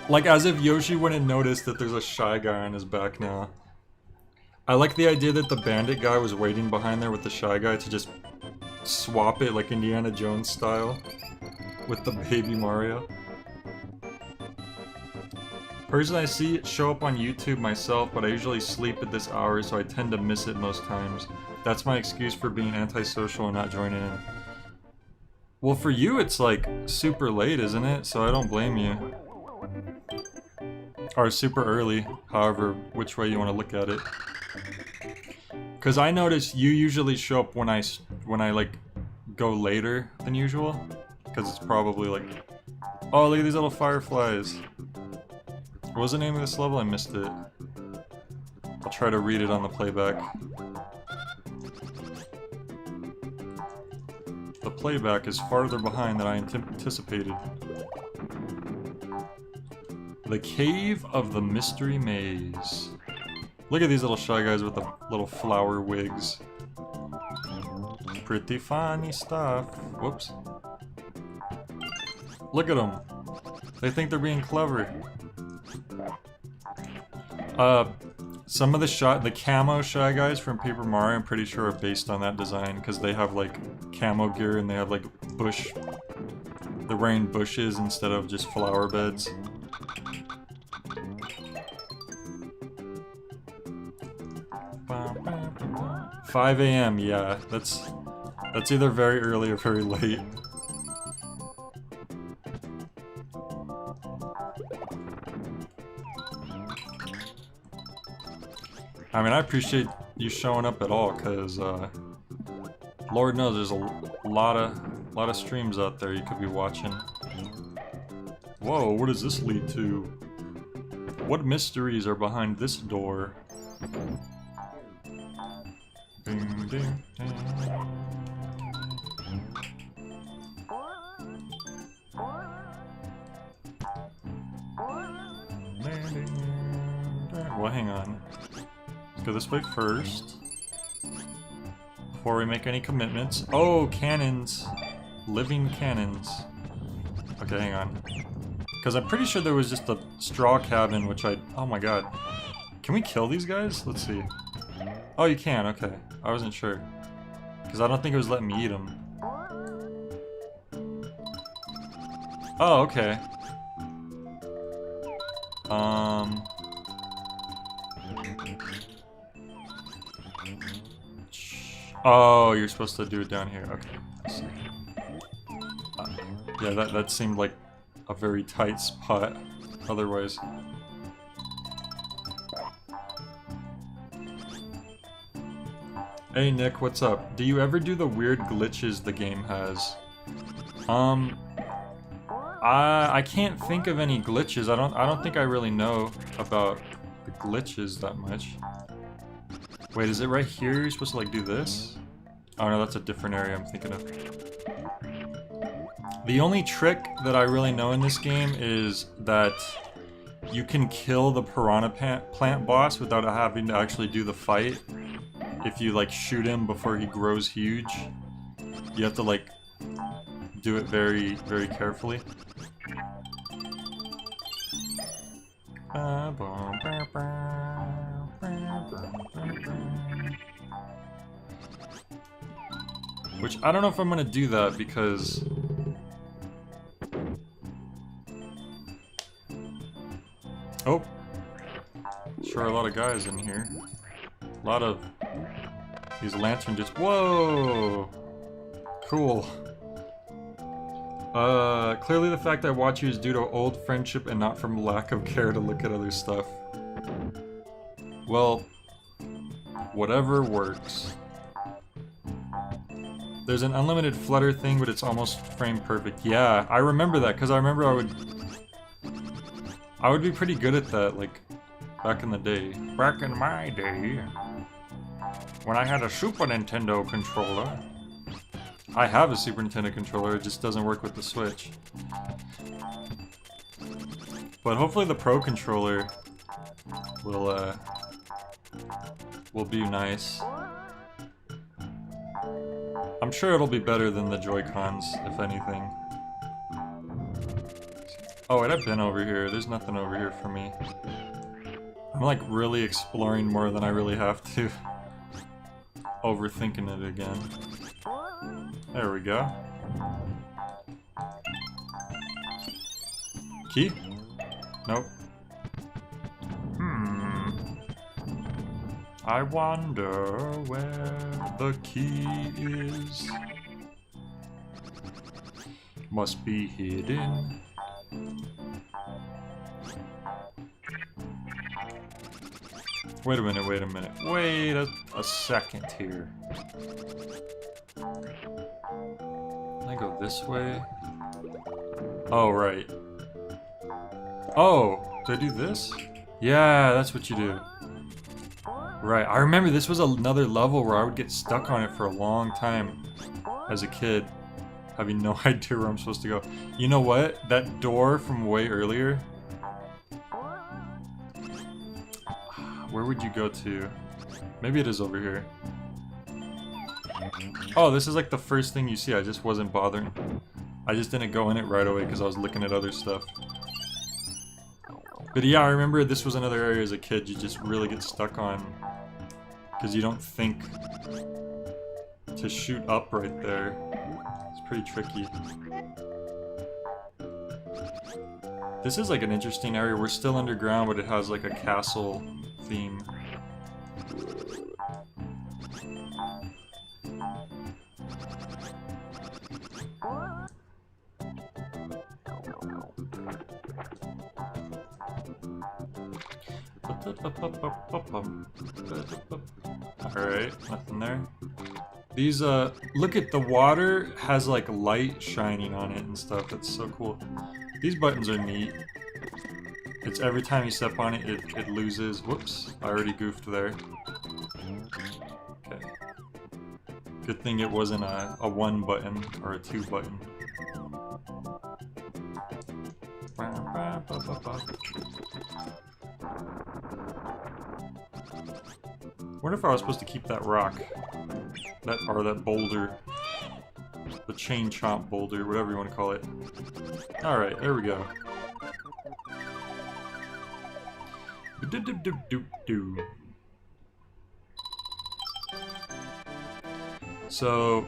Like, as if Yoshi wouldn't notice that there's a Shy Guy on his back now. I like the idea that the bandit guy was waiting behind there with the Shy Guy to just swap it like Indiana Jones style with the Baby Mario. Personally, I see it show up on YouTube myself, but I usually sleep at this hour, so I tend to miss it most times. That's my excuse for being antisocial and not joining in. Well, for you, it's like super late, isn't it? So I don't blame you. Or super early, however, which way you want to look at it. Because I notice you usually show up when I like go later than usual. Because it's probably like, oh, look at these little fireflies. What was the name of this level? I missed it. I'll try to read it on the playback. The playback is farther behind than I anticipated. The Cave of the Mystery Maze. Look at these little Shy Guys with the little flower wigs. Pretty funny stuff. Whoops. Look at them. They think they're being clever. Some of the camo Shy Guys from Paper Mario, I'm pretty sure are based on that design, because they have like camo gear and they have like bush. They're wearing bushes instead of just flower beds. $5 AM, yeah, that's either very early or very late. I mean, I appreciate you showing up at all, cause Lord knows there's a lot of streams out there you could be watching. Whoa, what does this lead to? What mysteries are behind this door? Ding, ding, ding. Well, hang on. Let's go this way first. Before we make any commitments. Oh, cannons. Living cannons. Okay, hang on. Because I'm pretty sure there was just a straw cabin, which I... Oh my god. Can we kill these guys? Let's see. Oh, you can. Okay. I wasn't sure. Because I don't think it was letting me eat them. Oh, okay. Oh, you're supposed to do it down here. Okay. Let's see. Yeah, that seemed like a very tight spot. Otherwise. Hey Nick, what's up? Do you ever do the weird glitches the game has? I can't think of any glitches. I don't think I really know about the glitches that much. Wait, is it right here? You're supposed to like do this? Oh no, that's a different area I'm thinking of. The only trick that I really know in this game is that you can kill the piranha plant boss without having to actually do the fight. If you like shoot him before he grows huge, you have to like do it very, very carefully. Which I don't know if I'm gonna do that because oh, sure, a lot of guys in here. A lot of these lantern just... Whoa! Cool. Clearly the fact I watch you is due to old friendship and not from lack of care to look at other stuff. Well, whatever works. There's an unlimited flutter thing, but it's almost frame perfect. Yeah, I remember that, because I remember I would be pretty good at that, like, back in the day. Back in my day, when I had a Super Nintendo controller. I have a Super Nintendo controller, it just doesn't work with the Switch. But hopefully the Pro controller will be nice. I'm sure it'll be better than the Joy-Cons, if anything. Oh wait, I've been over here. There's nothing over here for me. I'm like really exploring more than I really have to. Overthinking it again. There we go. Key? Nope. I wonder where the key is. Must be hidden. Wait a minute, wait a minute. Wait a second here. Can I go this way? Oh, right. Oh, do I do this? Yeah, that's what you do. Right, I remember this was another level where I would get stuck on it for a long time as a kid, having no idea where I'm supposed to go. You know what? That door from way earlier? Where would you go to? Maybe it is over here. Oh, this is like the first thing you see. I just wasn't bothering. I just didn't go in it right away because I was looking at other stuff. But yeah, I remember this was another area as a kid you just really get stuck on. Because you don't think to shoot up right there. It's pretty tricky. This is like an interesting area. We're still underground, but it has like a castle theme. Alright, nothing there. These, look at the water has like light shining on it and stuff. That's so cool. These buttons are neat. It's every time you step on it, it loses. Whoops, I already goofed there. Okay. Good thing it wasn't a 1 button or a 2 button. Wonder if I was supposed to keep that rock. That boulder. The chain chomp boulder, whatever you want to call it. Alright, there we go. So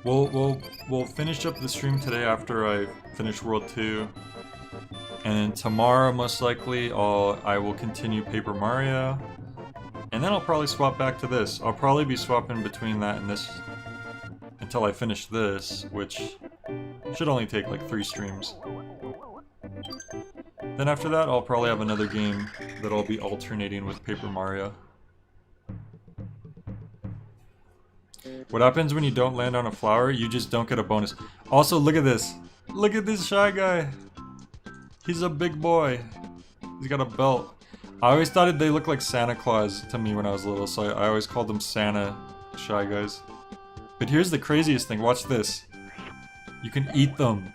we'll finish up the stream today after I finish World 2. And then tomorrow, most likely, I will continue Paper Mario. And then I'll probably swap back to this. I'll probably be swapping between that and this until I finish this, which should only take like 3 streams. Then after that, I'll probably have another game that I'll be alternating with Paper Mario. What happens when you don't land on a flower? You just don't get a bonus. Also, look at this. Look at this Shy Guy. He's a big boy. He's got a belt. I always thought they looked like Santa Claus to me when I was little, so I always called them Santa Shy Guys. But here's the craziest thing. Watch this. You can eat them,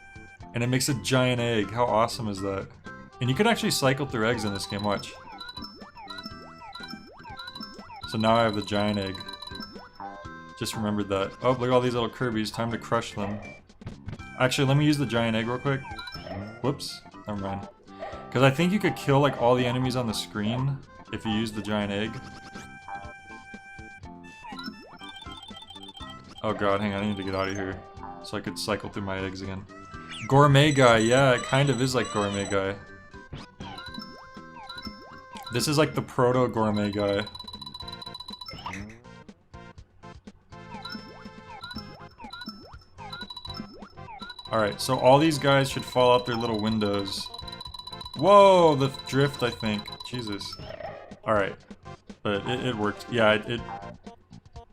and it makes a giant egg. How awesome is that? And you can actually cycle through eggs in this game. Watch. So now I have the giant egg. Just remembered that. Oh, look at all these little Kirby's. Time to crush them. Actually, let me use the giant egg real quick. Whoops. Never mind. Because I think you could kill like all the enemies on the screen if you use the giant egg. Oh god, hang on, I need to get out of here so I could cycle through my eggs again. Gourmet Guy, yeah, it kind of is like Gourmet Guy. This is like the proto Gourmet Guy. Alright, so all these guys should fall out their little windows. Whoa, the drift, I think. Jesus. Alright. But it worked. Yeah, it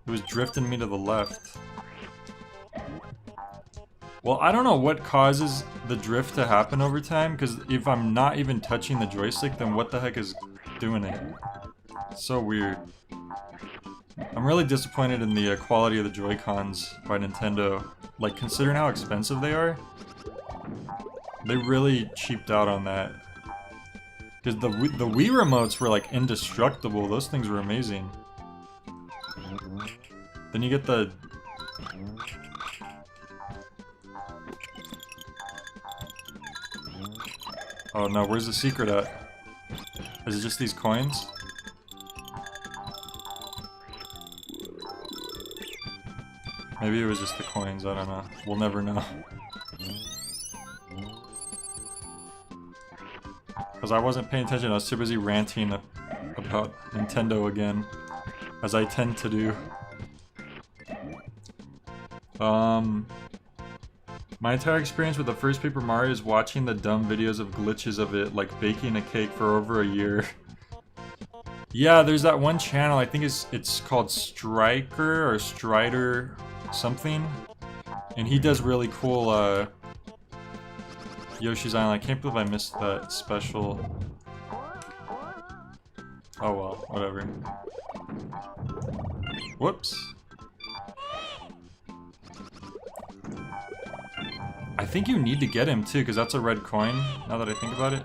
was drifting me to the left. Well, I don't know what causes the drift to happen over time, because if I'm not even touching the joystick, then what the heck is doing it? It's so weird. I'm really disappointed in the quality of the Joy-Cons by Nintendo. Like, considering how expensive they are, they really cheaped out on that. Because the Wii remotes were like indestructible, those things were amazing. Then you get the... Oh no, where's the secret at? Is it just these coins? Maybe it was just the coins, I don't know. We'll never know. Because I wasn't paying attention, I was too busy ranting about Nintendo again. As I tend to do. My entire experience with the first Paper Mario is watching the dumb videos of glitches of it, like baking a cake for over a year. Yeah, there's that one channel, I think it's called Striker or Strider something. And he does really cool Yoshi's Island. I can't believe I missed that special. Oh well, whatever. Whoops. I think you need to get him too, because that's a red coin, now that I think about it.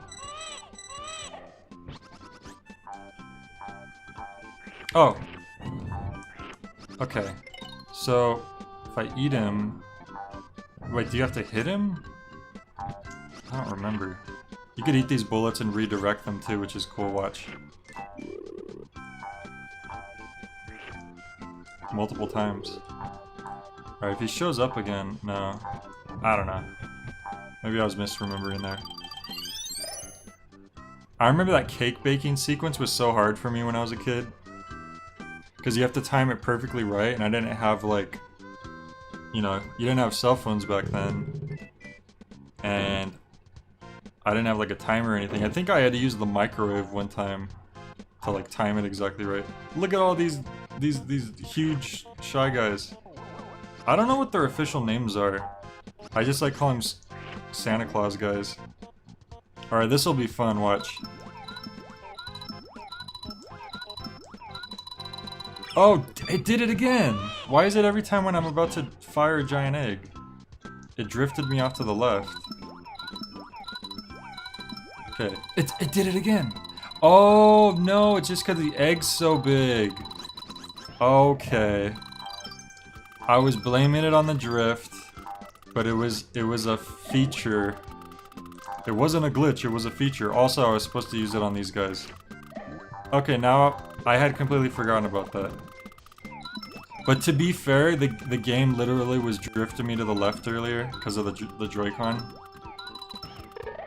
Oh. Okay. So, if I eat him... Wait, do you have to hit him? I don't remember. You could eat these bullets and redirect them too, which is cool, watch. Multiple times. Alright, if he shows up again, no. I don't know. Maybe I was misremembering there. I remember that cake baking sequence was so hard for me when I was a kid. Because you have to time it perfectly right, and I didn't have like... You know, you didn't have cell phones back then. And... I didn't have like a timer or anything. I think I had to use the microwave one time to like time it exactly right. Look at all these huge Shy Guys. I don't know what their official names are. I just like calling them Santa Claus guys. Alright, this will be fun, watch. Oh, it did it again! Why is it every time when I'm about to fire a giant egg? It drifted me off to the left. Okay, it did it again! Oh, no, it's just because the egg's so big. Okay. I was blaming it on the drift, but it was a feature. It wasn't a glitch, it was a feature. Also, I was supposed to use it on these guys. Okay, now I had completely forgotten about that. But to be fair, the game literally was drifting me to the left earlier because of the Joy-Con.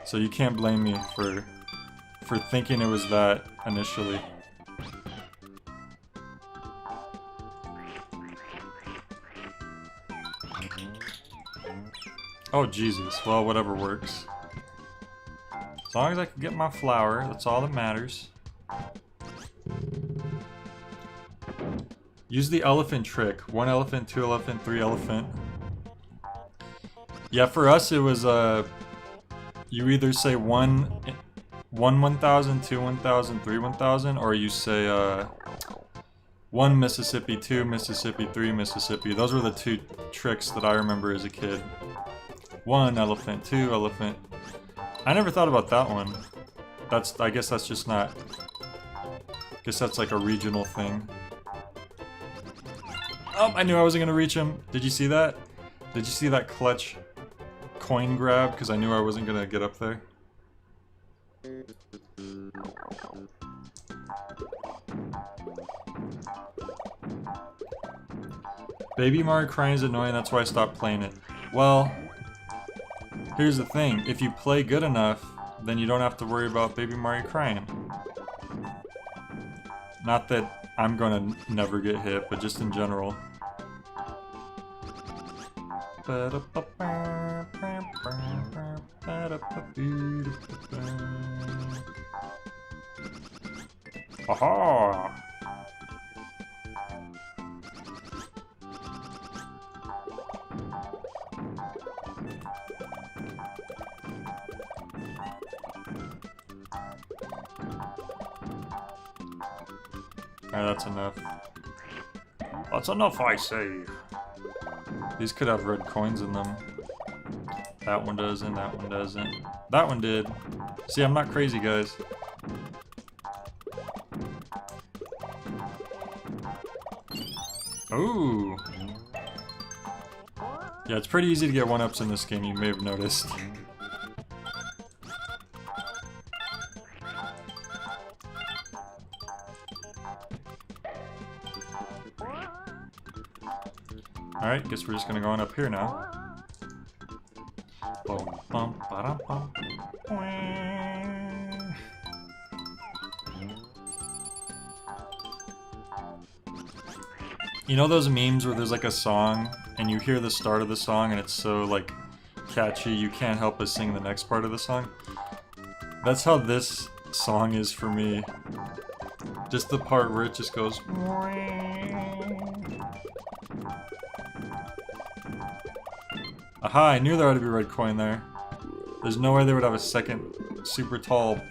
So you can't blame me for thinking it was that initially. Oh Jesus, well whatever works. As long as I can get my flower, that's all that matters. Use the elephant trick. 1 elephant, 2 elephant, 3 elephant. Yeah, for us it was you either say 1 1000, 2 1000, 3 1000, or you say 1 Mississippi, 2 Mississippi, 3 Mississippi. Those were the 2 tricks that I remember as a kid. 1 elephant, 2 elephant. I never thought about that one. I guess that's just not... I guess that's like a regional thing. Oh, I knew I wasn't gonna reach him. Did you see that? Did you see that clutch coin grab? Because I knew I wasn't gonna get up there. Baby Mario crying is annoying, that's why I stopped playing it. Well, here's the thing. If you play good enough, then you don't have to worry about Baby Mario crying. Not that I'm gonna never get hit, but just in general. Aha! Alright, that's enough. That's enough, I say. These could have red coins in them. That one doesn't, that one doesn't. That one did. See, I'm not crazy, guys. Ooh. Yeah, it's pretty easy to get 1-ups in this game, you may have noticed. Alright, guess we're just gonna go on up here now. Bum, bum, ba-dum, bum. You know those memes where there's like a song and you hear the start of the song and it's so like catchy you can't help but sing the next part of the song? That's how this song is for me. Just the part where it just goes. Aha, I knew there ought to be a red coin there. There's no way they would have a second super tall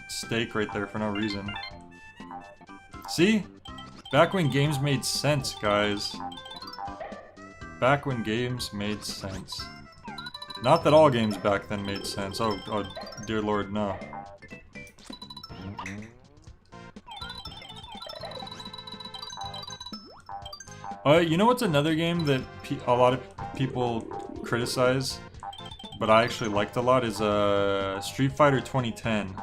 stake right there for no reason. See? Back when games made sense, guys. Back when games made sense. Not that all games back then made sense. Oh dear lord, no. You know what's another game that a lot of people criticize, but I actually liked a lot, is Street Fighter 2010.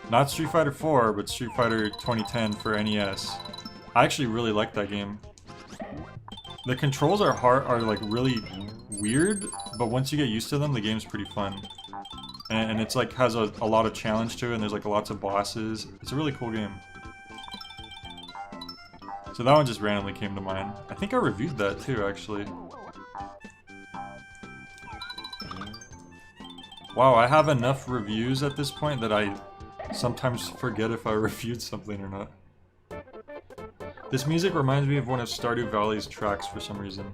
Not Street Fighter 4, but Street Fighter 2010 for NES. I actually really like that game. The controls are like really weird, but once you get used to them, the game's pretty fun. And it's like has a lot of challenge to it, and there's like lots of bosses. It's a really cool game. So that one just randomly came to mind. I think I reviewed that too, actually. Wow, I have enough reviews at this point that I sometimes forget if I reviewed something or not. This music reminds me of one of Stardew Valley's tracks for some reason.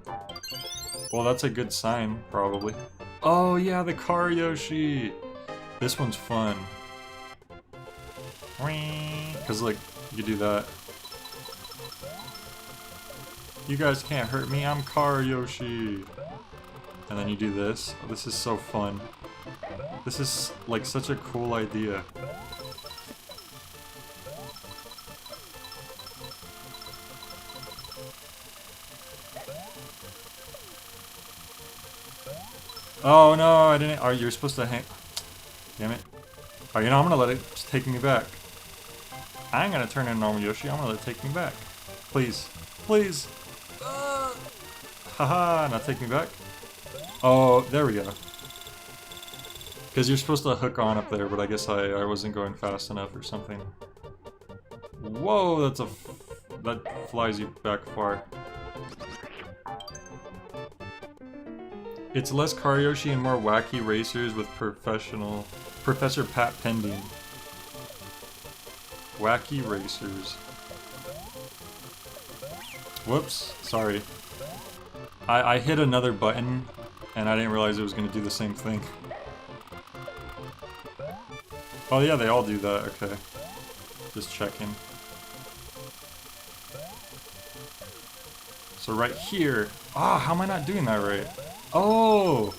Well, that's a good sign, probably. Oh yeah, the car Yoshi! This one's fun. Because, like, you do that. You guys can't hurt me, I'm car Yoshi! And then you do this. Oh, this is so fun. This is, like, such a cool idea. Oh no, I didn't. Oh, you're supposed to hang. Damn it. Oh, you know, I'm gonna let it just take me back. I ain't gonna turn into normal Yoshi, I'm gonna let it take me back. Please. Please. Haha, now take me back. Oh, there we go. Because you're supposed to hook on up there, but I guess I wasn't going fast enough or something. Whoa, that flies you back far. It's less car Yoshi and more wacky racers with Professor Pat pending. Wacky racers. Whoops, sorry. I hit another button and I didn't realize it was going to do the same thing. Oh yeah, they all do that, okay. Just checking. So right here... Ah, how am I not doing that right? Oh!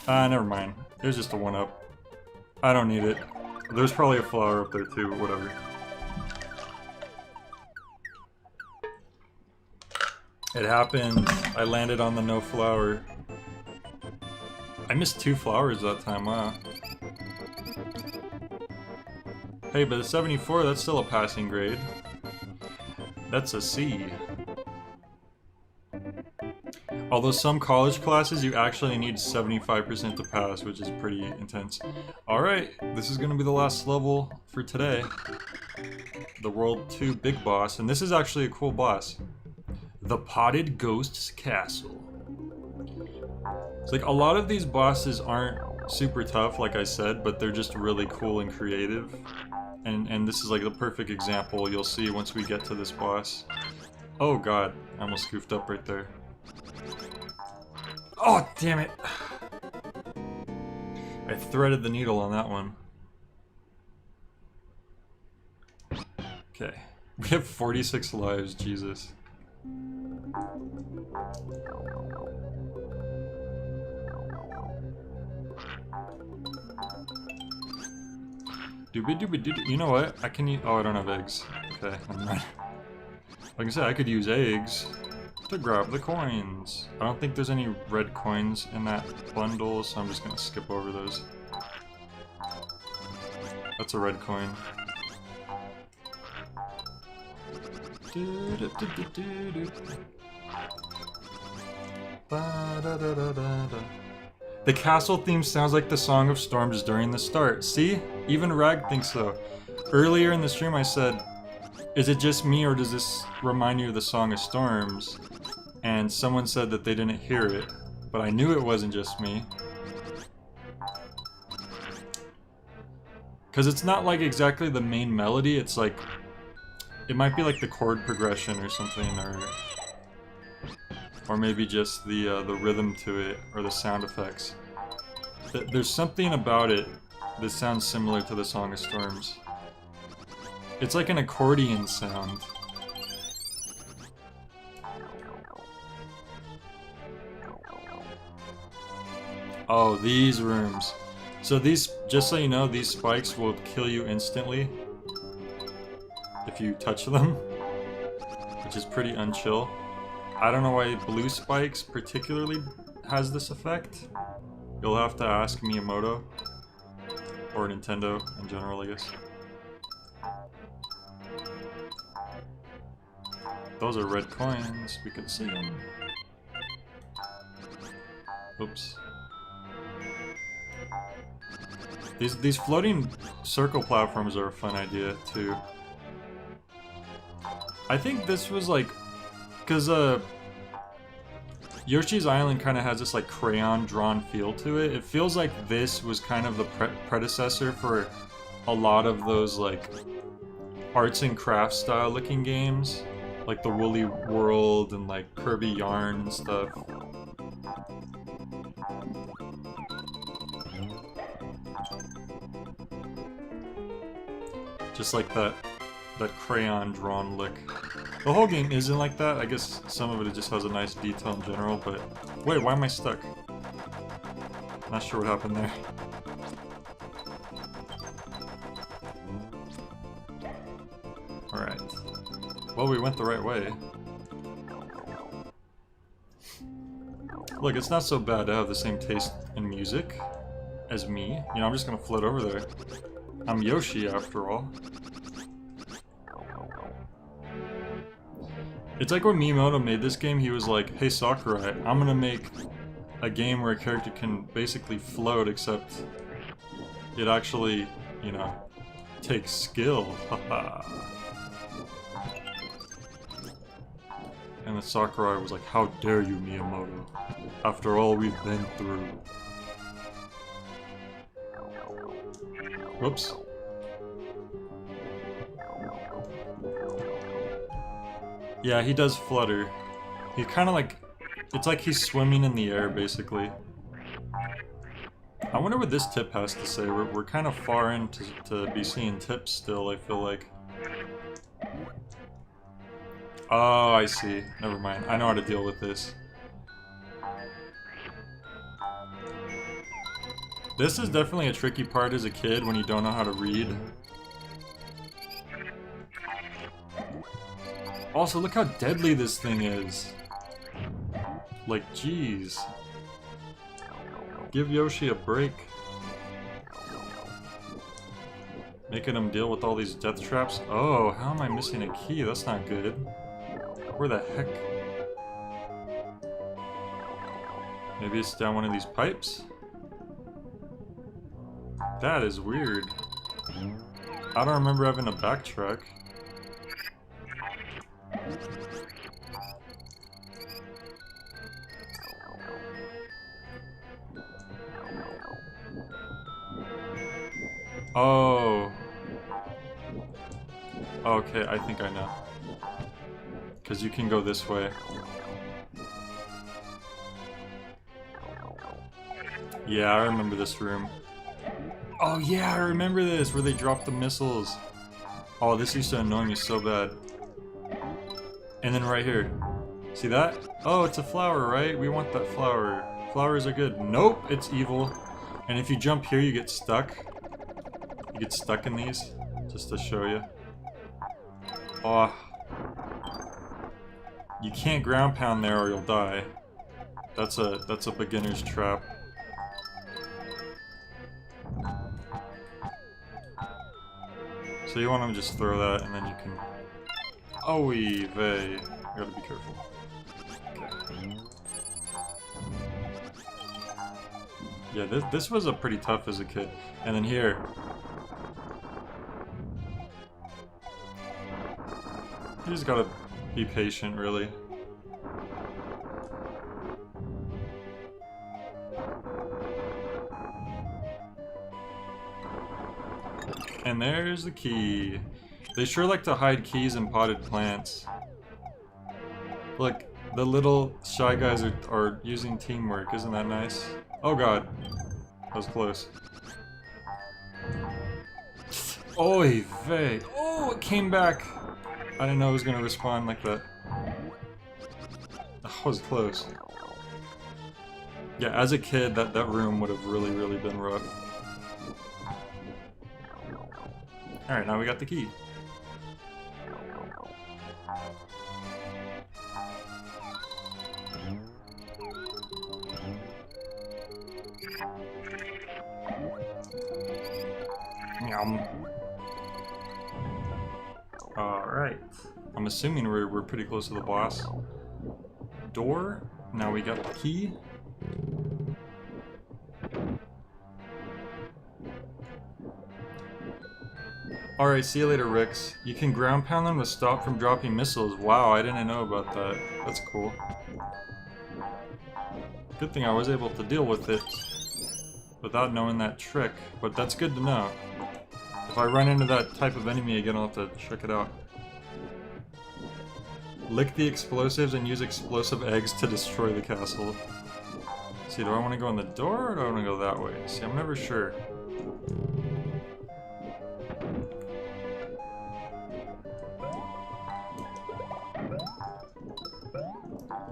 Never mind. There's just a 1-up. I don't need it. There's probably a flower up there too, whatever. It happened. I landed on the no flower. I missed 2 flowers that time, wow. Hey, but the 74, that's still a passing grade. That's a C. Although some college classes you actually need 75% to pass, which is pretty intense. Alright, this is gonna be the last level for today. The World 2 Big Boss, and this is actually a cool boss. The Potted Ghost's Castle. It's like a lot of these bosses aren't super tough, like I said, but they're just really cool and creative. And this is like the perfect example you'll see once we get to this boss. Oh god, I almost goofed up right there. Oh, damn it! I threaded the needle on that one. Okay. We have 46 lives, Jesus. You know what? I can use. Oh, I don't have eggs. Okay, never mind. Like I said, I could use eggs to grab the coins. I don't think there's any red coins in that bundle, so I'm just gonna skip over those. That's a red coin. The castle theme sounds like the Song of Storms during the start. See? Even Rag thinks so. Earlier in the stream I said, is it just me or does this remind you of the Song of Storms? And someone said that they didn't hear it, but I knew it wasn't just me. Because it's not like exactly the main melody, it's like... It might be like the chord progression or something, or maybe just the rhythm to it, or the sound effects. There's something about it that sounds similar to the Song of Storms. It's like an accordion sound. Oh, these rooms. So these, just so you know, these spikes will kill you instantly if you touch them, which is pretty unchill. I don't know why blue spikes particularly has this effect. You'll have to ask Miyamoto, or Nintendo in general, I guess. Those are red coins, we can see them. Oops. These floating circle platforms are a fun idea too. I think this was like, cause Yoshi's Island kind of has this like crayon drawn feel to it. It feels like this was kind of the predecessor for a lot of those like arts and crafts style looking games, like the Woolly World and like Kirby Yarn and stuff. Just like that crayon drawn look. The whole game isn't like that. I guess some of it just has a nice detail in general, but... Wait, why am I stuck? Not sure what happened there. Alright. Well, we went the right way. Look, it's not so bad to have the same taste in music as me. You know, I'm just gonna float over there. I'm Yoshi, after all. It's like when Miyamoto made this game, he was like, hey Sakurai, I'm gonna make a game where a character can basically float, except it actually, you know, takes skill. Haha. And the Sakurai was like, how dare you, Miyamoto? After all we've been through. Whoops. Yeah, he does flutter. He's kind of like... It's like he's swimming in the air, basically. I wonder what this tip has to say. We're kind of far in to be seeing tips still, I feel like. Oh, I see. Never mind. I know how to deal with this. This is definitely a tricky part as a kid when you don't know how to read. Also, look how deadly this thing is. Like, jeez. Give Yoshi a break. Making him deal with all these death traps. Oh, how am I missing a key? That's not good. Where the heck? Maybe it's down one of these pipes? That is weird. I don't remember having to backtrack. Oh. Okay, I think I know. Because you can go this way. Yeah, I remember this room. Oh yeah, I remember this, where they dropped the missiles. Oh, this used to annoy me so bad. And then right here. See that? Oh, it's a flower, right? We want that flower. Flowers are good. Nope, it's evil. And if you jump here, you get stuck. You get stuck in these, just to show you. Oh. You can't ground pound there or you'll die. That's a beginner's trap. So you want to just throw that and then you can... Oh, vey. You gotta be careful. Okay. Yeah, this was a pretty tough as a kid. And then here. You just gotta be patient, really. And there's the key. They sure like to hide keys in potted plants. Look, the little shy guys are using teamwork. Isn't that nice? Oh god. That was close. Oy vey. Oh, it came back. I didn't know it was gonna respond like that. That was close. Yeah, as a kid, that room would have really been rough. Alright, now we got the key. Yum. Alright. I'm assuming we're pretty close to the boss. Door. Now we got the key. Alright, see you later, Ricks. You can ground pound them to stop from dropping missiles. Wow, I didn't know about that. That's cool. Good thing I was able to deal with it without knowing that trick, but that's good to know. If I run into that type of enemy again, I'll have to check it out. Lick the explosives and use explosive eggs to destroy the castle. See, do I want to go in the door or do I want to go that way? See, I'm never sure.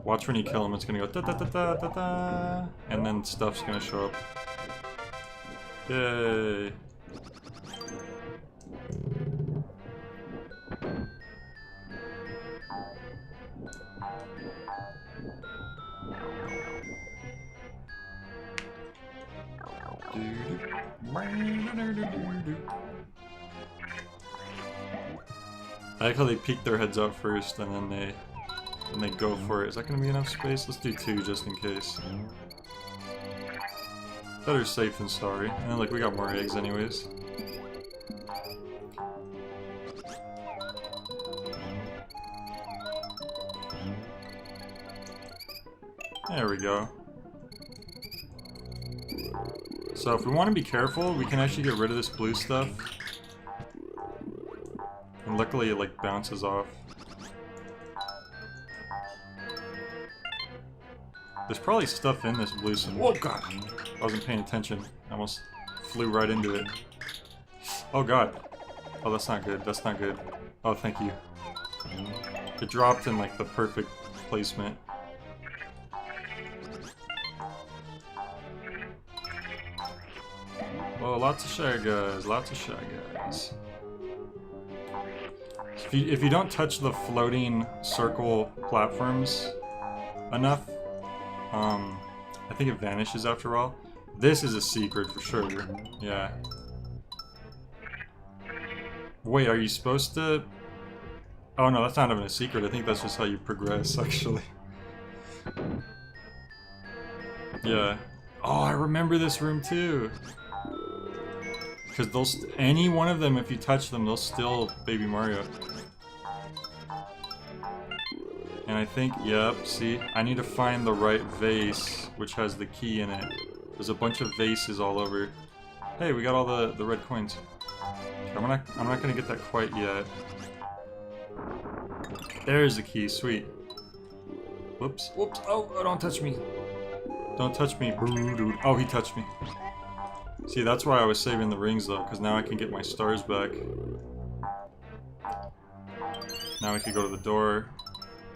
Watch when you kill him, it's gonna go da da da da da da, and then stuff's gonna show up. Yay! I like how they peek their heads out first and then they go for it. Is that gonna be enough space? Let's do 2 just in case. Better safe than sorry. And like we got more eggs anyways. There we go. So if we want to be careful, we can actually get rid of this blue stuff. And luckily it like bounces off. There's probably stuff in this blue stuff. Oh god! I wasn't paying attention. I almost flew right into it. Oh god. Oh, that's not good. That's not good. Oh, thank you. It dropped in like the perfect placement. Oh, lots of Shy Guys, lots of Shy Guys. If you don't touch the floating circle platforms enough, I think it vanishes after all. This is a secret for sure. Yeah. Wait, are you supposed to... Oh no, that's not even a secret. I think that's just how you progress, actually. Yeah. Oh, I remember this room too. Because they'll any one of them, if you touch them, they'll still Baby Mario. And I think, yep, see? I need to find the right vase, which has the key in it. There's a bunch of vases all over. Hey, we got all the red coins. Okay, I'm not gonna get that quite yet. There's the key, sweet. Whoops, whoops, oh, don't touch me. Don't touch me. Oh, he touched me. See, that's why I was saving the rings though, because now I can get my stars back. Now we can go to the door.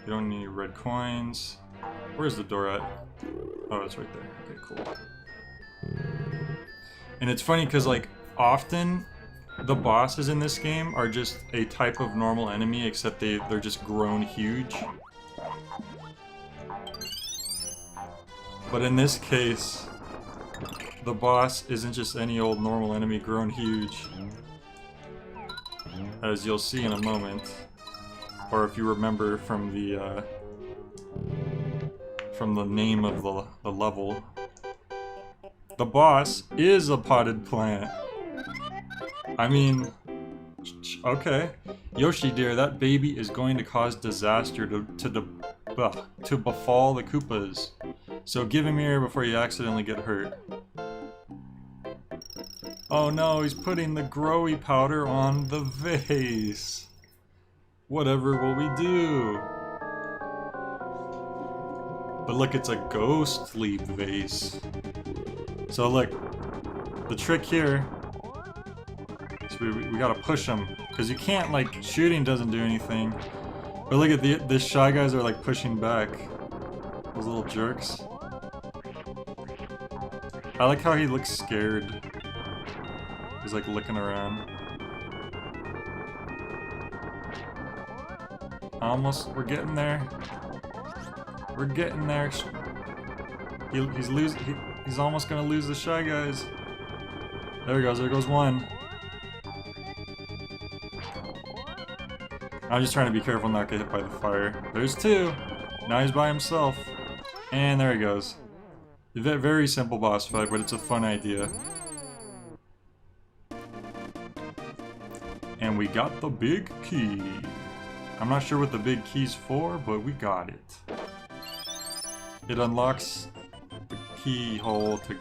You don't need red coins. Where's the door at? Oh, it's right there. Okay, cool. And it's funny because, like, often the bosses in this game are just a type of normal enemy, except they're just grown huge. But in this case, the boss isn't just any old normal enemy grown huge. As you'll see in a moment. Or if you remember from the name of the level. The boss is a potted plant. I mean, okay. Yoshi dear, that baby is going to cause disaster to befall the Koopas. So give him here before you accidentally get hurt. Oh no, he's putting the growy powder on the vase. Whatever will we do? But look, it's a ghostly vase. So look, the trick here is we gotta push him. Because you can't, like, shooting doesn't do anything. But look at the Shy Guys are like pushing back. Those little jerks. I like how he looks scared. He's like looking around. Almost, we're getting there. We're getting there. He's almost gonna lose the Shy Guys. There he goes, there goes one. I'm just trying to be careful not to get hit by the fire. There's two. Now he's by himself. And there he goes. Very simple boss fight, but it's a fun idea. And we got the big key. I'm not sure what the big key's for, but we got it. It unlocks the keyhole to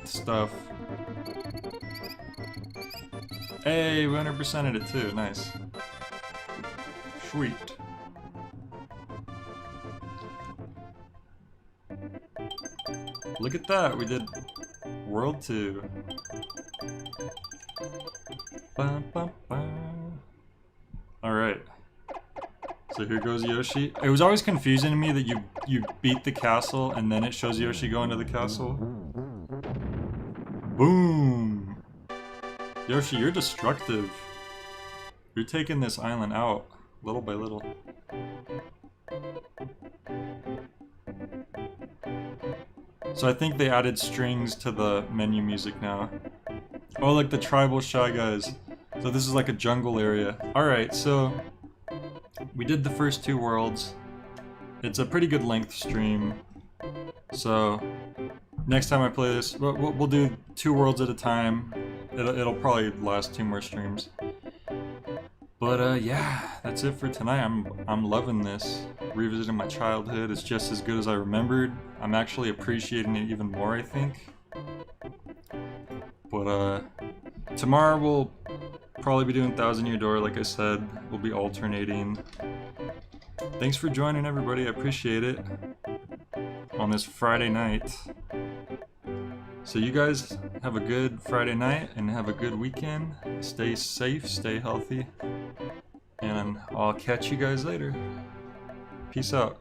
stuff. Hey, we 100%ed it too, nice. Sweet. Look at that, we did World 2. Alright. So here goes Yoshi. It was always confusing to me that you beat the castle and then it shows Yoshi going to the castle. Boom! Yoshi, you're destructive. You're taking this island out, little by little. So I think they added strings to the menu music now. Oh, like the tribal Shy Guys. So this is like a jungle area. Alright, so we did the first 2 worlds. It's a pretty good length stream. So next time I play this, we'll do 2 worlds at a time. It'll probably last 2 more streams. But yeah, that's it for tonight. I'm loving this. Revisiting my childhood. It's just as good as I remembered. I'm actually appreciating it even more, I think. But tomorrow we'll probably be doing Thousand Year Door, like I said. We'll be alternating. Thanks for joining, everybody. I appreciate it. On this Friday night. So you guys have a good Friday night and have a good weekend. Stay safe, stay healthy. And I'll catch you guys later. Peace out.